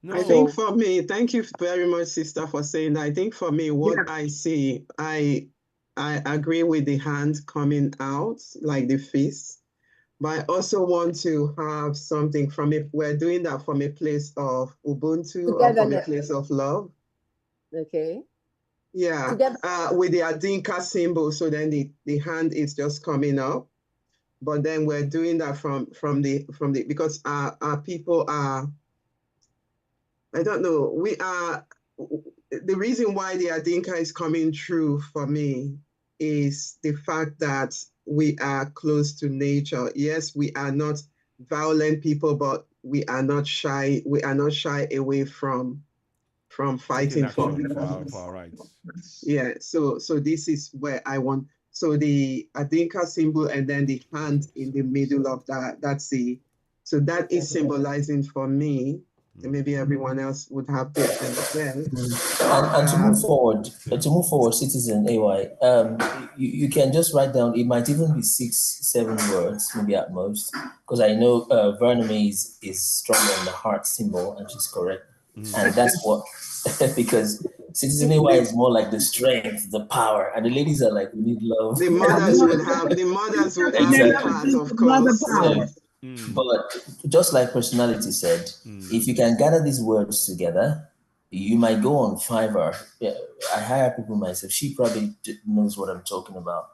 I think for me, thank you very much, sister, for saying that. I think for me, what I see, I agree with the hand coming out, like the fist, but I also want to have something from it. We're doing that from a place of Ubuntu or from a place of love. Okay. Yeah. With the Adinka symbol, so then the hand is just coming up, but then we're doing that from the because our people are. I don't know. We are, the reason why the Adinka is coming through for me is the fact that we are close to nature. Yes, we are not violent people, but we are not shy. We are not shy away from fighting for our rights. Yeah. So this is where I want. So the Adinka symbol and then the hand in the middle of that. So that is symbolizing for me. Maybe everyone else would have different as well. And to move forward, citizen AY, you can just write down. It might even be 6-7 words, maybe at most, because I know Vername is strong on the heart symbol, and she's correct, and that's what because citizen AY is more like the strength, the power, and the ladies are like, we need love. The mothers would have the heart, of course. But just like personality said, if you can gather these words together, You might go on Fiverr. Yeah, I hire people myself. She probably knows what I'm talking about.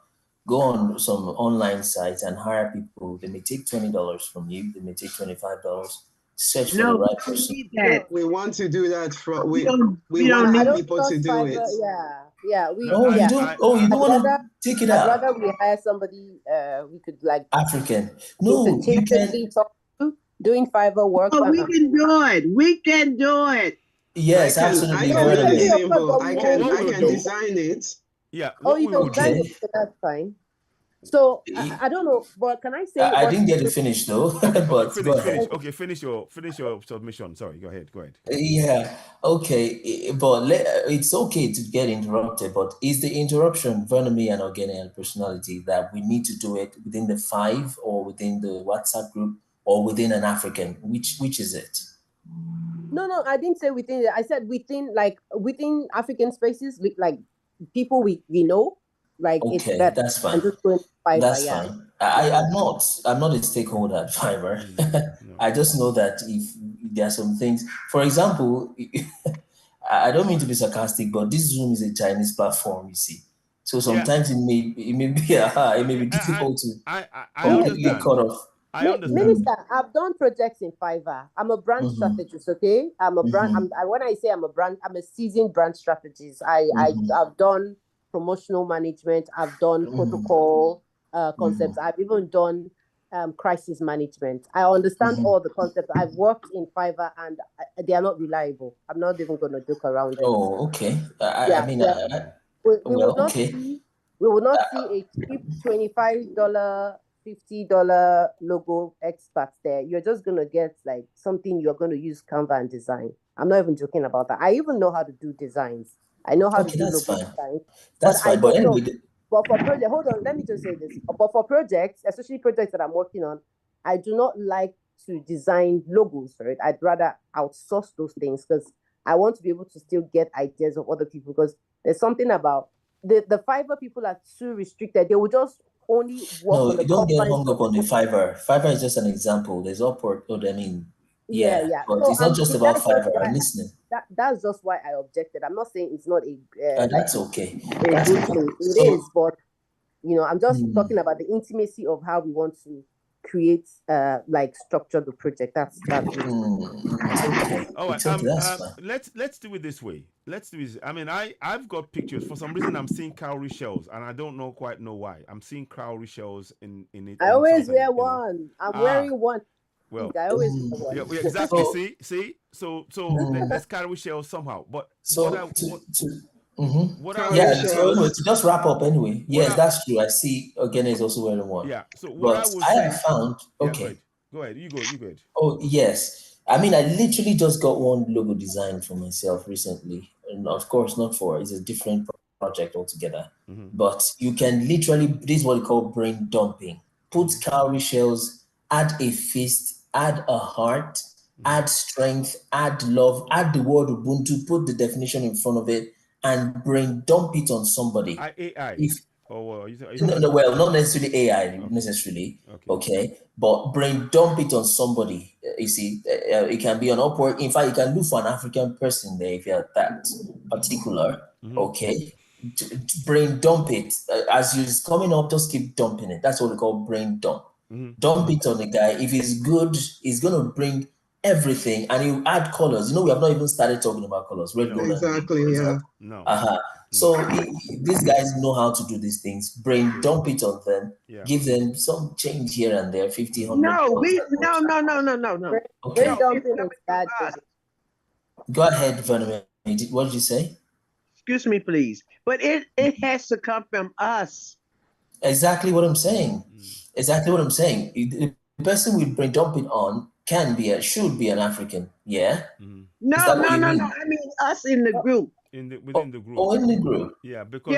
Go on some online sites and hire people. They may take $20 from you. They may take $25. Search for the No, right we person. need that. We want to do that. We We don't want need people to do it. Yeah. You don't I'd want rather, to take it I'd out. rather we hire somebody we could like African. No, you can. interchangeably talk to, doing Fiverr work. Oh, we can do it. We can do it. Yes, I absolutely. can make it of course, simple. but I we can will design it. Yeah. Oh, you can design it. That's fine. So I don't know, but can I say? I didn't get to finish though. But go ahead. Okay, finish your submission. Sorry, go ahead. Yeah, okay, but it's okay to get interrupted, but is the interruption Vernomy and Organic personality that we need to do it within the 5 or within the WhatsApp group or within an African? Which is it? No, I didn't say within. I said within African spaces, like people we know. Like okay, it's better. that's fine. I'm just going Fiverr, that's fine. I'm not a stakeholder at Fiverr. No. I just know that if there are some things, for example, I don't mean to be sarcastic, but this Zoom is a Chinese platform, you see. So sometimes it may be difficult to completely cut off. I understand. Minister, I've done projects in Fiverr. I'm a brand strategist, okay? I'm a brand. When I say I'm a brand, I'm a seasoned brand strategist. I've done promotional management. I've done protocol concepts. I've even done crisis management. I understand all the concepts. I've worked in Fiverr and they are not reliable. I'm not even going to joke around it. Oh, okay. We will not see a cheap $25, $50 logo expert there. You're just going to get like something you're going to use Canva and design. I'm not even joking about that. I even know how to do designs. I know how to do logo design. That's fine. But anyway, but for project, hold on, let me just say this. But for projects, especially projects that I'm working on, I do not like to design logos for it. I'd rather outsource those things because I want to be able to still get ideas of other people, because there's something about the Fiverr people are too restricted. They will just only work on the don't get hung up on the Fiverr. Fiverr is just an example. There's Upwork. Yeah. But so it's not just about Fiverr. I'm listening. That's just why I objected. I'm not saying it's not a. That's okay. That's good thing. It is, but I'm just talking about the intimacy of how we want to create, structure the project. That's okay. All right. Let's do it this way. I mean, I've got pictures. For some reason, I'm seeing cowrie shells, and I don't quite know why. I'm seeing cowrie shells in it. I always wear one. I'm wearing one. Well, I always yeah, exactly. See, so there's cowrie shells somehow, but to just wrap up anyway. Yes, that's true. I see Ogene is also wearing one. Yeah. So I have found okay. Go ahead. You go ahead. Oh yes. I mean, I literally just got one logo design for myself recently. And of course, it's a different project altogether. But you can literally, this is what we call brain dumping. Put cowrie shells, add a fist, add a heart, add strength, add love, add the word Ubuntu, put the definition in front of it, and brain dump it on somebody. AI. Well, not necessarily AI, necessarily. Okay. But brain dump it on somebody. You see, it can be an Upwork. In fact, you can look for an African person there if you're that particular. Okay. Brain dump it. As you're coming up, just keep dumping it. That's what we call brain dump. Dump it on the guy. If he's good, he's going to bring everything, and you add colors. We have not even started talking about colors. Red, gold, exactly, and green, yeah. No. So these guys know how to do these things. Brain dump it on them. Yeah. Give them some change here and there, 50, 100. No. Okay. Brain dumping is bad. Go ahead, Vernomy. What did you say? Excuse me, please. But it has to come from us. Exactly what I'm saying. The person we brain dump it on should be an African. Yeah. No. I mean us in the group. Within the group. Oh, in the group. Yeah, because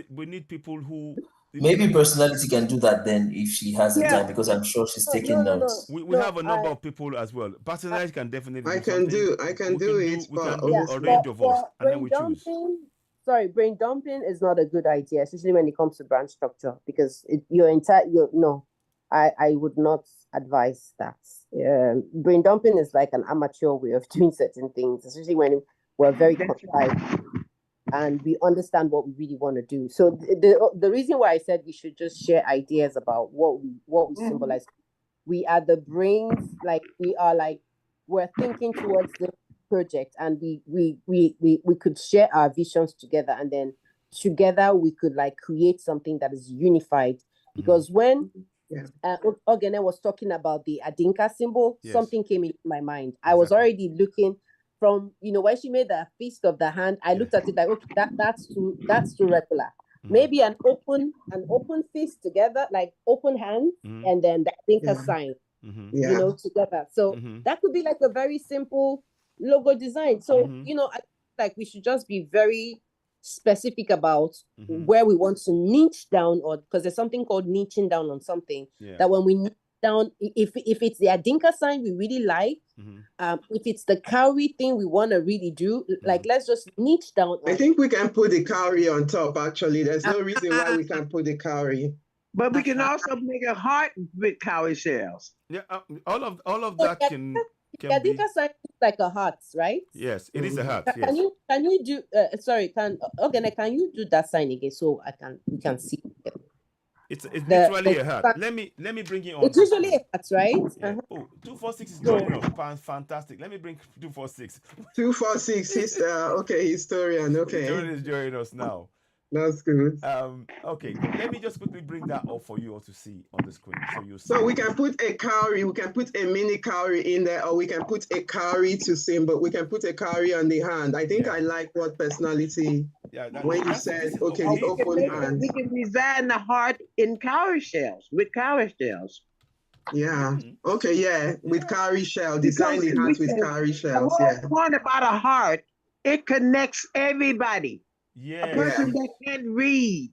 we need people who. Maybe personality can do that then if she has the time, because I'm sure she's taking notes. We have a number of people as well. Personality can definitely. I can do it. We can do a range of us, and then we choose. Brain dumping is not a good idea, especially when it comes to brand structure, because I would not advise that. Yeah, brain dumping is like an amateur way of doing certain things, especially when we're very concise and we understand what we really want to do. So the reason why I said we should just share ideas about what we symbolize. We are the brains, like we're thinking towards the project, and we could share our visions together, and then together we could like create something that is unified. Because when Ogene was talking about the Adinka symbol, something came in my mind. I was already looking from, when she made the fist of the hand, I looked at it like, okay, that's too regular. Maybe an open fist together, like open hand, and then the Adinka sign, together. So that could be like a very simple logo design. So, I like we should just be very specific about where we want to niche down, or because there's something called niching down on something that when we niche down, if it's the Adinka sign we really like, if it's the cowrie thing we want to really do, like let's just niche down. I think we can put the cowrie on top. Actually, there's no reason why we can't put the cowrie. But we can also make a heart with cowrie shells. Yeah, all of that can Adinka be sign is like a heart, right? Yes, it is a heart. Can you do can you do that sign again so we can see it? It's literally a heart. Let me bring you on. It's usually a heart, right? Yeah. Oh, 246 is joining us. Fantastic. Let me bring 246. 246 is okay, historian. Okay. Historian is joining us now. That's good. Okay, let me just quickly bring that up for you all to see on the screen. So we can put a cowrie, we can put a mini cowrie in there, or we can put a cowrie to symbol. We can put a cowrie on the hand. I think I like what personality. When you said okay, the open hand. We can design the heart in cowrie shells with cowrie shells. Yeah. Okay. Yeah. With cowrie shell, design the heart with cowrie shells. Yeah. The point about a heart, it connects everybody. Yeah. A person that can't read.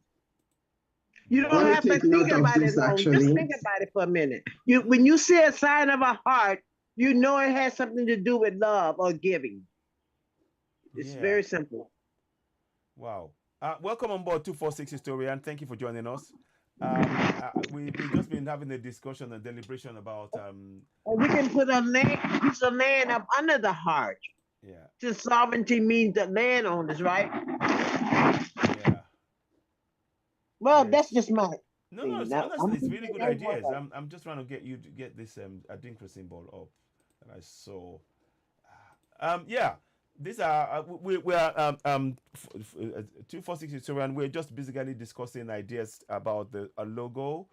You don't have to think about it long. Just think about it for a minute. When you see a sign of a heart, you know it has something to do with love or giving. It's very simple. Wow. Welcome on board 246 historian. Thank you for joining us. We've just been having a discussion and deliberation about we can put a piece of land up under the heart. Yeah. Since sovereignty means the landowners, right? Yeah. Well, that's just my No, honestly, it's really good ideas. I'm just trying to get you to get this Adinka symbol up that I saw. Yeah. These are we are 246 historian. We're just basically discussing ideas about a logo,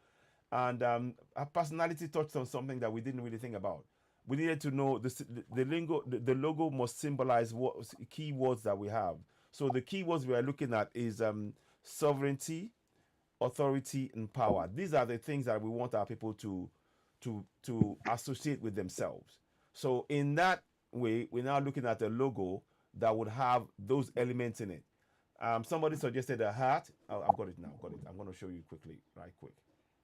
and our personality touched on something that we didn't really think about. We needed to know the logo must symbolize what keywords that we have. So the keywords we are looking at is sovereignty, authority, and power. These are the things that we want our people to associate with themselves. So in that way, we're now looking at a logo that would have those elements in it. Somebody suggested a heart. Oh, I've got it now. I'm going to show you quickly, right quick.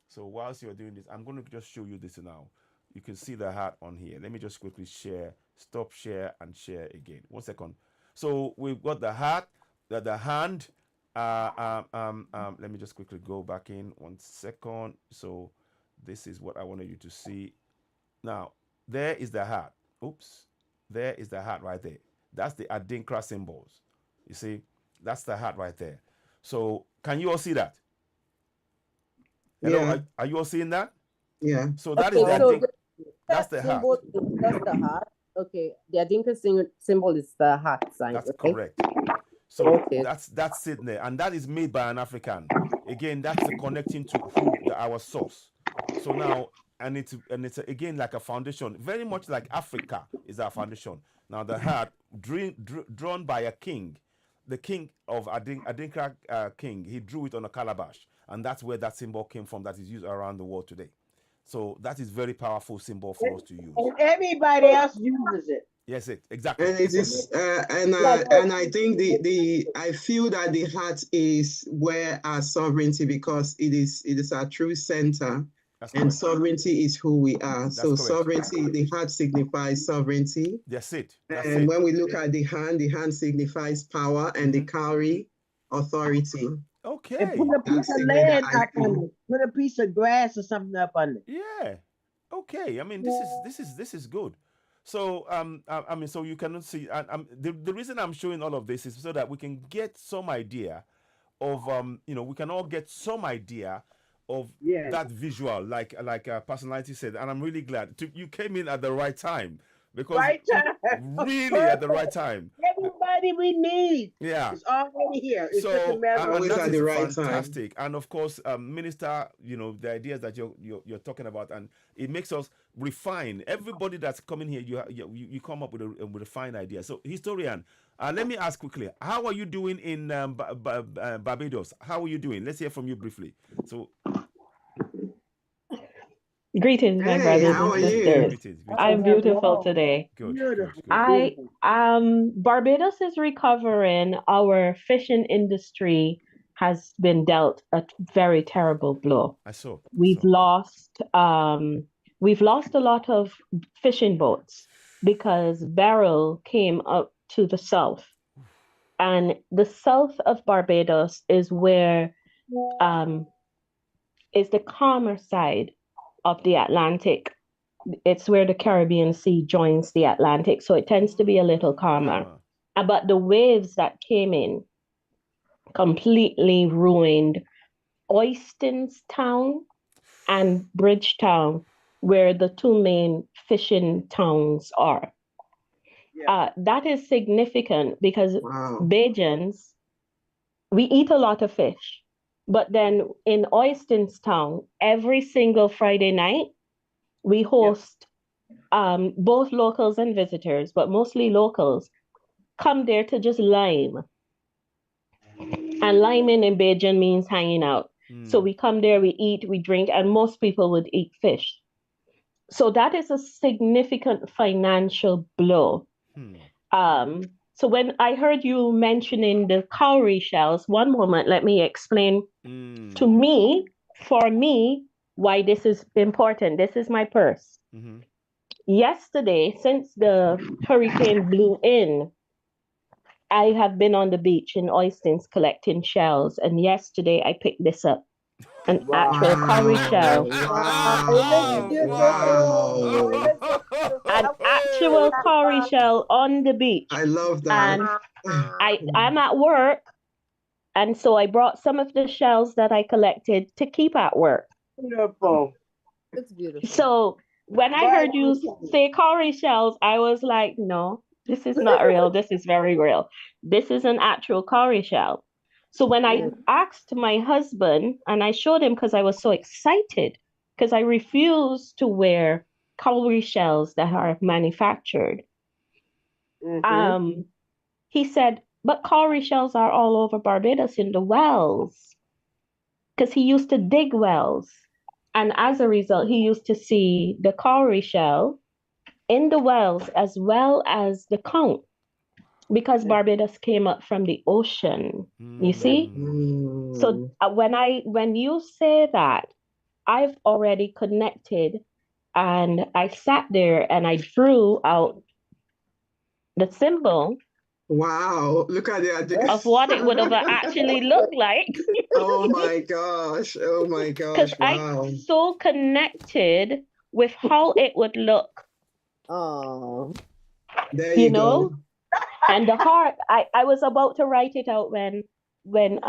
So whilst you're doing this, I'm going to just show you this now. You can see the heart on here. Let me just quickly share, stop share, and share again. 1 second. So we've got the heart, the hand. Let me just quickly go back in 1 second. So this is what I wanted you to see. Now, there is the heart. Oops. There is the heart right there. That's the Adinka symbols. You see, that's the heart right there. So can you all see that? Hello, yeah. Are you all seeing that? Yeah. So that is the Adinka. That's the heart. That's the heart. Okay. The Adinka symbol is the heart sign. That's correct. So that's sitting there, and that is made by an African. Again, that's the connecting to our source. So now, and it's again like a foundation, very much like Africa is our foundation. Now the heart drawn by a king, the king of Adinka king, he drew it on a calabash, and that's where that symbol came from. That is used around the world today. So that is very powerful symbol for us to use. And everybody else uses it. Yes, exactly. And it is, and I think I feel that the heart is where our sovereignty, because it is our true center, and sovereignty is who we are. That's so correct. Sovereignty, the heart signifies sovereignty. That's it. And when we look at the hand signifies power, and the cowrie, authority. Okay. And put a piece of land up on it. Put a piece of grass or something up on it. Yeah. Okay, I mean this is good. So I mean, so you cannot see. The reason I'm showing all of this is so that we can get some idea of we can all get some idea of Yes. that visual, like personality said, and I'm really glad you came in at the right time because Right time. really at the Perfect. right time. Everybody we need Yeah. is already here. It's just a So matter of and Always that at is the right time. fantastic. And of course, Minister, the ideas that you're talking about, and it makes us refine. Everybody that's coming here, you come up with a fine idea. So, historian, let me ask quickly: how are you doing in Barbados? How are you doing? Let's hear from you briefly. So, Greetings, my Hey, brothers how and are sisters. you? greetings. I'm beautiful today. Good, beautiful. good. I Barbados is recovering. Our fishing industry has been dealt a very terrible blow. I saw. We've lost a lot of fishing boats because Beryl came up to the south. And the south of Barbados is where is the calmer side of the Atlantic. It's where the Caribbean Sea joins the Atlantic, so it tends to be a little calmer. But the waves that came in completely ruined Oyston's Town and Bridgetown, where the two main fishing towns are. Yeah. That is significant because Bajans, we eat a lot of fish. But then in Oyston's Town, every single Friday night, we host both locals and visitors, but mostly locals, come there to just lime. And liming in Bajan means hanging out. So we come there, we eat, we drink, and most people would eat fish. So that is a significant financial blow. So when I heard you mentioning the cowrie shells, one moment, let me explain for me, why this is important. This is my purse. Yesterday, since the hurricane blew in, I have been on the beach in Oystons collecting shells, and yesterday I picked this up. An actual cowrie shell. An actual cowrie shell on the beach. I love that. And I'm at work, and so I brought some of the shells that I collected to keep at work. Beautiful. It's beautiful. So when I heard you say cowrie shells, I was like, no, this is not real. This is very real. This is an actual cowrie shell. So when I asked my husband, and I showed him because I was so excited, because I refuse to wear cowrie shells that are manufactured. He said, but cowrie shells are all over Barbados in the wells, because he used to dig wells. And as a result, he used to see the cowrie shell in the wells as well as the conch, because Barbados came up from the ocean, you see? So when you say that, I've already connected, and I sat there and I drew out the symbol. Wow, look at the of what it would have actually looked like. Oh my gosh. Oh my gosh. Wow. I'm so connected with how it would look. Oh. There you go. And the heart, I was about to write it out when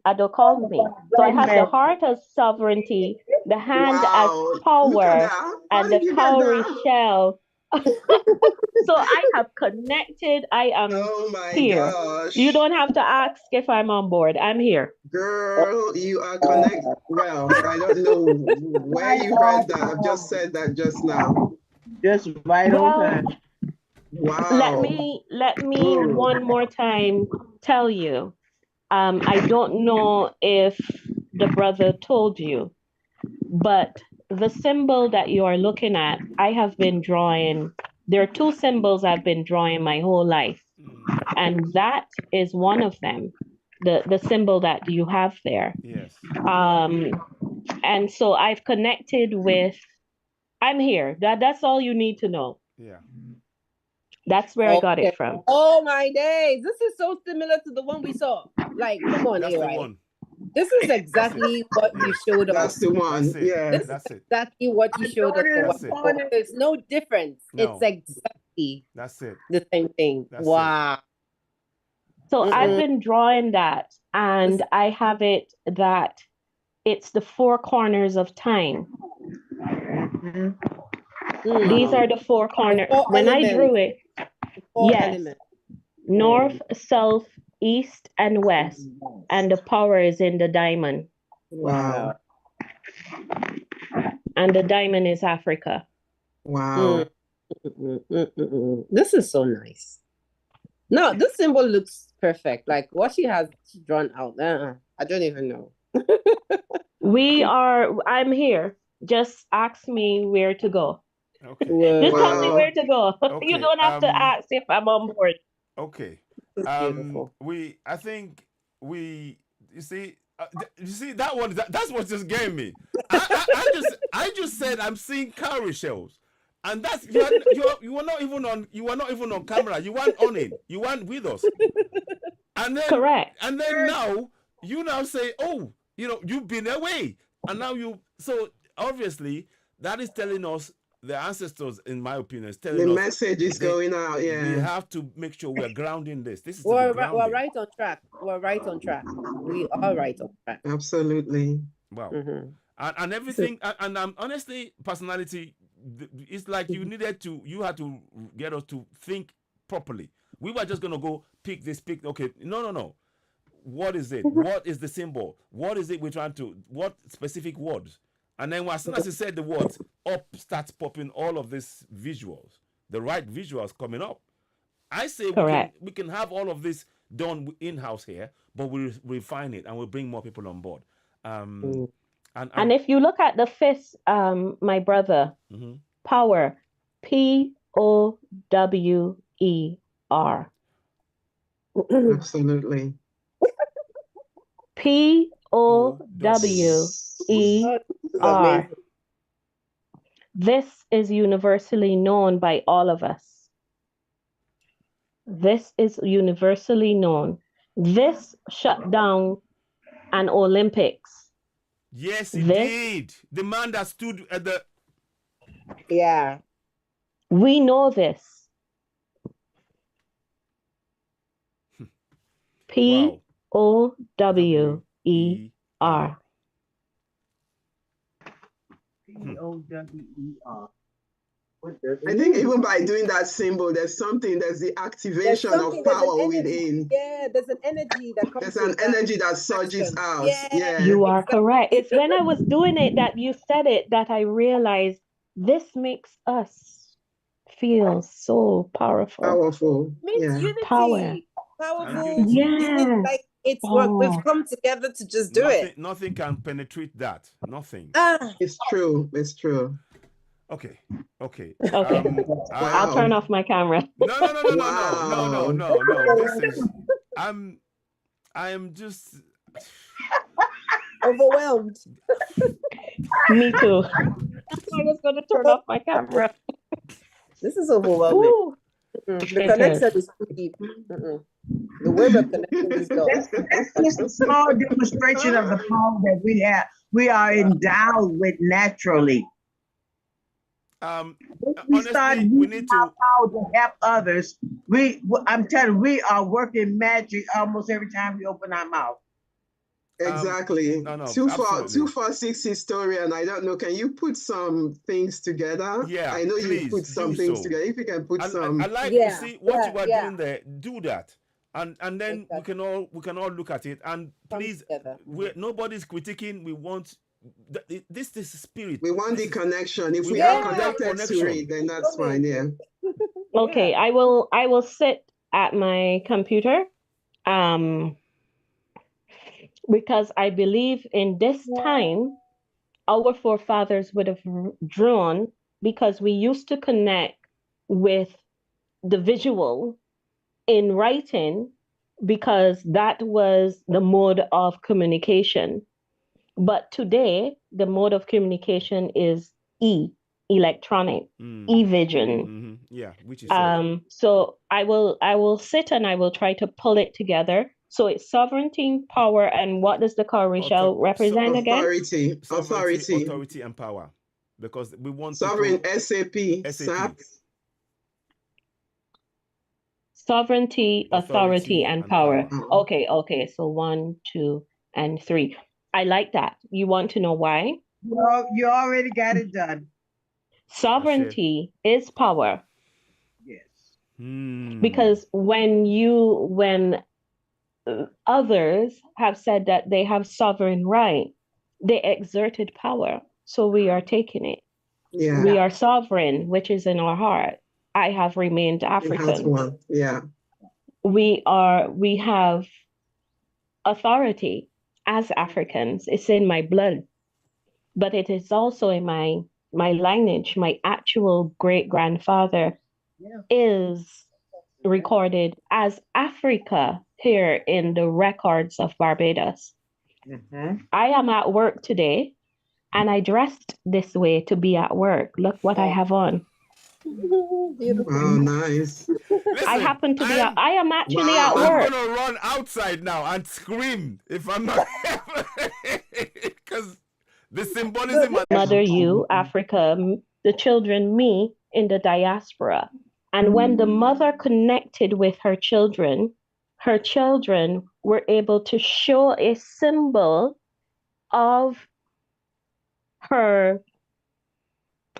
Ado called me. So I had the heart as sovereignty, the hand as power, and the cowrie shell. So I have connected. I am here. Gosh. You don't have to ask if I'm on board. I'm here. Girl, you are connected. Well, I don't know where you heard that. I've just said that just now. Just right on time. Wow. Let me one more time tell you. I don't know if the brother told you, but the symbol that you are looking at, I have been drawing. There are two symbols I've been drawing my whole life, and that is one of them, the symbol that you have there. Yes. And so I've connected with, I'm here. That's all you need to know. Yeah. That's where I got it from. Oh my days. This is so similar to the one we saw. Like, come on, that's Eli. the one. This is exactly what you showed us. That's the one. Yeah. This is exactly what you showed us. There's no difference. No. It's exactly the same thing. Wow. So I've been drawing that, and I have it that it's the four corners of time. These are the four corners. When I drew it, yes, north, south, east, and west, and the power is in the diamond. Wow. And the diamond is Africa. Wow. This is so nice. No, this symbol looks perfect. Like what she has drawn out. I don't even know. I'm here. Just ask me where to go. Okay. Just tell me where to go. Okay. You don't have to ask if I'm on board. Okay. Beautiful. You see that one. That's what just gave me. I just said I'm seeing cowrie shells, and that's you were not even on camera. You weren't on it. You weren't with us. And then correct. And then now you say, oh, you've been away, and now so obviously that is telling us. The ancestors, in my opinion, is telling us the message is going out. Yeah, we have to make sure we're grounding this. This is we're right on track. We're right on track. We are right on track. Absolutely. Wow. And everything. And honestly, personality. It's like you had to get us to think properly. We were just gonna go pick this. Okay, no. What is it? What is the symbol? What is it we're trying to? What specific words? And then as soon as he said the words, up starts popping all of these visuals, the right visuals coming up. I say we can have all of this done in-house here, but we'll refine it and we'll bring more people on board. And if you look at the fifth, my brother, power, POWER. Absolutely. POWER. This is universally known by all of us. This is universally known. This shut down an Olympics. Yes, it did. The man that stood at the... Yeah. We know this. POWER. POWER. I think even by doing that symbol, there's the activation of power within. Yeah, there's an energy that comes. There's an energy that surges out. Yeah. You are correct. It's when I was doing it that you said it that I realized this makes us feel so powerful. Powerful. Means unity. Powerful. Yeah. Like it's what we've come together to just do it. Nothing can penetrate that. Nothing. It's true. It's true. Okay. I'll turn off my camera. No. This is I am just overwhelmed. Me too. I was going to turn off my camera. This is overwhelming. The connection is too deep. The way we're connecting is That's just a small demonstration of the power that we have. We are endowed with naturally. Honestly, we need to help others. I'm telling you, we are working magic almost every time we open our mouth. Exactly. 246 historian. I don't know. Can you put some things together? Yeah. I know you put some things together. If you can put some. I like to see what you are doing there. Do that. And then we can all look at it. And please, nobody's critiquing. We want this spirit. We want the connection. If we are connected to it, then that's fine. Yeah. Okay, I will sit at my computer, because I believe in this time, our forefathers would have drawn, because we used to connect with the visual in writing, because that was the mode of communication. But today, the mode of communication is electronic, e-vision. Yeah, which is so I will sit and I will try to pull it together So it's sovereignty, power, and what does the cowrie shell represent again? Authority, and power. Because we want sovereign, people, SAP. Sovereignty, authority, and power. Okay. So 1, 2, and 3. I like that. You want to know why? Well, you already got it done. Sovereignty is power. Yes. Because when others have said that they have sovereign right, they exerted power. So we are taking it. Yeah. We are sovereign, which is in our heart. I have remained African. Yeah. We have authority as Africans. It's in my blood, but it is also in my lineage. My actual great grandfather is recorded as Africa here in the records of Barbados. I am at work today and I dressed this way to be at work. Look what I have on. Oh, nice. Listen, I happen to be I am actually at work. I'm gonna run outside now and scream if I'm not, because the symbolism. Mother, you, Africa, the children, me, in the diaspora. And when the mother connected with her children were able to show a symbol of her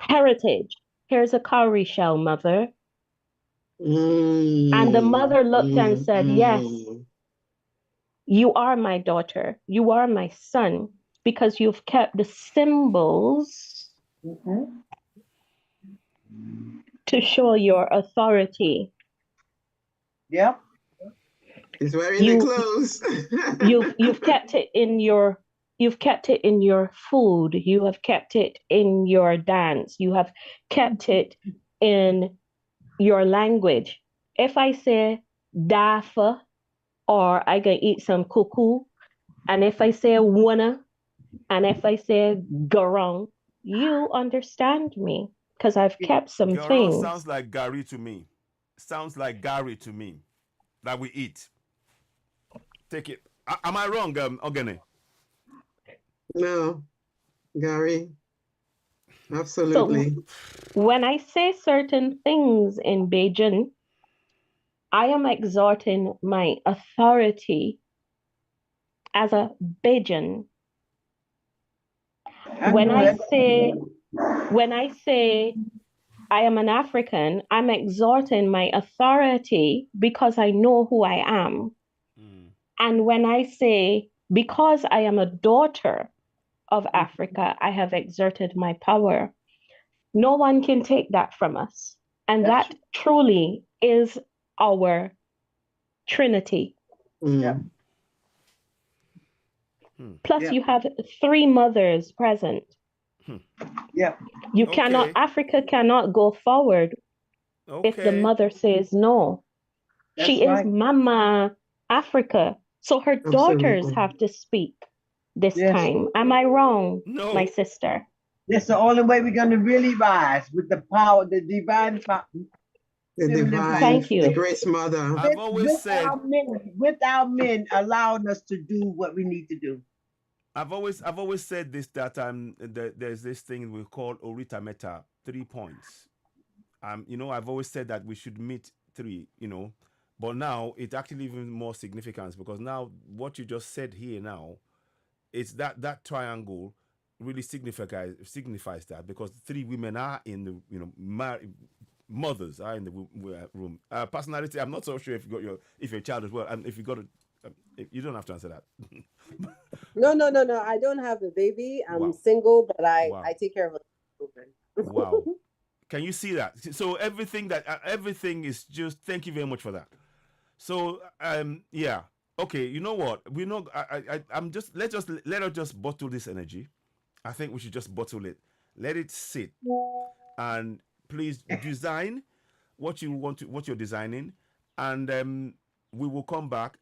heritage. Here's a cowrie shell, mother. And the mother looked and said, yes, you are my daughter. You are my son, because you've kept the symbols to show your authority. Yep. It's wearing the clothes. you've kept it in your food. You have kept it in your dance. You have kept it in your language. If I say dafa, or I can eat some cuckoo, and if I say wana, and if I say garong, you understand me, because I've kept some things. Sounds like Gary to me. That we eat. Take it. Am I wrong, Ogene? No, Gary. Absolutely. So, when I say certain things in Beijing, I am exerting my authority as a Bajan. When I say I am an African, I'm exerting my authority because I know who I am. And when I say, because I am a daughter of Africa, I have exerted my power. No one can take that from us. And that truly is our Trinity. Plus, you have 3 mothers present. Africa cannot go forward if the mother says no. She is Mama Africa. So her daughters have to speak this time. Am I wrong, my sister? That's the only way we're going to really rise, with the power, the divine power. Thank you. The grace mother. I've always said, with our men allowing us to do what we need to do. I've always said this, that there's this thing we call Orita Meta, 3 points. I've always said that we should meet 3, but now it's actually even more significance, because now what you just said here now, it's that triangle really signifies that, because 3 women are in the mothers are in the room. Personality, I'm not so sure if your child as well, and if you got you don't have to answer that. No. I don't have a baby. I'm single, but I take care of children. Wow. Can you see that? So everything is just, thank you very much for that. So yeah. Okay, you know what? We're not let us just bottle this energy. I think we should just bottle it. Let it sit. And please design what you're designing, and we will come back,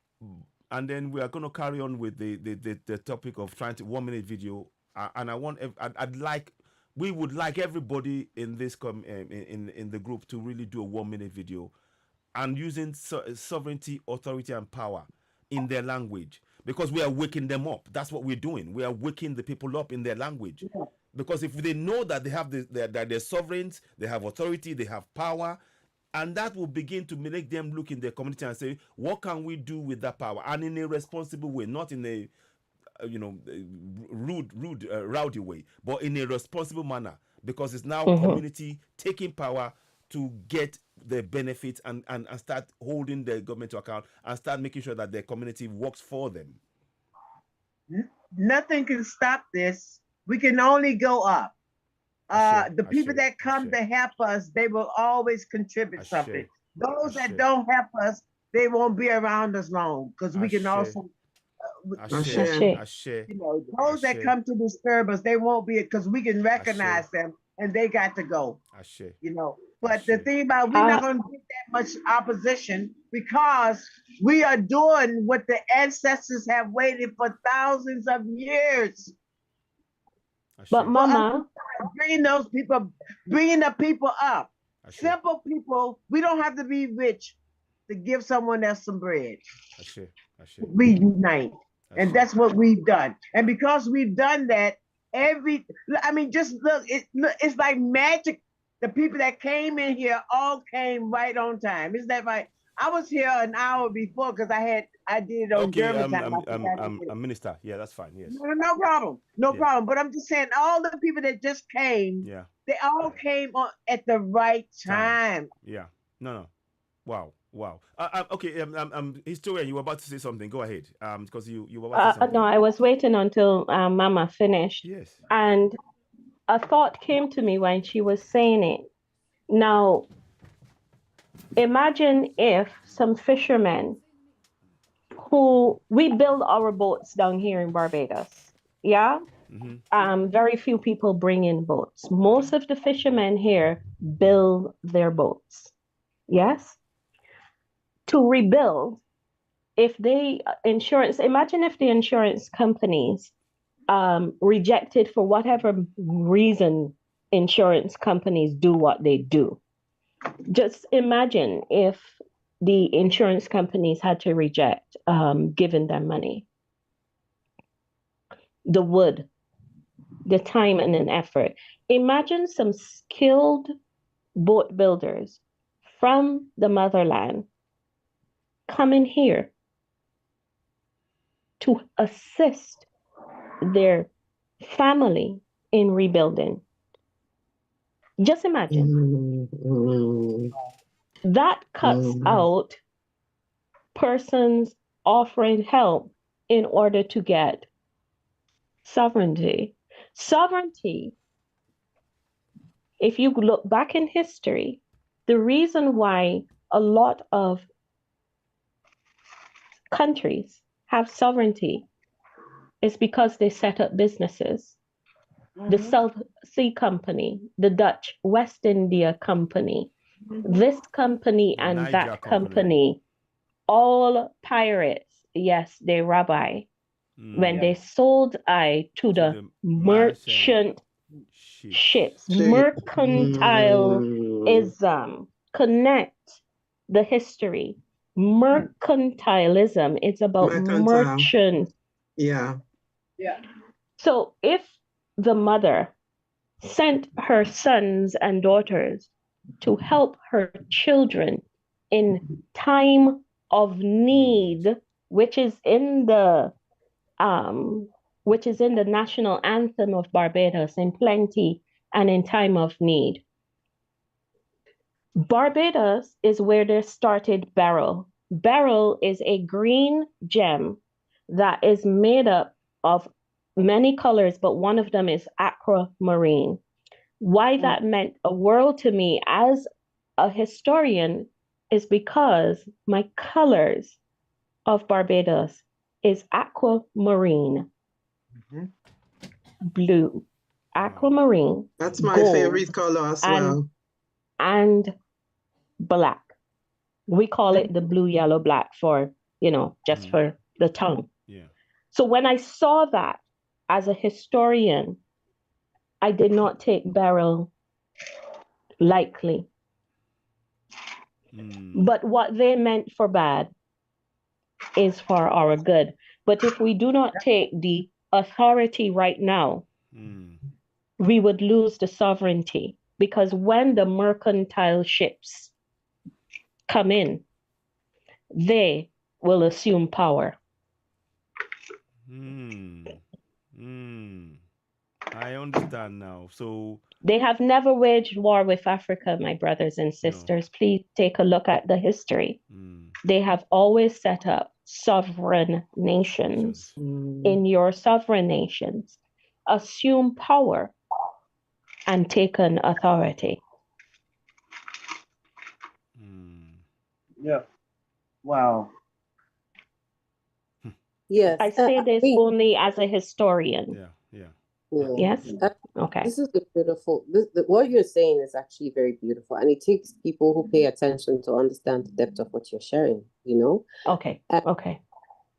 and then we are going to carry on with the topic of trying to 1-minute video. And we would like everybody in this in the group to really do a 1-minute video, and using sovereignty, authority, and power, in their language, because we are waking them up. That's what we're doing. We are waking the people up in their language. Because if they know that they have that they're sovereigns, they have authority, they have power, and that will begin to make them look in their community and say, what can we do with that power? And in a responsible way, not in a rowdy way, but in a responsible manner, because it's now community taking power to get the benefits and start holding the government to account and start making sure that their community works for them. Nothing can stop this. We can only go up. The people that come to help us, they will always contribute something. Those that don't help us, they won't be around us long, because we can also those that come to disturb us, they won't be, because we can recognize them and they got to go. But the thing about, we're not going to get that much opposition, because we are doing what the ancestors have waited for thousands of years. But Mama, bringing those people, bringing the people up, simple people. We don't have to be rich to give someone else some bread. We unite, and that's what we've done. And because we've done that, just look, it's like magic. The people that came in here all came right on time. Isn't that right? I was here an hour before because I did it on German time. Minister. Yeah, that's fine. Yes. No problem. No problem. But I'm just saying, all the people that just came, they all came on at the right time. Yeah. No. Wow. Okay. Historian, you were about to say something. Go ahead. Because you were about to say something. No, I was waiting until Mama finished. Yes. And a thought came to me when she was saying it. Now, imagine if some fishermen we build our boats down here in Barbados. Yeah. Very few people bring in boats. Most of the fishermen here build their boats. Yes. To rebuild, imagine if the insurance companies rejected, for whatever reason insurance companies do what they do. Just imagine if the insurance companies had to reject giving them money. The wood, the time and an effort. Imagine some skilled boat builders from the motherland coming here to assist their family in rebuilding. Just imagine. That cuts out persons offering help in order to get sovereignty. Sovereignty, if you look back in history, the reason why a lot of countries have sovereignty is because they set up businesses. The South Sea Company, the Dutch West India Company, this company and Niger that company, all pirates. Yes, they rabbi. When they sold to the merchant ships, mercantilism, connect the history. Mercantilism, it's about merchant. Yeah. So if the mother sent her sons and daughters to help her children in time of need, which is in the national anthem of Barbados, in plenty and in time of need. Barbados is where they started beryl. Beryl is a green gem that is made up of many colors, but one of them is aquamarine. Why that meant a world to me as a historian is because my colors of Barbados is aquamarine, blue, aquamarine. That's my favorite color as well. And black. We call it the blue, yellow, black for, just for the tongue. Yeah. So when I saw that as a historian, I did not take beryl lightly. But what they meant for bad, is for our good. But if we do not take the authority right now, we would lose the sovereignty, because when the mercantile ships come in, they will assume power. I understand now. So they have never waged war with Africa, my brothers and sisters. No. Please take a look at the history. They have always set up sovereign nations. In your sovereign nations, assume power and take an authority. Yeah. Wow. Yes. I say this only as a historian. Yeah. Yes? Okay. This is beautiful. What you're saying is actually very beautiful. And it takes people who pay attention to understand the depth of what you're sharing, you know? Okay. Okay.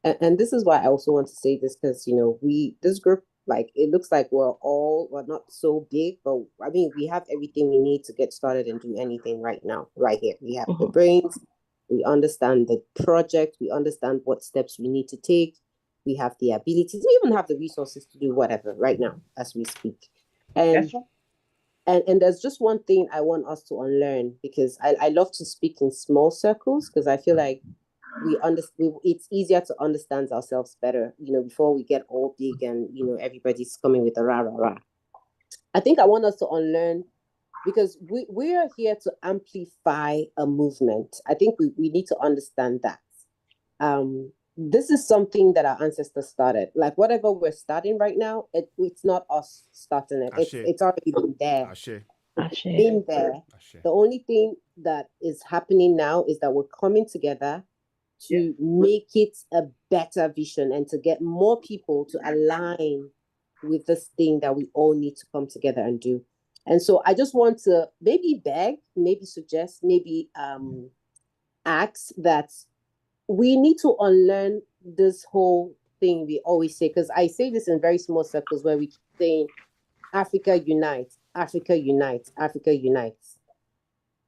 And this is why I also want to say this, because, you know, this group, like, it looks like we're not so big, but I mean, we have everything we need to get started and do anything right now, right here. We have the brains, we understand the project, we understand what steps we need to take. We have the abilities, we even have the resources to do whatever right now as we speak. And there's just one thing I want us to unlearn, because I love to speak in small circles, because I feel like it's easier to understand ourselves better, you know, before we get all big and, you know, everybody's coming with a rah, rah, rah. I think I want us to unlearn, because we are here to amplify a movement. I think we need to understand that. This is something that our ancestors started. Like, whatever we're starting right now, it's not us starting it. It's already been there. It's been there. The only thing that is happening now is that we're coming together to make it a better vision and to get more people to align with this thing that we all need to come together and do. And so I just want to maybe beg, maybe suggest, maybe ask that we need to unlearn this whole thing we always say, because I say this in very small circles where we keep saying, Africa unites, Africa unites, Africa unites.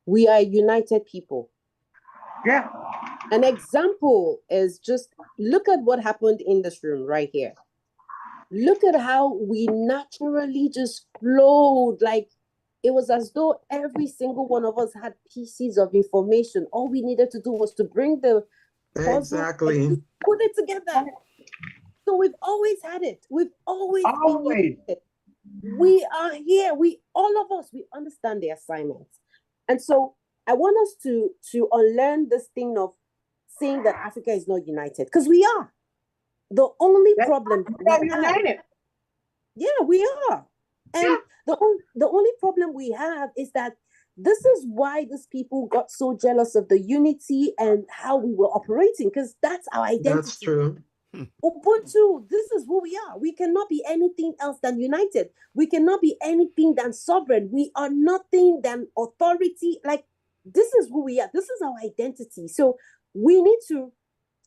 We are a united people. Yeah. An example is just look at what happened in this room right here. Look at how we naturally just flowed. Like, it was as though every single one of us had pieces of information. All we needed to do was to bring the puzzle and put it together. So we've always had it. We've always been using it. We are here. All of us, we understand the assignments. And so I want us to unlearn this thing of saying that Africa is not united, because we are. The only problem united. Yeah, we are. And the only problem we have is that this is why these people got so jealous of the unity and how we were operating, because that's our identity. That's true. Ubuntu, this is who we are. We cannot be anything else than united. We cannot be anything than sovereign. We are nothing than authority. Like, this is who we are. This is our identity. So we need to,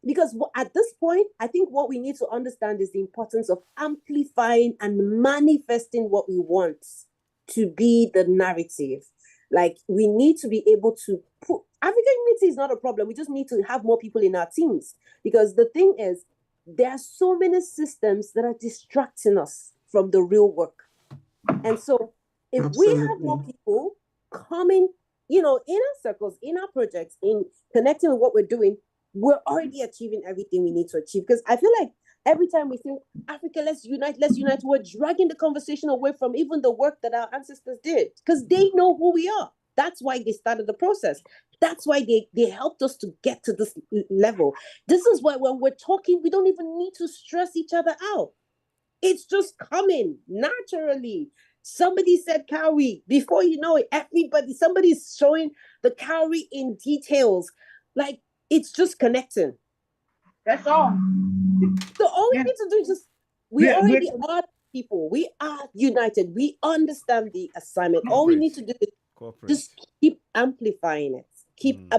because at this point, I think what we need to understand is the importance of amplifying and manifesting what we want to be the narrative. Like, we need to be able to put, African unity is not a problem. We just need to have more people in our teams. Because the thing is, there are so many systems that are distracting us from the real work. And so if we have more people coming, you know, in our circles, in our projects, in connecting with what we're doing, we're already achieving everything we need to achieve. Because I feel like every time we think, Africa, let's unite, we're dragging the conversation away from even the work that our ancestors did, because they know who we are. That's why they started the process. That's why they helped us to get to this level. This is why when we're talking, we don't even need to stress each other out. It's just coming naturally. Somebody said cowrie. Before you know it, somebody's showing the cowrie in details. Like, it's just connecting. That's all. So all we need to do is just, we already are people. We are united. We understand the assignment. All we need to do is just keep amplifying it.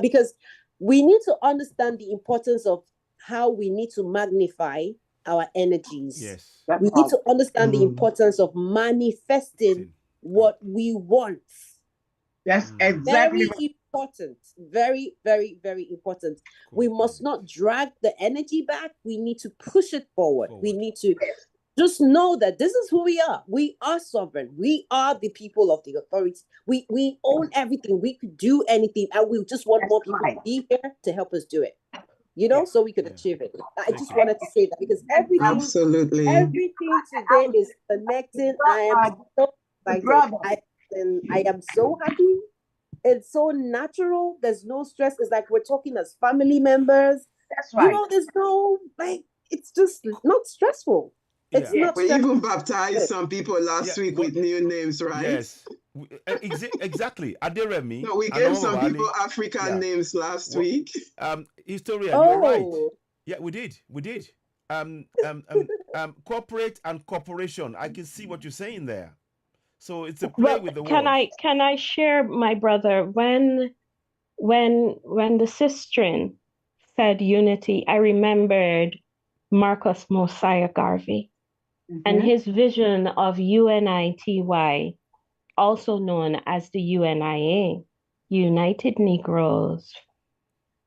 Because we need to understand the importance of how we need to magnify our energies. Yes. We need to understand the importance of manifesting what we want. That's exactly very important. Very, very, very important. We must not drag the energy back. We need to push it forward. We need to just know that this is who we are. We are sovereign. We are the people of the authority. We own everything. We could do anything, and we just want more people to be here to help us do it. You know, so we could achieve it. I just wanted to say that because everything today is connecting. I am so excited. I am so happy. It's so natural. There's no stress. It's like we're talking as family members. That's right. You know, there's no it's just not stressful. It's not we even baptized some people last week with new names, right? Yes, exactly. Aderemi. No, we gave some people African names last week. Historian, you're right. Yeah, we did. Corporate and corporation. I can see what you're saying there. So it's a play with the words. Can I share, my brother, when the Sistren said unity, I remembered Marcus Mosiah Garvey and his vision of UNITY, also known as the UNIA, United Negroes,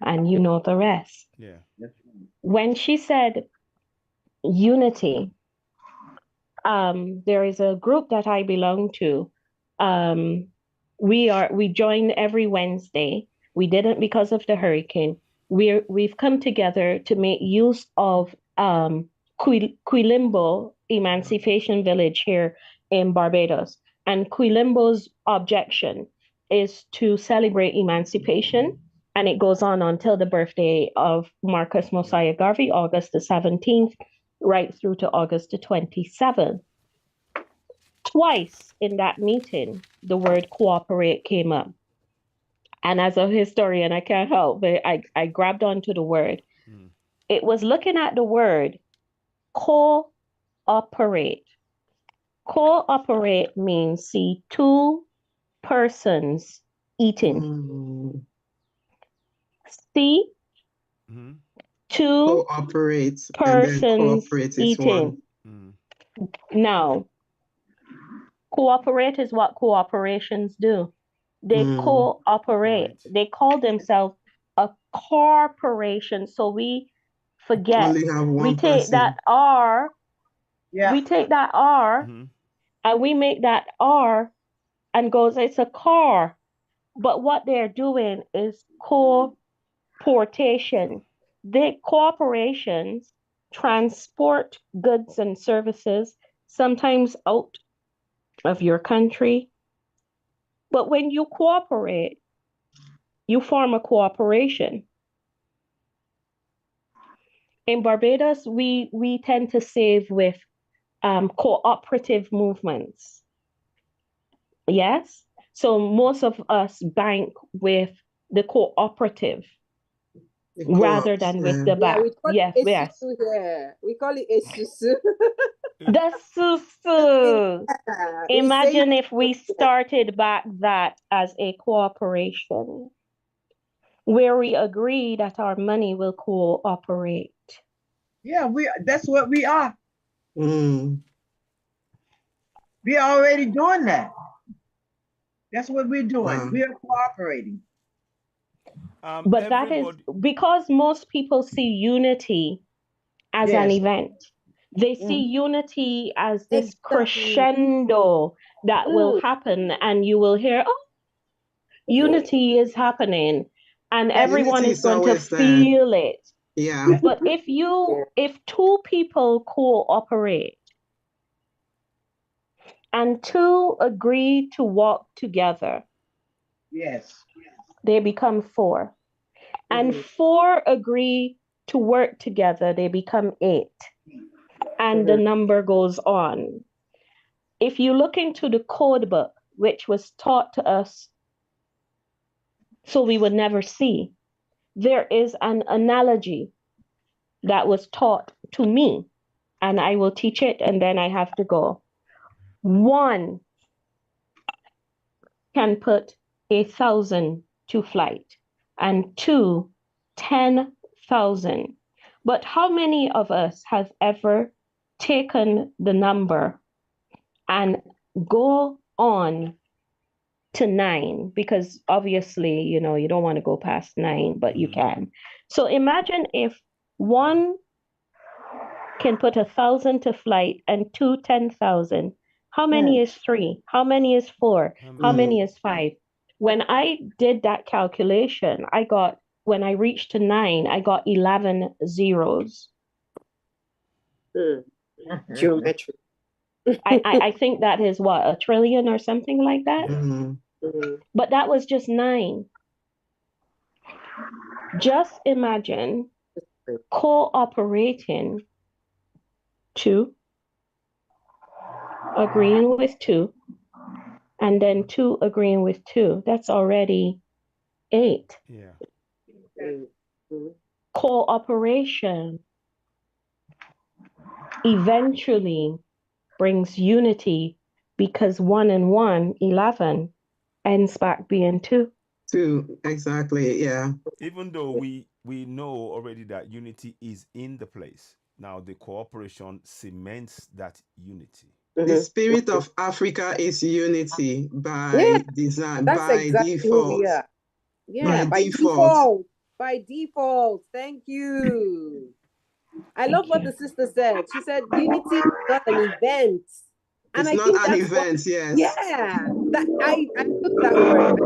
and you know the rest. Yeah. When she said unity, there is a group that I belong to. We join every Wednesday. We didn't because of the hurricane. We've come together to make use of Quilimbo Emancipation Village here in Barbados. And Quilimbo's objection is to celebrate emancipation, and it goes on until the birthday of Marcus Mosiah Garvey, August the 17th, right through to August the 27th. Twice in that meeting, the word cooperate came up. And as a historian, I can't help, but I grabbed onto the word. It was looking at the word cooperate. Cooperate means see two persons eating. See two cooperate persons eating. Now, cooperate is what corporations do. They cooperate. Right. They call themselves a corporation. So we forget. We take that R. Yeah. We take that R and we make that R and goes, it's a car. But what they're doing is co-portation. Corporations transport goods and services, sometimes out of your country. But when you cooperate, you form a cooperation. In Barbados, we tend to save with cooperative movements. Yes? So most of us bank with the cooperative rather than with the bank. Yes. We call it Esusu. The susu. Imagine if we started back that as a cooperation where we agree that our money will cooperate. Yeah, that's what we are. We are already doing that. That's what we're doing. We are cooperating. But that is because most people see unity as an event. They see unity as this crescendo that will happen, and you will hear, oh, unity is happening, and everyone is going to feel it. Yeah. But if two people cooperate and two agree to walk together, they become four. And four agree to work together, they become 8. And the number goes on. If you look into the code book, which was taught to us so we would never see, there is an analogy that was taught to me, and I will teach it and then I have to go. 1 can put 1,000 to flight, and 2, 10,000. But how many of us have ever taken the number and go on to 9, because obviously, you know, you don't want to go past 9, but you can. So imagine if 1 can put 1,000 to flight and 2 10,000. How many is 3? How many is 4? How many is 5? When I did that calculation, when I reached to 9, I got 11 zeros. Geometry. I think that is what, 1 trillion or something like that. But that was just 9. Just imagine cooperating 2, agreeing with 2, and then 2 agreeing with 2. That's already 8. Cooperation eventually brings unity, because 1 and 1, 11, ends back being 2. 2, exactly, yeah. Even though we know already that unity is in the place, now the cooperation cements that unity. The spirit of Africa is unity by design, by exactly default. Who we are. Yeah, by default. By default. Thank you. I love what the sister said. She said unity is not an event. And it's not an event, yes. Yeah. That I took that word.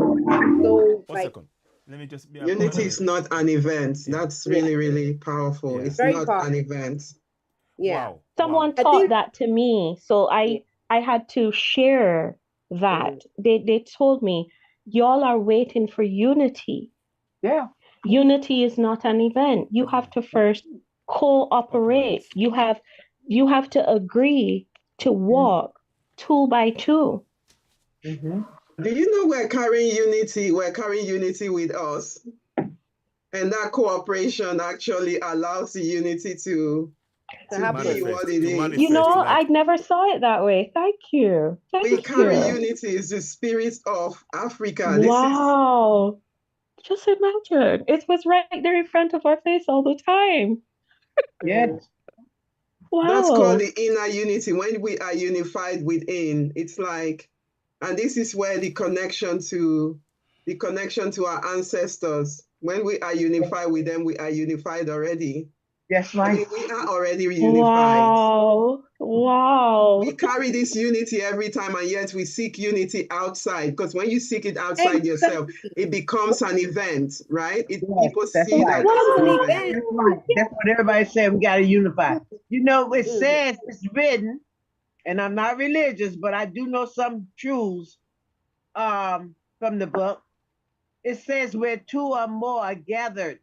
So 1 second. Let me just be unity is not an event. That's really, really powerful. It's very not powerful. An event. Yeah. Wow. Someone taught that to me. So I had to share that. They told me, y'all are waiting for unity. Yeah. Unity is not an event. You have to first cooperate. You have to agree to walk 2 by 2. Do you know we're carrying unity? We're carrying unity with us. And that cooperation actually allows the unity to be what it is. You know, I never saw it that way. Thank you. We carry unity. Is the spirit of Africa. Wow. Just imagine. It was right there in front of our face all the time. Yes. Wow. That's called the inner unity. When we are unified within, it's like, and this is where the connection to our ancestors. When we are unified with them, we are unified already. Yes, right. I mean, we are already unified. Wow. We carry this unity every time, and yet we seek unity outside. Because when you seek it outside yourself, it becomes an event, right? People see that as an event. That's what everybody said. We got to unify. You know, it says, it's written, and I'm not religious, but I do know some truths from the book. It says where 2 or more are gathered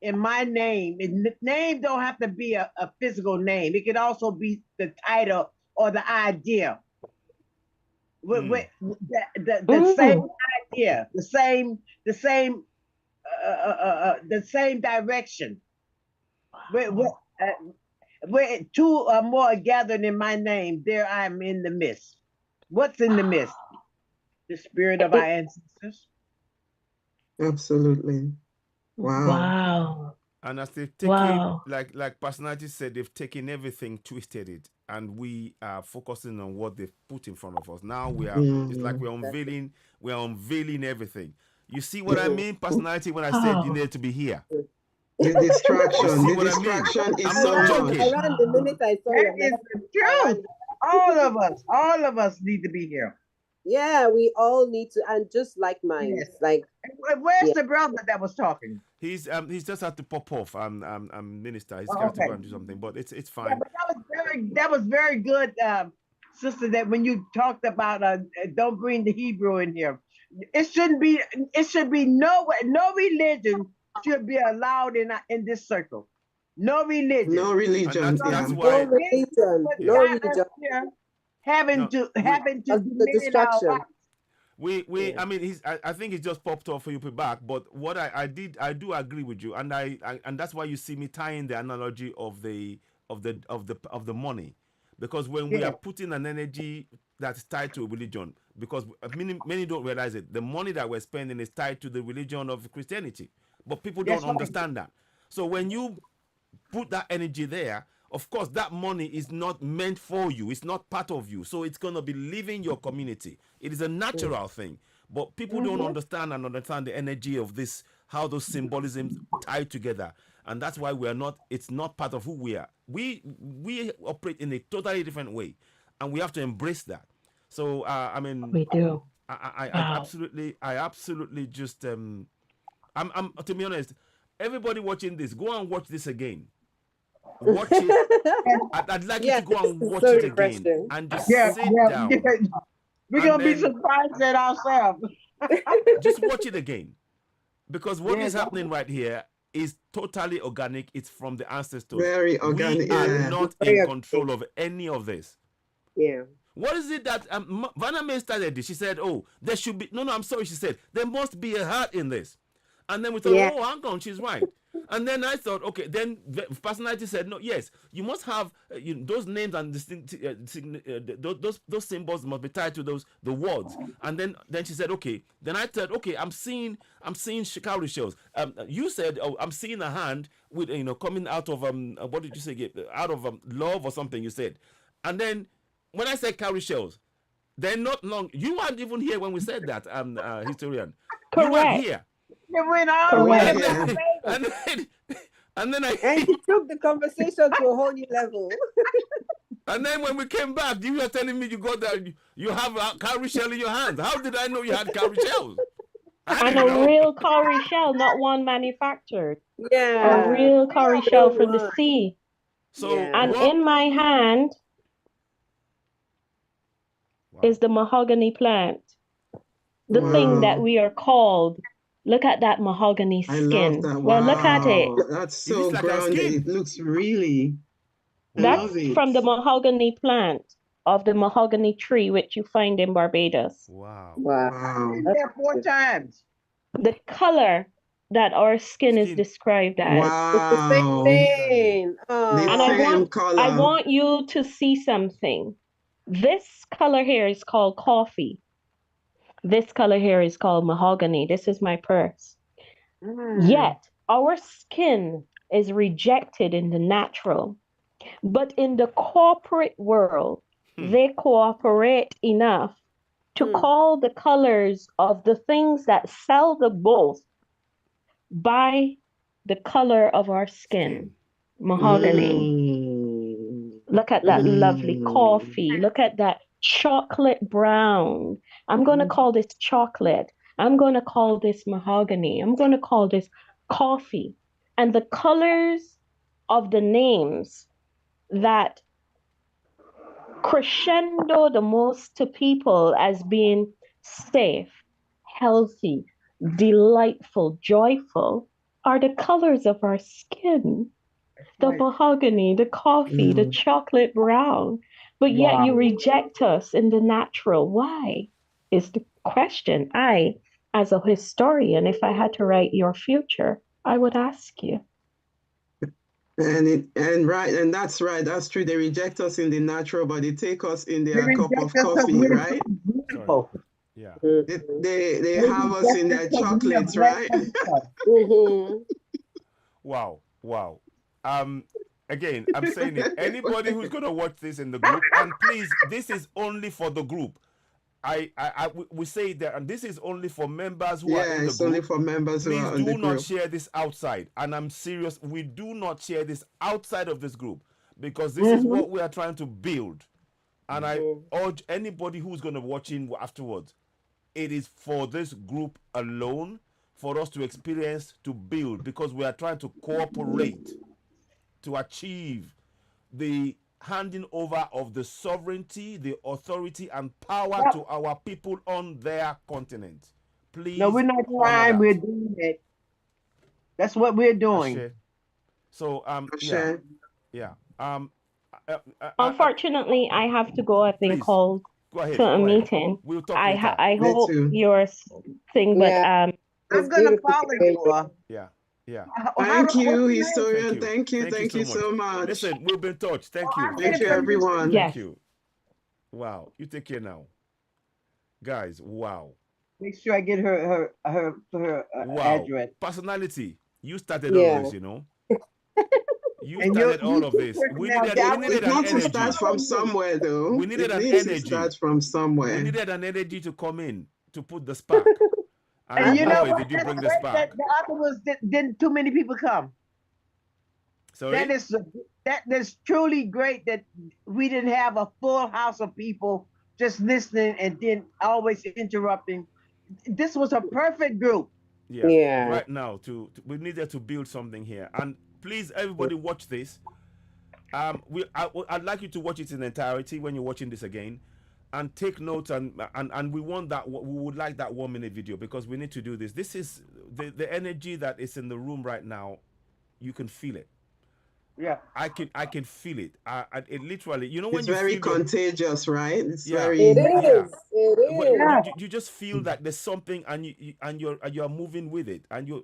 in my name. And name don't have to be a physical name. It could also be the title or the idea. The same idea, the same direction. Where 2 or more are gathered in my name, there I am in the midst. What's in the midst? The spirit of our ancestors. Absolutely. Wow. And as they've taken, like personality said, they've taken everything, twisted it, and we are focusing on what they've put in front of us. Now we are, it's like we're unveiling everything. You see what I mean, personality, when I said you need to be here? The distraction is so much. I ran the minute I saw it. That is the truth. All of us need to be here. Yeah, we all need to, and just like mine, like. Where's the brother that was talking? He's just had to pop off. I'm minister. He's got to go and do something, but it's fine. Yeah, but that was very good, sister. That when you talked about don't bring the Hebrew in here, it should be no religion should be allowed in this circle. No religion. No religion. And that's why. No religion. Having to the distraction. I mean, I think he's just popped off for you to be back. But what I do agree with you, and and that's why you see me tying the analogy of the money, because when we are putting an energy that's tied to a religion, because many don't realize it, the money that we're spending is tied to the religion of Christianity, but people don't understand that. So when you put that energy there, of course, that money is not meant for you. It's not part of you. So it's going to be leaving your community. It is a natural thing. But people don't understand the energy of this, how those symbolisms tie together. And that's why it's not part of who we are. We operate in a totally different way, and we have to embrace that. So I mean, we do. I absolutely just I'm to be honest, everybody watching this, go and watch this again. Watch it. I'd like you to go and watch it again and just sit down. We're gonna be surprised at ourselves. Just watch it again, because what is happening right here is totally organic. It's from the ancestors. Very organic. We are not in control of any of this. Yeah. What is it that Vanna May started this? She said, "Oh, there should be no. I'm sorry." She said, "There must be a heart in this," and then we thought, "Oh, hang on, she's right." And then I thought, okay. Then the personality said, "No, yes, you must have those names and those symbols must be tied to the words." And then she said, "Okay." Then I thought, "Okay, I'm seeing cowrie shells." You said, "Oh, I'm seeing a hand with coming out of what did you say? Out of love or something." You said, and then when I said cowrie shells, then not long. You weren't even here when we said that, historian. Correct. You weren't here. It went all Correct. And then and you took the conversation to a whole new level. And then when we came back, you were telling me you got that you have a cowrie shell in your hands. How did I know you had cowrie shells? And a real cowrie shell, not one manufactured. Yeah. A real cowrie shell from the sea. So and in my hand is the mahogany plant. The thing that we are called. Look at that mahogany skin. I love that. Well, look at it. That's so grounded. It looks really. That's from the mahogany plant of the mahogany tree, which you find in Barbados. Wow. Been there 4 times. The color that our skin is described as. Wow. It's the same thing. And I want you to see something. This color here is called coffee. This color here is called mahogany. This is my purse. Yet, our skin is rejected in the natural. But in the corporate world, they cooperate enough to call the colors of the things that sell the most by the color of our skin. Mahogany. Look at that lovely coffee. Look at that chocolate brown. I'm going to call this chocolate. I'm going to call this mahogany. I'm going to call this coffee. And the colors of the names that crescendo the most to people as being safe, healthy, delightful, joyful are the colors of our skin. The mahogany, the coffee, the chocolate brown. But yet you reject us in the natural. Why is the question. I, as a historian, if I had to write your future, I would ask you. And that's right. That's true. They reject us in the natural, but they take us in their cup of coffee, right? Yeah. They have us in their chocolates, right? Wow. Again, I'm saying it. Anybody who's going to watch this in the group, and please, this is only for the group. We say that, and this is only for members who are in the group. It's only for members who are in the group. Please do not share this outside. And I'm serious. We do not share this outside of this group, because this is what we are trying to build. And I urge anybody who's going to watch in afterwards, it is for this group alone, for us to experience, to build, because we are trying to cooperate to achieve the handing over of the sovereignty, the authority, and power to our people on their continent. Please. No, we're not trying. We're doing it. That's what we're doing. So, unfortunately, I have to go. I've been called to a meeting. We'll talk later. I hope your thing, but I'm gonna follow you. Yeah. Thank you, historian. Thank you so much. Listen, we'll be in touch. Thank you. Thank you, everyone. Thank you. Wow. You take care now. Guys, wow. Make sure I get her address. Personality. You started all this, you know. You started all of this. We needed an energy. Start from somewhere, though. We needed an energy. Start from somewhere. We needed an energy to come in to put the spark. And you know boy, what? did you That's bring the great spark. that the other was didn't too many people come. Sorry? That's truly great that we didn't have a full house of people just listening and then always interrupting. This was a perfect group. Yeah. Right now, we needed to build something here, and please, everybody, watch this. I'd like you to watch it in entirety when you're watching this again, and take notes. And we want that. We would like that 1 minute video because we need to do this. This is the energy that is in the room right now. You can feel it. Yeah, I can feel it. It literally, you know, it's when you very feel contagious, right? It's It is. very. It is. you just feel that there's something, and you're moving with it, and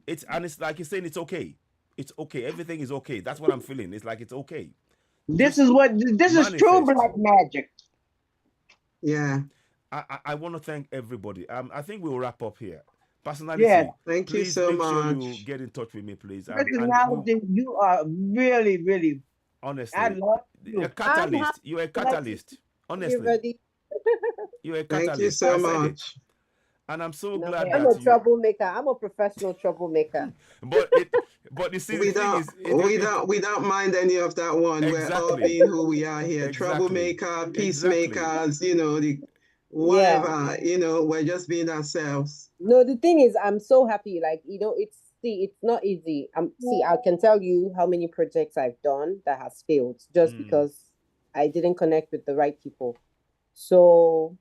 it's like you're saying it's okay. It's okay. Everything is okay. That's what I'm feeling. It's like it's okay. this is true black magic. Yeah. I want to thank everybody. I think we'll wrap up here. Personality, Yeah. Thank you so make much. sure you get in touch with me, please. Personality, you are really, really. Honestly, I love you. A catalyst. You're a catalyst. Honestly, you're a catalyst. Thank you so much. And I'm so glad I'm a troublemaker. I'm a professional troublemaker. but you see, we don't mind any of that one. Exactly. We're all being who we are here. Exactly. Troublemaker, peacemakers, you know, whatever, you know, we're just being ourselves. No, the thing is, I'm so happy. Like, you know, it's not easy. I can tell you how many projects I've done that has failed just because I didn't connect with the right people. So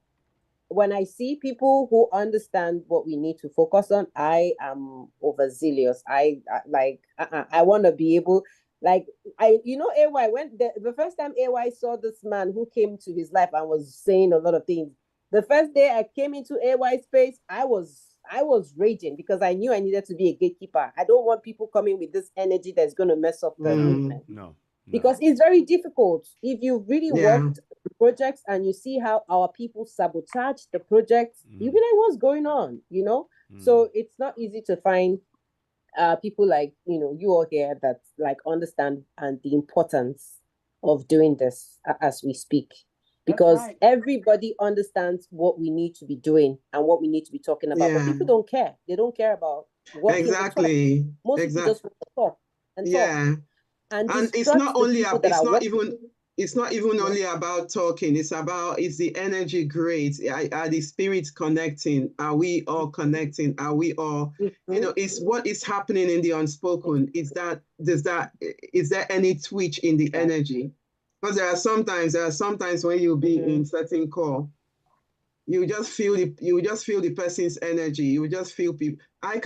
when I see people who understand what we need to focus on, I am overzealous. I want to be able, like, AY, when the first time AY saw this man who came to his life and was saying a lot of things, the first day I came into AY space, I was raging because I knew I needed to be a gatekeeper. I don't want people coming with this energy that's going to mess up the movement. No. Because it's very difficult. If you really worked projects and you see how our people sabotage the projects, you'll be like, what's going on? You know? So it's not easy to find people like, you know, you all here that like understand and the importance of doing this as we speak. Because everybody understands what we need to be doing and what we need to be talking about. But people don't care. They don't care about what exactly. Most people just want to talk and talk. Yeah. And it's not only it's not even only about talking. It's the energy great? Are the spirits connecting? Are we all connecting? Are we all, you know, it's what is happening in the unspoken. Is there any twitch in the energy? Because there are sometimes when you'll be in certain call, you just feel the person's energy. You just feel people. I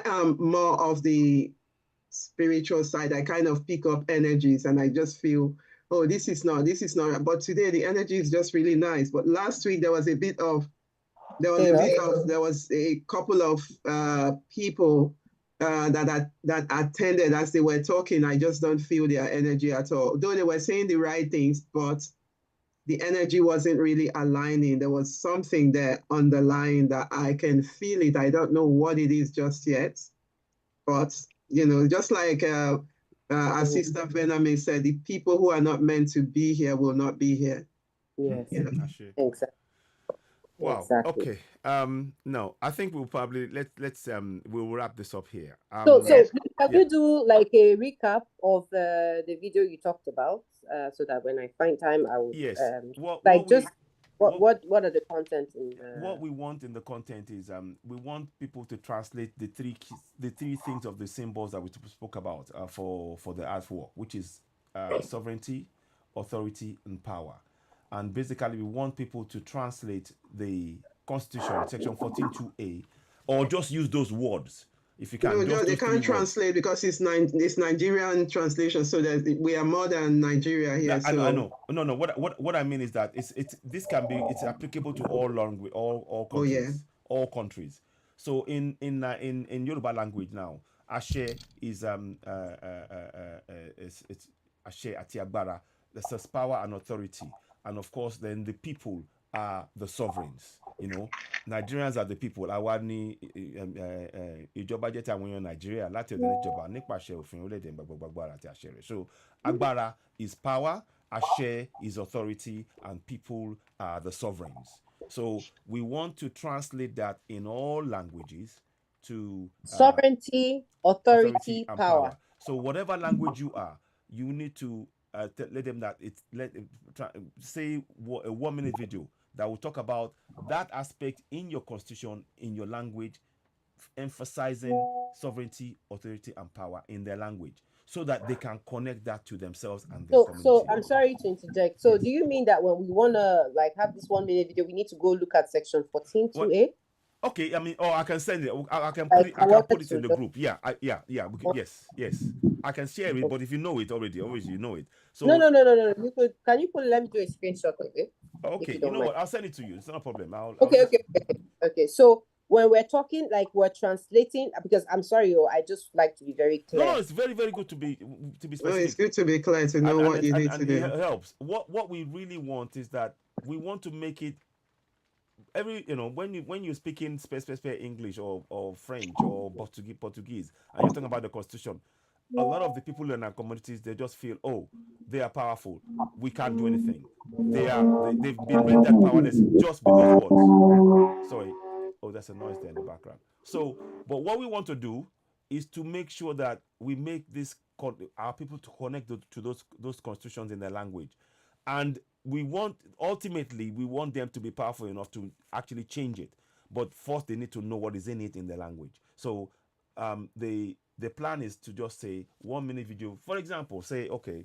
am more of the spiritual side. I kind of pick up energies and I just feel, oh, this is not, but today the energy is just really nice. But last week there was a couple of people that attended as they were talking. I just don't feel their energy at all. Though they were saying the right things, but the energy wasn't really aligning. There was something there underlying that I can feel it. I don't know what it is just yet, but you know, just like our sister Bename said, the people who are not meant to be here will not be here. Yes, exactly. Wow. Exactly. Okay. No, I think we'll probably we'll wrap this up here. So can you do like a recap of the video you talked about, so that when I find time, I will. Yes. What are the content in the... What we want in the content is we want people to translate the three things of the symbols that we spoke about for the artwork, which is sovereignty, authority, and power. And basically, we want people to translate the Constitution, Section 14.2a, or just use those words. If you can, no, they can't translate because it's Nigerian translation, so that we are more than Nigeria here. I know. No. What I mean is that it's applicable to all language, all countries, all countries. So in Yoruba language now, Ashe is it's Ashe ati agbára. There's power and authority, and of course, then the people are the sovereigns. You know, Nigerians are the people. Àwa ni ìjọba jẹ́ ti àwọn èèyàn Nigeria láti ọ̀dọ̀ ìjọba nípasẹ̀ òfin orílẹ̀-èdè gbogbogbò àti àṣẹ rẹ̀. So agbára is power, àṣẹ is authority, and people are the sovereigns. So we want to translate that in all languages to sovereignty, authority, power. So whatever language you are, you need to let them that it's say a 1 minute video that will talk about that aspect in your constitution, in your language, emphasizing sovereignty, authority, and power in their language, so that they can connect that to themselves and their community. So I'm sorry to interject. So do you mean that when we wanna like have this 1 minute video, we need to go look at section 14.2a? Okay, I mean, I can send it. I can put it. I can put it in the group. Yeah, yes. I can share it, but if you know it already, obviously you know it. So no. You could. Can you put? Let me do a screenshot of it. Okay, you know what? I'll send it to you. It's not a problem. Okay. So when we're talking, like we're translating, because I'm sorry, I just like to be very clear. No, it's very, very good to be specific. No, it's good to be clear to know what you need to do. It helps. What we really want is that we want to make it when you're speaking English or French or Portuguese, and you're talking about the Constitution, a lot of the people in our communities, they just feel, oh, they are powerful, we can't do anything. They've been rendered powerless just because what? Sorry, that's a noise there in the background. So, but what we want to do is to make sure that we make our people to connect to those constitutions in their language, and ultimately we want them to be powerful enough to actually change it. But first, they need to know what is in it in their language. So, the plan is to just say 1 minute video. For example, say, okay,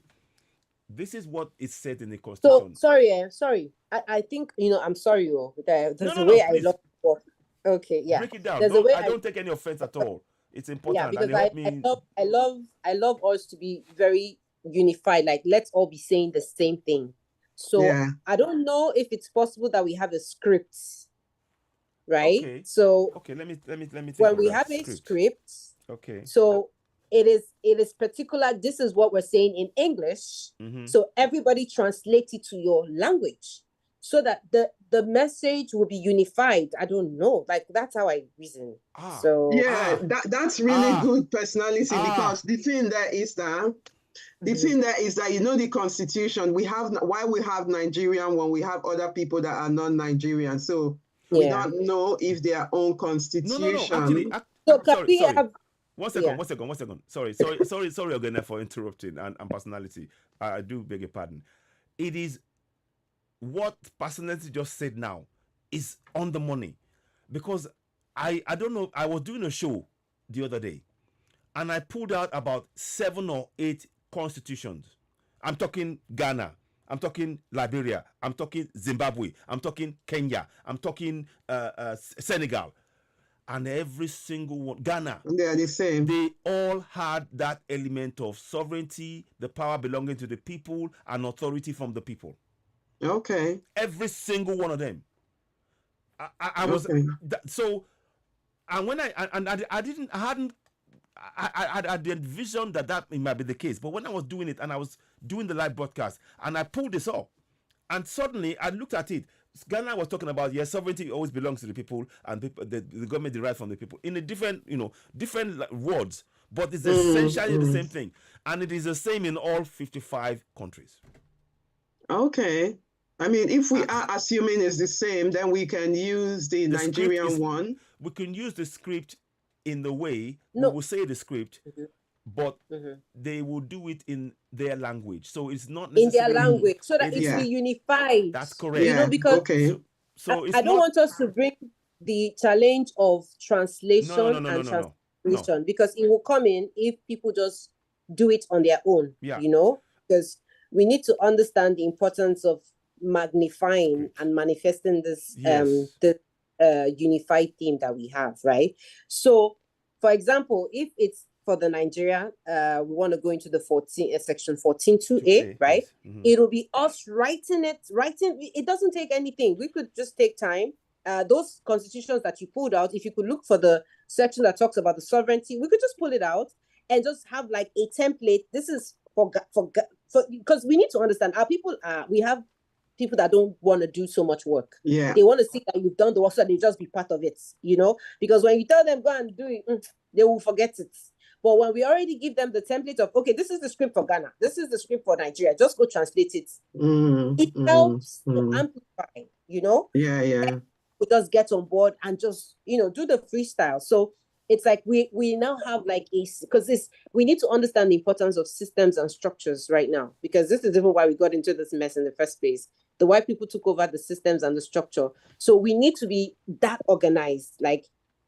this is what is said in the Constitution. So sorry. I think I'm sorry. There's a way I love to. Okay, yeah. Break it down. I don't take any offense at all. It's important. Yeah, because I love us to be very unified. Like, let's all be saying the same thing. So yeah. I don't know if it's possible that we have a script, right? Okay. So let me think when we have a script. Okay. So it is particular. This is what we're saying in English. Mm-hmm. So everybody translate it to your language, so that the message will be unified. I don't know. Like, that's how I reason. That's really good personality, because the thing there is that. The thing there is that, the Constitution, we have Nigerian one, we have other people that are non-Nigerian. So we don't know if their own Constitution. No. Actually, sorry. One second. Sorry, Ogene, for interrupting and personality. I do beg your pardon. It is what personality just said now is on the money. Because I don't know, I was doing a show the other day, and I pulled out about 7 or 8 constitutions. I'm talking Ghana, I'm talking Liberia, I'm talking Zimbabwe, I'm talking Kenya, I'm talking Senegal, and every single one, Ghana, they are the same. They all had that element of sovereignty, the power belonging to the people, and authority from the people. Okay. Every single one of them. I was so, and when I had envisioned that it might be the case, but when I was doing it and I was doing the live broadcast and I pulled this up, and suddenly I looked at it. Ghana was talking about, yes, sovereignty always belongs to the people, and the government derives from the people in a different words, but it's essentially the same thing, and it is the same in all 55 countries. Okay. I mean, if we are assuming it's the same, then we can use the Nigerian one. We can use the script in the way we will say the script, but they will do it in their language. So it's not necessarily in their language, so that it's be unified. That's correct. Because so I don't want us to bring the challenge of translation and translation, because it will come in if people just do it on their own. Because we need to understand the importance of magnifying and manifesting this unified theme that we have, right? So, for example, if it's for the Nigeria, we want to go into the section 14.2a, right? Yes. It'll be us writing it. It doesn't take anything. We could just take time. Those constitutions that you pulled out, if you could look for the section that talks about the sovereignty, we could just pull it out and just have like a template. This is for because we need to understand our people. We have people that don't want to do so much work. Yeah. They want to see that you've done the work so that they just be part of it, because when you tell them go and do it, they will forget it. But when we already give them the template of, okay, this is the script for Ghana, this is the script for Nigeria, just go translate it. It helps to amplify you know? Yeah. We just get on board and just, do the freestyle. So it's like we now have like because we need to understand the importance of systems and structures right now, because this is even why we got into this mess in the first place. The white people took over the systems and the structure. So we need to be that organized. Like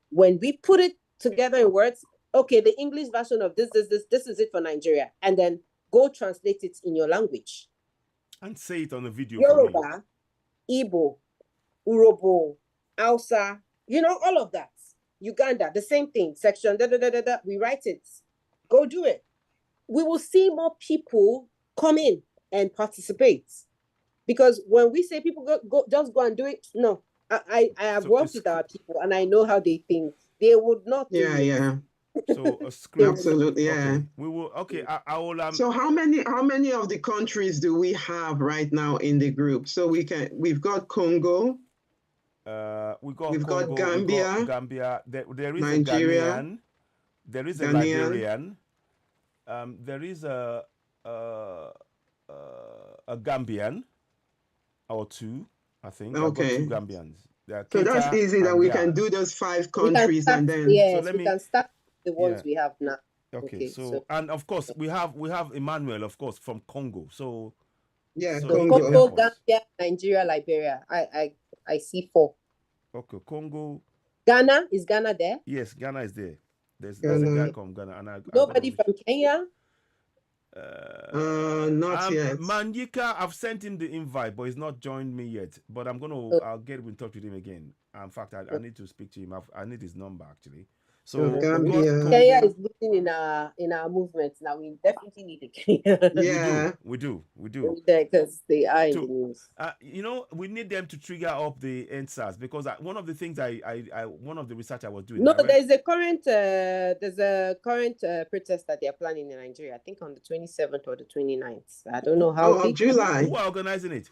when we put it together in words, okay, the English version of this is it for Nigeria, and then go translate it in your language and say it on the video. Yoruba, Igbo, Urobo, Hausa, all of that. Uganda, the same thing. Section, we write it. Go do it. We will see more people come in and participate. Because when we say people just go and do it, no. I have worked with our people and I know how they think. They would not do it. Yeah. So a script. Absolutely, yeah. Okay. We will. Okay, I will. So how many of the countries do we have right now in the group? So we've got Congo. We've got Gambia. Gambia. There is Nigeria, a Ghanaian. There is a Liberian. There is a Gambian or two, I think. Okay. I've got two Gambians. So that's easy that we can do those 5 countries and then. Yes, so we can start the ones we have now. Okay, so and of course we have Emmanuel, of course, from Congo. So yeah, so Congo, Gambia, Nigeria, Liberia. I see 4. Okay, Congo. Ghana, is Ghana there? Yes, Ghana is there. There's a guy from Ghana, and nobody from Kenya. Not yet. Manyika, I've sent him the invite, but he's not joined me yet. But I'll get in touch with him again. In fact, I need to speak to him. I need his number actually. So Kenya is looking in our movement now. We definitely need a Kenya. Yeah, we do. Because they are in the news. We need them to trigger up the NSAS, because one of the things one of the research I was doing. No, there's a current protest that they are planning in Nigeria. I think on the 27th or the 29th. I don't know how. Oh, July. Who are organizing it?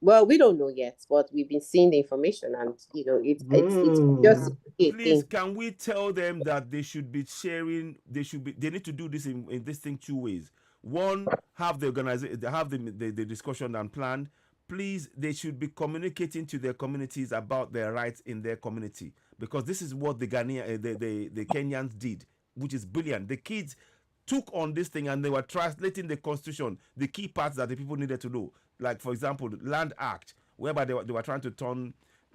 Well, we don't know yet, but we've been seeing the information, and it's just please, can we tell them that they should be sharing? They need to do this in this thing 2 ways. One, have the organization, have the discussion and plan. Please, they should be communicating to their communities about their rights in their community, because this is what the Kenyans did, which is brilliant. The kids took on this thing and they were translating the constitution, the key parts that the people needed to know. Like, for example, the Land Act, whereby they were trying to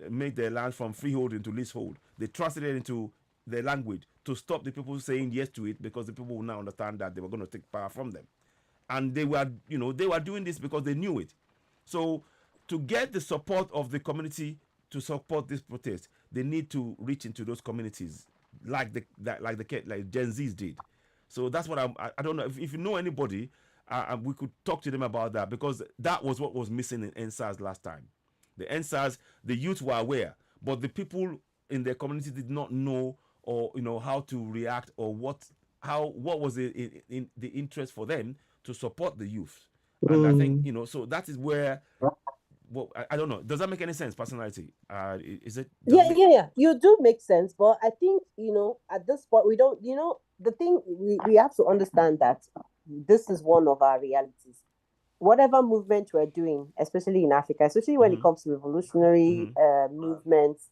make their land from freehold into leasehold. They translated it into their language to stop the people saying yes to it, because the people will now understand that they were going to take power from them. And they were doing this because they knew it. So to get the support of the community to support this protest, they need to reach into those communities like Gen Zs did. So that's what I don't know if you know anybody, we could talk to them about that, because that was what was missing in NSAS last time. The NSAS, the youth were aware, but the people in their community did not know, or how to react, or what was the interest for them to support the youth. And I think so that is where. Well, I don't know. Does that make any sense? Personality, is it? Yeah. You do make sense, but I think at this point we don't. The thing we have to understand that this is one of our realities. Whatever movement we're doing, especially in Africa, especially when it comes to revolutionary movements,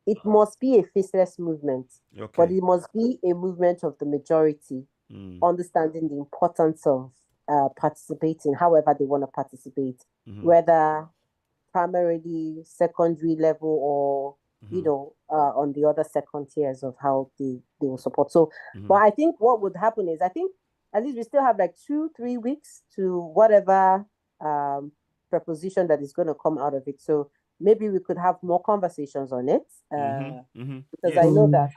it must be a faceless movement. Okay. But it must be a movement of the majority, understanding the importance of participating, however they want to participate, whether primarily secondary level or on the other second tiers of how they will support. So but I think what would happen is, I think at least we still have like 2-3 weeks to whatever proposition that is going to come out of it. So maybe we could have more conversations on it, because I know that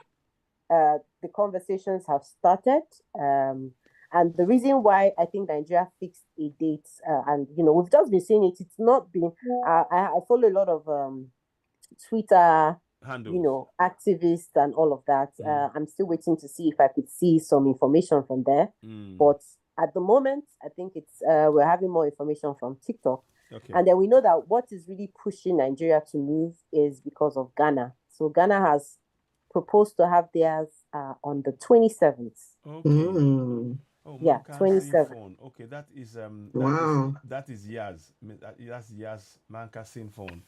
the conversations have started, and the reason why I think Nigeria fixed a date, and we've just been seeing it. It's not been. I follow a lot of Twitter handles, activists and all of that. I'm still waiting to see if I could see some information from there. But at the moment, I think it's we're having more information from TikTok. Okay. And then we know that what is really pushing Nigeria to move is because of Ghana. So Ghana has proposed to have theirs on the 27th. Okay. Oh, Yeah, man can sing 27. phone. Okay, Wow. that is Yaz. That's Yaz. Man can sing phone.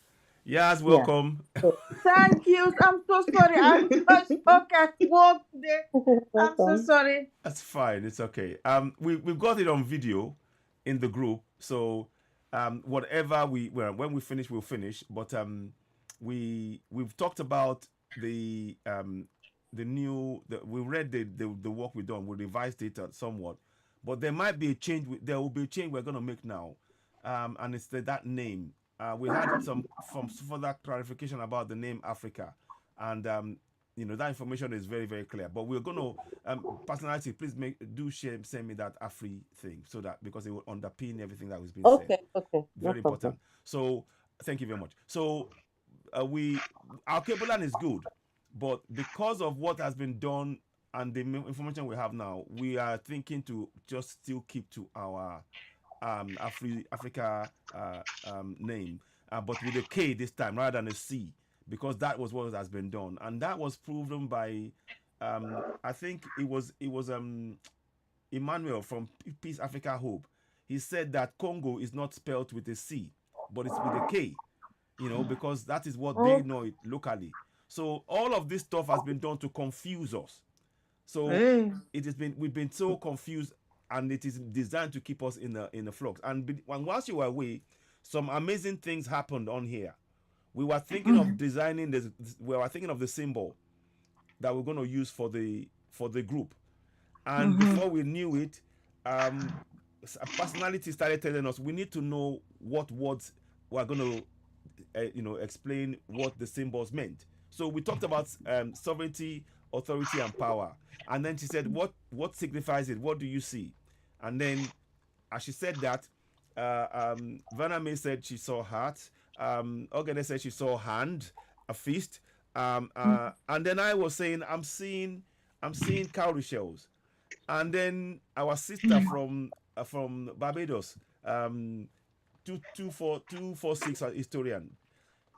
Yaz, Yeah. welcome. So, Thank you. I'm so sorry. I'm just stuck at work today. I'm so welcome. sorry. That's fine. It's okay. We've got it on video in the group. So, whatever when we finish, we'll finish. But we've talked about the new. We read the work we've done. We revised it somewhat, but there might be a change. There will be a change we're going to make now, and it's that name. We had some further clarification about the name Africa, and that information is very, very clear. But we're going to personality. Please send me that Afri thing, so that because it will underpin everything that was being said. Okay, no Very problem. important. So thank you very much. So Alkebulan is good, but because of what has been done and the information we have now, we are thinking to just still keep to our Africa name, but with a K this time rather than a C, because that was what has been done, and that was proven by I think it was Emmanuel from Peace Africa Hope. He said that Congo is not spelled with a C, but it's with a K, because that is what they know it locally. So all of this stuff has been done to confuse us. So we've been so confused, and it is designed to keep us in a flux. And whilst you were away, some amazing things happened on here. We were thinking of designing this. We were thinking of the symbol that we're going to use for the group, and before we knew it, a personality started telling us we need to know what words we're going to explain what the symbols meant. So we talked about sovereignty, authority, and power. And then she said, "What signifies it? What do you see?" And then, as she said that, Vanna May said she saw heart. Ogede said she saw hand, a fist. And then I was saying, I'm seeing cowrie shells. And then our sister from Barbados, 246 historian,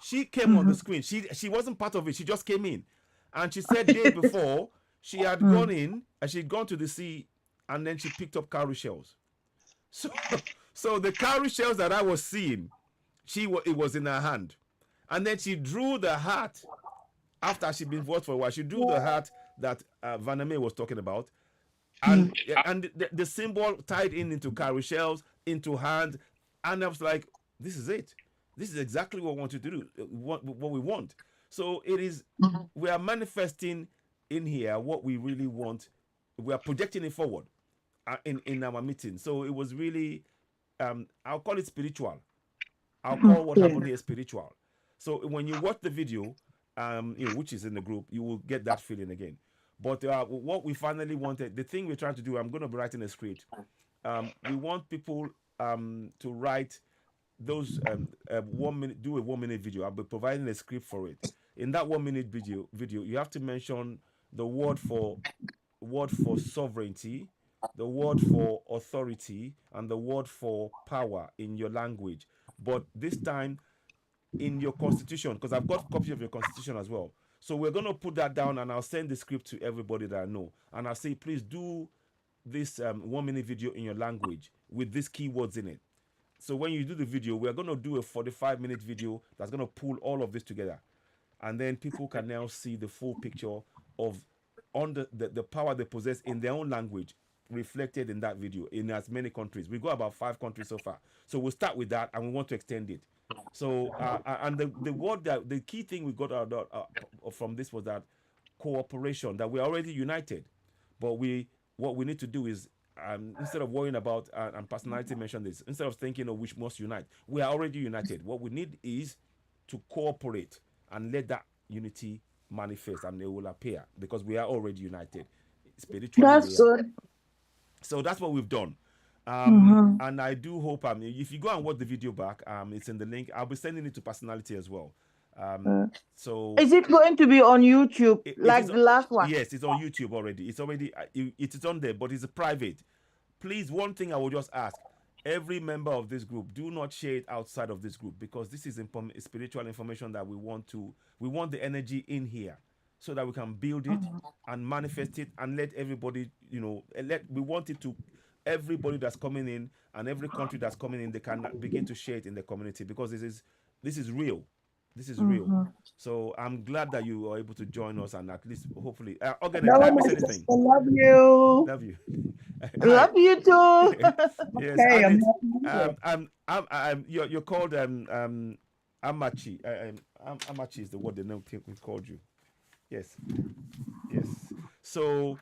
she came on the screen. She wasn't part of it. She just came in, and she said day before she had gone in and she'd gone to the sea, and then she picked up cowrie shells. So, so the cowrie shells that I was seeing, it was in her hand, and then she drew the heart after she'd been watched for a while. She drew the heart that Vaname was talking about, and the symbol tied into cowrie shells, into hand, and I was like, this is it. This is exactly what we want to do, what we want. So it is, we are manifesting in here what we really want. We are projecting it forward in our meeting. So it was really, I'll call it spiritual. I'll call what happened here spiritual. So when you watch the video, which is in the group, you will get that feeling again. But what we finally wanted, the thing we're trying to do, I'm going to be writing a script. We want people to write those 1 minute, do a 1 minute video. I'll be providing a script for it. In that 1 minute video, you have to mention the word for sovereignty, the word for authority, and the word for power in your language. But this time in your constitution, because I've got a copy of your constitution as well. So we're going to put that down, and I'll send the script to everybody that I know. And I'll say, please do this 1 minute video in your language with these keywords in it. So when you do the video, we're going to do a 45-minute video that's going to pull all of this together. And then people can now see the full picture of the power they possess in their own language reflected in that video in as many countries. We got about 5 countries so far. So we'll start with that, and we want to extend it. So and the word that the key thing we got from this was that cooperation, that we're already united, but what we need to do is instead of worrying about and personality mentioned this, instead of thinking of which must unite, we are already united. What we need is to cooperate and let that unity manifest, and it will appear because we are already united spiritually. That's good. So that's what we've done. And I do hope if you go and watch the video back, it's in the link. I'll be sending it to personality as well. So is it going to be on YouTube like the last one? Yes, it's on YouTube already. It is on there, but it's private. Please, one thing I will just ask every member of this group: do not share it outside of this group, because this is spiritual information that we want the energy in here. so that we can build it and manifest it and let everybody, we want it to, everybody that's coming in and every country that's coming in, they can begin to share it in the community, because this is real. This is real. So I'm glad that you are able to join us, and at least hopefully, okay, did I Hello, miss my anything? sister. Love you. Love you. Hi. Love you too. Yes, Okay, and I'm it's happy. you're called Amachi. Amachi is the word they know we called you. Yes, yes. So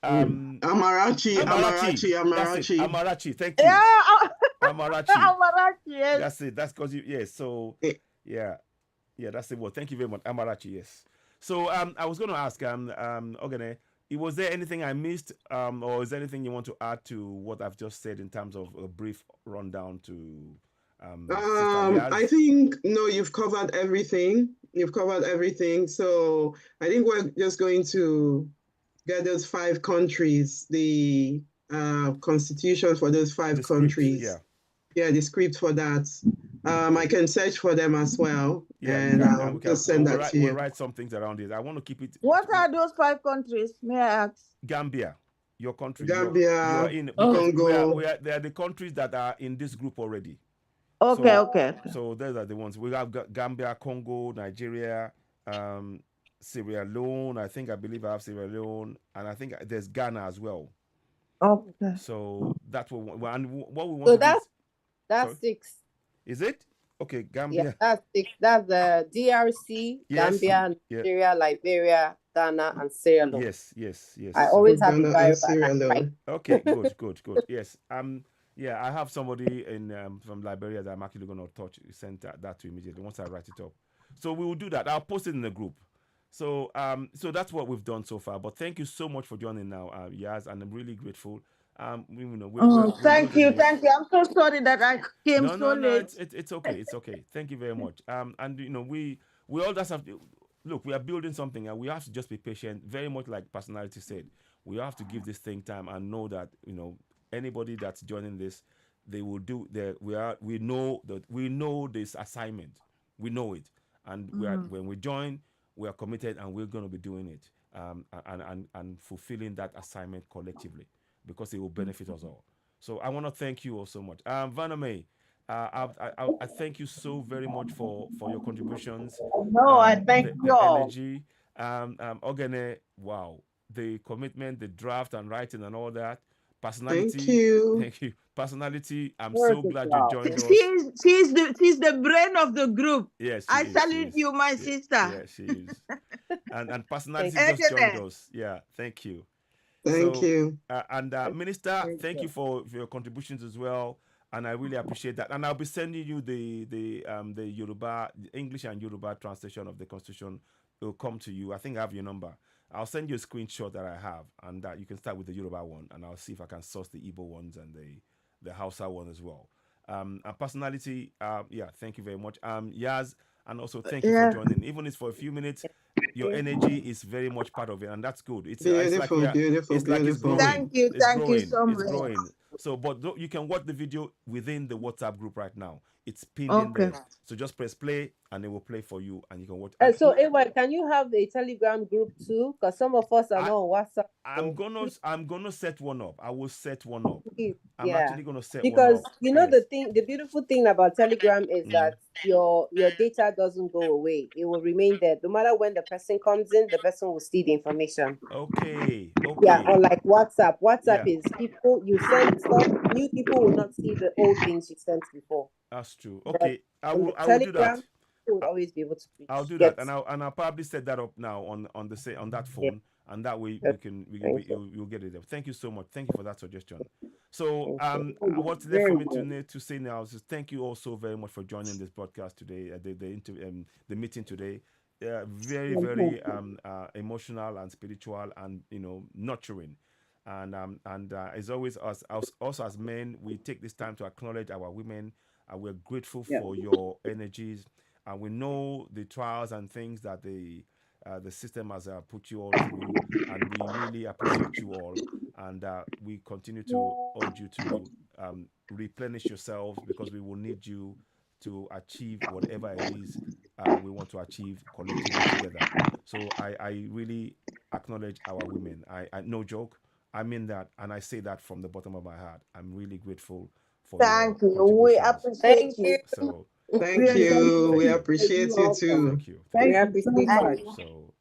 Amarachi, Amarachi. Amarachi, That's it. Amarachi. Amarachi. Thank you. Yeah, Amarachi. Amarachi, yes. That's it. That's because you. Yes. So Eh, yeah, yeah. That's the word. Thank you very much, Amarachi. Yes. So I was going to ask Ogene, was there anything I missed, or is there anything you want to add to what I've just said in terms of a brief rundown to Sister I Yaz? think no, you've covered everything. You've covered everything. So I think we're just going to get those 5 countries, the constitution for those 5 The script, countries. yeah. Yeah, the script for that. I can search for them as well. Yeah, and you can. I'll We can. just send that to We'll you. write some things around it. I want to keep it. What are those 5 countries? May I ask? Gambia, your country. Gambia, you are in, because Congo. they are the countries that are in this group already. Okay, So, okay. So those are the ones we have: Gambia, Congo, Nigeria, Sierra Leone. I believe I have Sierra Leone, and I think there's Ghana as well. Okay. So that's what. And what we want So to do is, that's sorry? 6. Is it? Okay, Yeah, Gambia. that's 6. That's the DRC, Yes. Gambia, Yeah. Nigeria, Liberia, Ghana, and Sierra Leone. Yes. I So, always have a Ghana and Bible and I Sierra write. Leone. okay, good. Yes. Yeah, I have somebody in from Liberia that I'm actually going to send that to immediately once I write it up. So we will do that. I'll post it in the group. So so that's what we've done so far. But thank you so much for joining now, Yaz, and I'm really grateful. Thank you, this. thank you. I'm so sorry that I came so No. late. It's okay. It's okay. Thank you very much. And we all just have to look. We are building something, and we have to just be patient. Very much like personality said, we have to give this thing time and know that anybody that's joining this, they will do. We know this assignment. We know it, and when we join, we are committed, and we're going to be doing it, and fulfilling that assignment collectively, because it will benefit us all. So I want to thank you all so much. Vaname, I thank you so very much for your contributions, No, I thank you the all. energy, Ogene, wow, the commitment, the draft and writing and all that. Thank Personality, you. thank you. Personality, I'm Work so it glad you out. joined us. She's the brain of the group. Yes, she I is. She salute is. you, my Yeah, sister. yeah, she is. And personality Thank just joined Ejene. us. Yeah, thank you. Thank So, you. Minister, you. thank you for your contributions as well, and I really appreciate that. And I'll be sending you the Yoruba, the English and Yoruba translation of the Constitution. It will come to you. I think I have your number. I'll send you a screenshot that I have, and that you can start with the Yoruba one, and I'll see if I can source the Igbo ones and the Hausa one as well. And personality, yeah, thank you very much. Yaz, and also thank you for Yeah. joining, even if it's for a few minutes. Your energy is very much part of it, and that's good. It's like Beautiful, beautiful, it's like it's beautiful. growing. Thank you It's growing. so It's much. growing. So, but you can watch the video within the WhatsApp group right now. It's pinned in Okay. there. So just press play, and it will play for you, and you can watch. So, Ewa, can you have a Telegram group too? Because some of us are not on WhatsApp. I'm gonna set one up. I will set one up. I'm Yeah, actually gonna set one because up. the beautiful thing about Telegram is that your data doesn't go away. It will remain there. No matter when the person comes in, the person will see the information. Okay. Yeah, unlike WhatsApp. WhatsApp Yeah. is people you send stuff, new people will not see the old things you sent before. That's true. But Okay, I will do that. Telegram, you would always be able to I'll do get that, and I'll probably set that up now on that phone, and that way you'll get it there. Thank you so much. Thank you for that suggestion. So what's left for me to say now is thank you all so very much for joining this broadcast today, the meeting today. Very emotional and spiritual, and nurturing. And as always, us as men, we take this time to acknowledge our women, and we're grateful for your energies, and we know the trials and things that the system has put you all through, and we really appreciate you all, and we continue to urge you to replenish yourselves, because we will need you to achieve whatever it is we want to achieve collectively together. So I really acknowledge our women. I no joke. I mean that, and I say that from the bottom of my heart. I'm really grateful for Thank your you. We contributions. appreciate you. So Thank thank you. thank We you, appreciate you too. thank you, Thank We you appreciate so you. much. So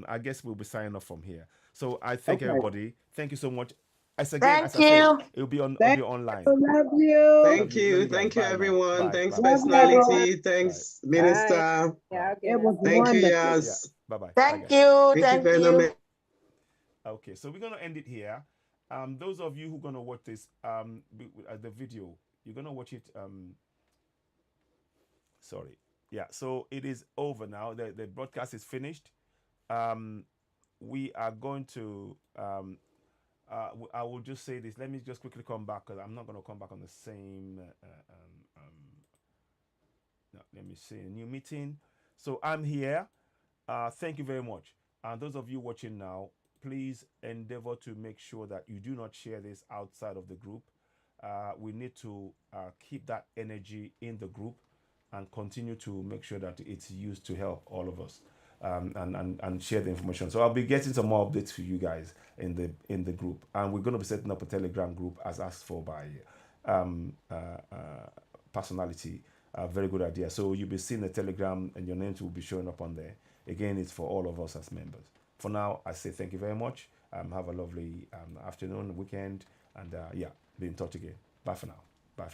I guess we'll be signing off from here. So I thank Okay. everybody. Thank you so much. As Thank I say, you. it'll be Thank online. you. Love you. Love Thank you. Love you. you guys. Thank you, Bye now. everyone. Bye. Thanks, Bye. Love you, everyone. personality. Thanks, Bye. Minister. Yeah, okay, It was Thank you, wonderful. Yeah. Yas. Bye bye. Bye Thank guys. you. Thank you, Thank you. Venom. Okay, so we're gonna end it here. Those of you who are gonna watch this, the video, you're gonna watch it. Sorry. Yeah. So it is over now. The broadcast is finished. We are going to. I will just say this. Let me just quickly come back because I'm not gonna come back on the same. No, let me see a new meeting. So I'm here. Thank you very much. And those of you watching now, please endeavor to make sure that you do not share this outside of the group. We need to keep that energy in the group and continue to make sure that it's used to help all of us, and share the information. So I'll be getting some more updates for you guys in the group, and we're going to be setting up a Telegram group as asked for by personality. Very good idea. So you'll be seeing the Telegram, and your names will be showing up on there. Again, it's for all of us as members. For now, I say thank you very much. Have a lovely afternoon, weekend, and yeah, be in touch again. Bye for now.